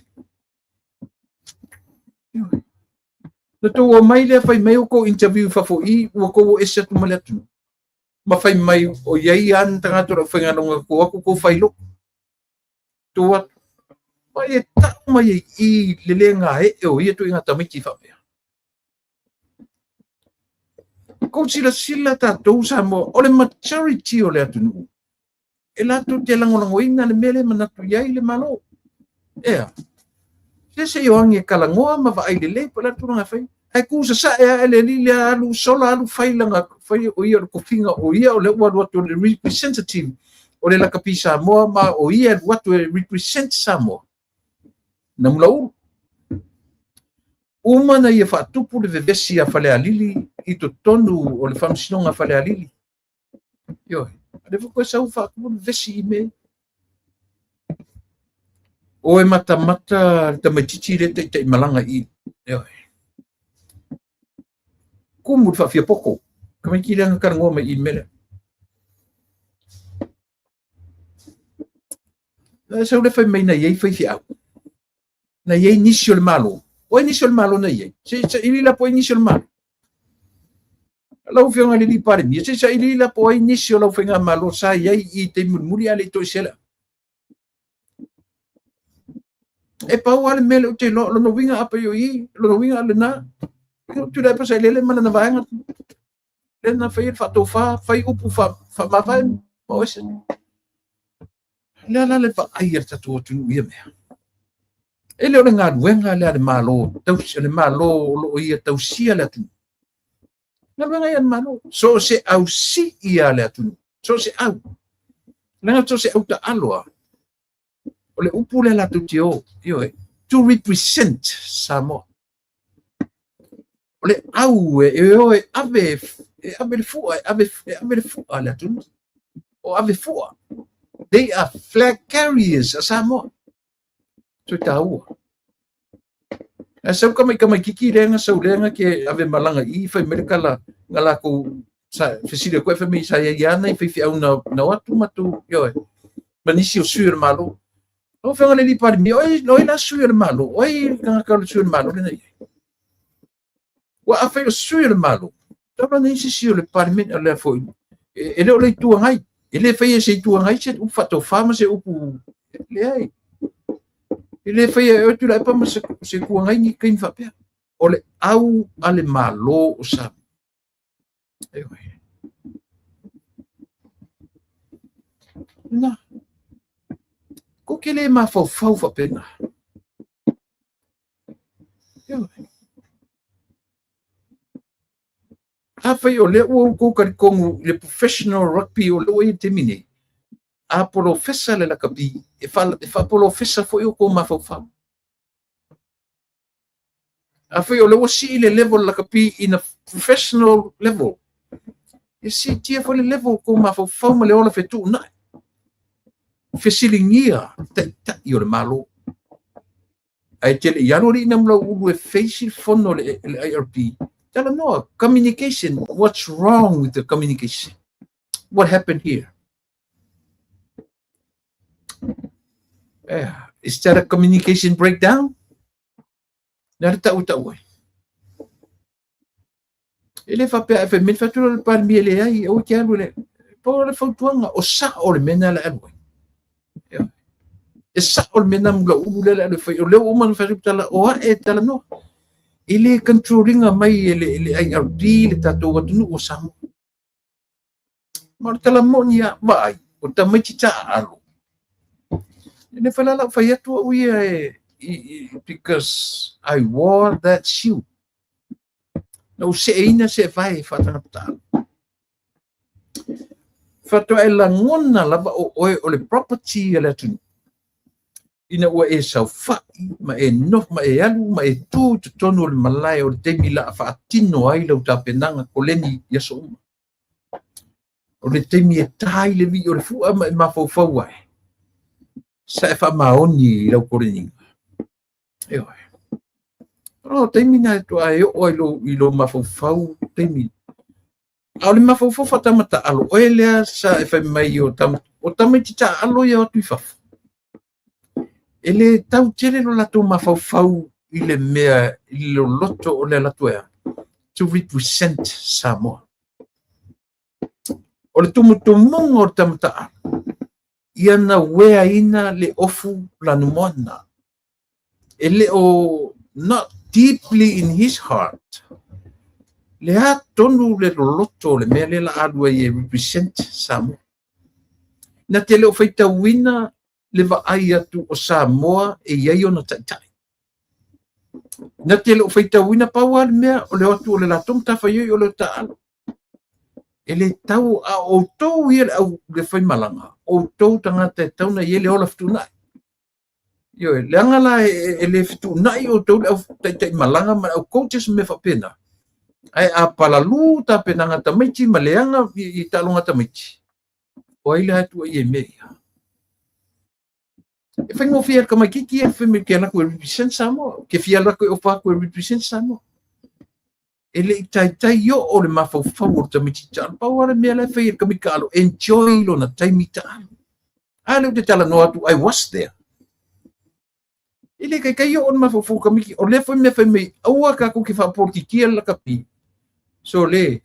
le to o mai le fai mai ko interview fa fo I o ko ese tu male tu ma fai mai o ye an tanga to fa ngano ko fai lo tua mai ta mai I lelenga o ia tu inga tamiki fa pia ko sila ta to Samoa o le majority o le atunu e la tu te lango ina le mele manatu yai le malo se yo ange kalangoa ma va ai le pala tu nga fai ai ku sa e le li alu sola alu fai langa fai o ia ko finga o ia o le wa to le representative o le lakapi Samoa ma o ia wa to represent Samoa na mulau uma na ia fa tupu le vevesi a fale alili I to tonu o le famsinonga fale alili le fo ko sa fa ku vesi me o e mata tamatiti le te malanga I kumu fa fia poko kama ki le ngarango ma I mele sa le fai mai na ye fai fia na ye initial malo o initial malo na ye se ili la po initial malo lau fia nga li pare mi se ili la po initial lau fia malo sa ye I te muri ale to sela e pa wale mele te lo no winga apa yo I lo no winga le na tu dai pa sa le mana na vanga le na fai fa to fa fai upu fa ma fa o ese la le fa ai ta to tu ia me ele o nga wenga le malo tau le malo o ia tau sia le tu na wenga ia malo so se au si ia le tu so se au na so se au ta aloa o le upu le la tu tio to represent Samoa o le au ave fu ala tu o ave fu they are flag carriers Samoa so tau asa kama kiki renga sa ulenga ke ave malanga I fai merkala ngala ko sa fisile ko fa mi sa ya na fi au na watu matu manisi o sur malo no fa ngale li par mi oi no ina sur malo oi ka sur malo ne wa afa sur malo tava nem se le parlement le foi ele o leitu ngai Ele fai se tu ngai se u fato fama se upu le ai. Ele fai e tu la pa ma se ku ngai ni kain fa pe. Ole au ale malo o sa. Na. Ko kele ma fau fa pena. Afai o le o kongu le professional rugby o le te mini. A professor le la kapi e fa professor foi o ko ma fa. Afai o le o si le level la kapi in a professional level. E si tia foi le level ko ma fa ma le ola fetu na. Fesilingia ta i o le malo. Ai tele yalo ri na mla u e face fono le IRP. Tell them, no, communication. What's wrong with the communication? What happened here? Is that a communication breakdown? Narita-utaw. Ele fa pe fe min fatura par miele ai o ke alu le. Po le fautuanga o sa o le mena la alu. E sa o le mena mga ulu le alu fa o le o man fa tala o e tala no. Ele controlling mai ele ai ardi le tato watu no o sa. Mar tala mo niya vai o tamai tita alu. Ele fala la fa yatu o because I wore that shoe. No se ina se vai fatana pata. Fato e la ngona lava o le property e le tunu. Ina ua e sau fai, ma e nof, ma e alu, ma e tu tonu le malai o le temi la fa atino ai lau tapenanga ko leni yaso uma. O le temi e tai le vi o le fua ma e mafau ai. Sa e fa maoni lau koreninga. Eo e. O temi na to ai o ilo mafau temi. A le mafau fatamata alo o elea sa e fa mai o tamai tita alo ia atu fafu. Ele tau tele lo lato mafau i le mea i lo loto o le lato ea to represent Samoa. O le tumutumunga o tamata ia na wea ina le ofu lanumona. Ele o not deeply in his heart. Le a tonu le loto le mea le la adua i represent Samoa. Na tele o feita wina le vaai atu o Samoa e iai ona taitai. Na tele o feita wina paua le mea o le atu o le latom tawhaioi o le taalo. E le tau a o tou ia au le whai malanga. O tou tangata e tauna i le ola fitunai. Io le angala e le fitunai o tou le au taitai malanga ma au coaches me whapena. Ai a palalu ta penanga tamaiti ma leanga i talonga tamaiti. O ai le hatu i e mea. E fai mo fia ka mai kiki e fai me ke ala ko represent Samoa. Ke fia ala ko o fa ko represent Samoa. Ele tai yo o le mafau fau o tamiti tal. Pa wala me ala fai ka mi kalo enjoy lo na taimi tal. Ale te tala no atu I was there. Ele kai yo on mafau fau ka mi o le fai me aua ka ko ki fa por ki la kapi. So le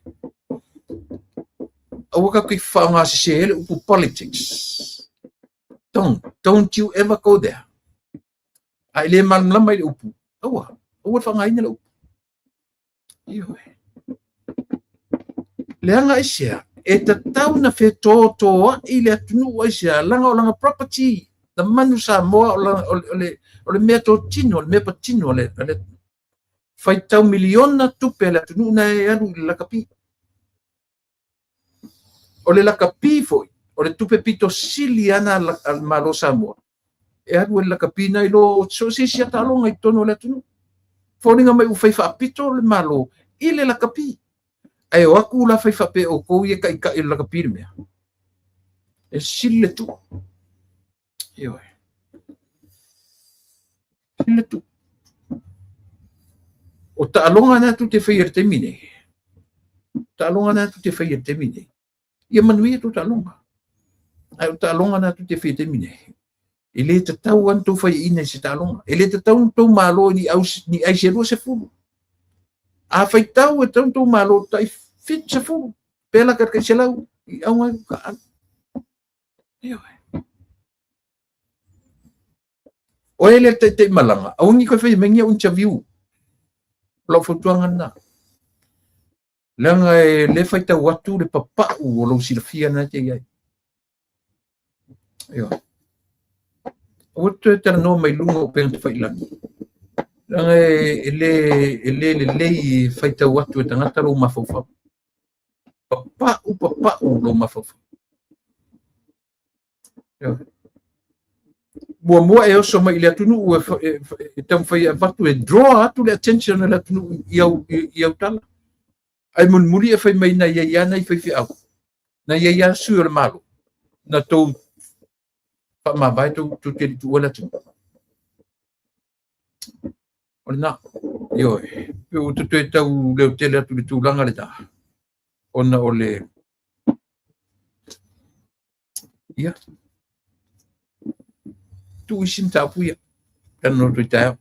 aua ka ki fa nga se ele upu politics. Don't you ever go there. Ai le man lama i upu. Aua whanga ina le upu. Iho e. Le anga isia, e ta tau na whe tō i le atunu isia, langa o langa property, na manu Samoa o le mea tō tino, o le mea patino, o le whai tau miliona tupe le atunu na e anu i lakapi. O le lakapi foi. O le tupe pito sili ana al malo Samoa. E anu e lakapina i lo so si sia talonga i tono le tunu. Fōringa mai u whaifa pito le malo i le lakapi. Ai o aku la whaifa pe o kou i ka i lakapi mea. E sili le tu. Eo e. Sili le tu. O taalonga na tu te whaia te mine. Taalonga na tu te whaia te mine. Ia manuia tu taalonga. Ai o taalonga na tu te whaia te mine. E le te tau anto whai ina se taalonga. E le te tau tau malo ni ai se rua se fulu. A whai tau e tau malo tai fit se fulu. Pela karkai se lau. I au ai ka anu. Ia. O ele te malanga. Aungi ko fai mengia un chaviu. Lo fotuanga na. Langa le fai ta watu le papa o lo silfia na te ia. Ia. O te no mai lungo pe te fai lani. Langa le fai ta watu te ngata lo mafofa. Papa o lo mafofa. Ia. Mua e oso mai le atunu e tam fai avatu e draw atu le attention le atunu iau tala. Ai mun muri e fai mai na ia na i fai fi au. Na ia su le malo. Na tau pa ma vai tu te tu wala tu. Ona yo eu tu te tau le tele atu tu langa le ta. Ona ole ia tu isim ta puia kan no tu ta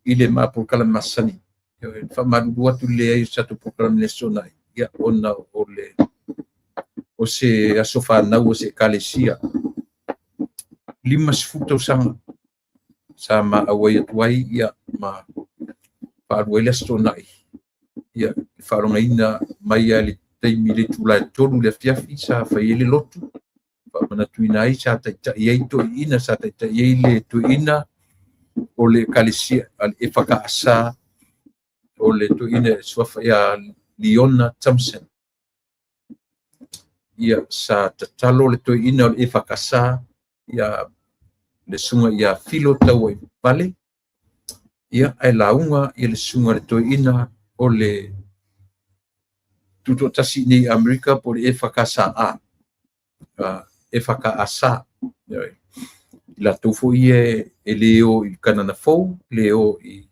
ile ma por kala masani yo fa ma dua tu le satu program le sonai ia ona ole o se asofa na o se kalesia limas futo sang sama awai tuai ia ma pa wele sonai ia fa ronga ina mai ali te mile tula tolu le fiafi sa fa ile lotu mana tuina ai sa ta ia to ina sa ta ile to ina o le kalisia al efaka asa o le to ina swafa ya Leona Thompson ia sa ta talo le to ina o efaka asa ia le sunga ia filo tau ai vale ia ai launga ia le sunga le to ina o le tuto tasi ni Amerika por efaka sa efaka asa la tofo ie leo I kanana fou leo I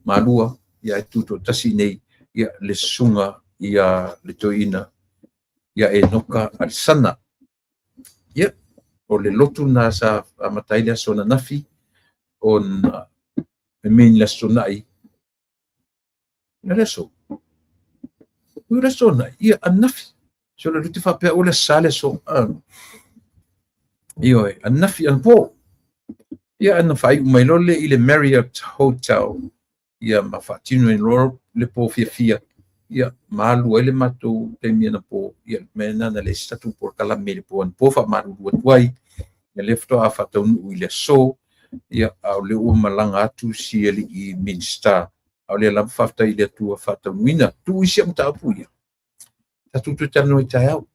malua ia tuto tasi nei ia le sunga ia le toina ia e noka al sana ia o le lotu na sa amataila sona nafi on min la sonai na leso ura sona ia anafi so le luti fa pe o le sale so io anafi an po ia ana fai mai lole I le Marriott Hotel ia ma fatino in lor le po fia ia malu ele mato te mia na po ia mena na le statu por kala me le po an po fa malu tuai ia lefto a fatonu ile so ia au le o malanga atu si ele I minsta au le lam fafta ile tu fatonu tu isi am ta puia tatu tu tano I tau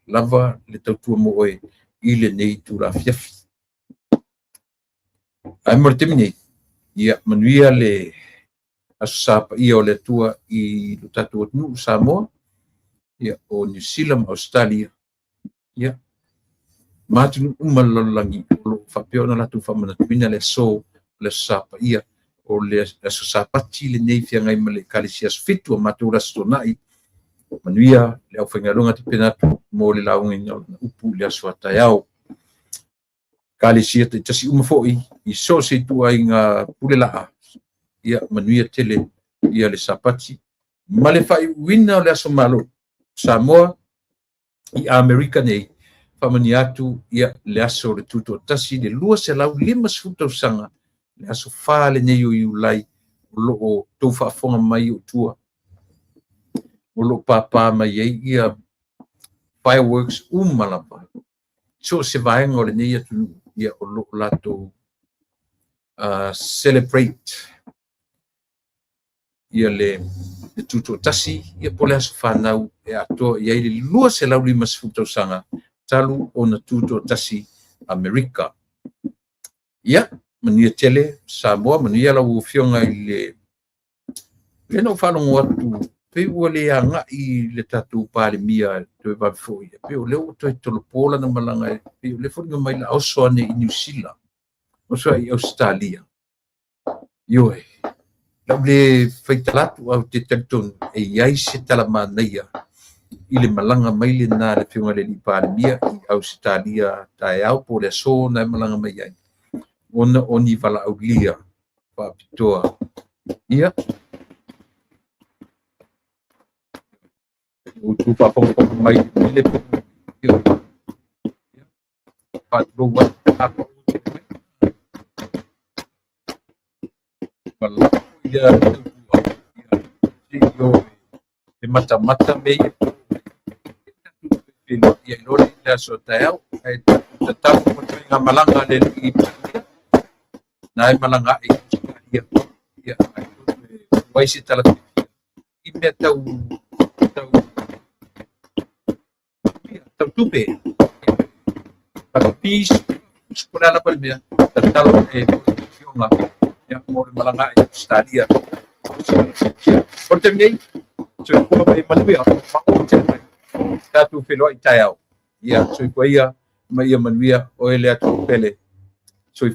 lava le tatu mo oi ile nei tu la fiafi ai mortemini ia manuia le asapa ia o le tua I lo tatu nu Samoa ia o New Zealand Australia ia matunu umalolangi lo fapio na tu famana tuina le so le sapa ia o le asapa le nei fia ngai male kalisia fitu matura stonai manuia le au fengalonga te penatu mo le launga upu le aswata yao kalisia te tasi umafoi I so se tu ai nga pulela ia manuia tele ia le sapati male fai wina le asomalo Samoa I America nei famani atu ia le aso le tuto tasi le lua se lau lima sfuta usanga le aso fale nei o iulai lo o tau whaafonga mai o tua o lo papa mai ia fireworks malapa so se vaenga o le nei atu ia o lo lato celebrate ia le tuto tasi ia pole aso whanau e ato ia I le lua se lau lima sfuta usanga talu o na tuto tasi Amerika ia mania tele Samoa mania la ufionga I le no whanongo atu pe ua le anga I le tatu pale mia te wafo ia pe o leo toi tolopola na malanga pe o le whanonga mai la osoane I New Zealand oso I Australia ioe lau le whaitalatu au te talitonu e iai se talamanaya I le malanga mai le nā le whiunga le lipa mia I Australia tae au po le so na malanga mai ai. Ona oni wala au lia pa pitoa. Ia. O tu pa mai le patro apa kalau dia CEO e mata me pelo ia lori da sotel ai tetap menga malanga le i nai malanga ia vai se tala i me tau tupe para pis sekolah apa dia terlalu fiona yang mau malanga stadia portem nei so ko be manuia pa tatu felo i taiao ia so ko ia mai manuia o ele atu pele so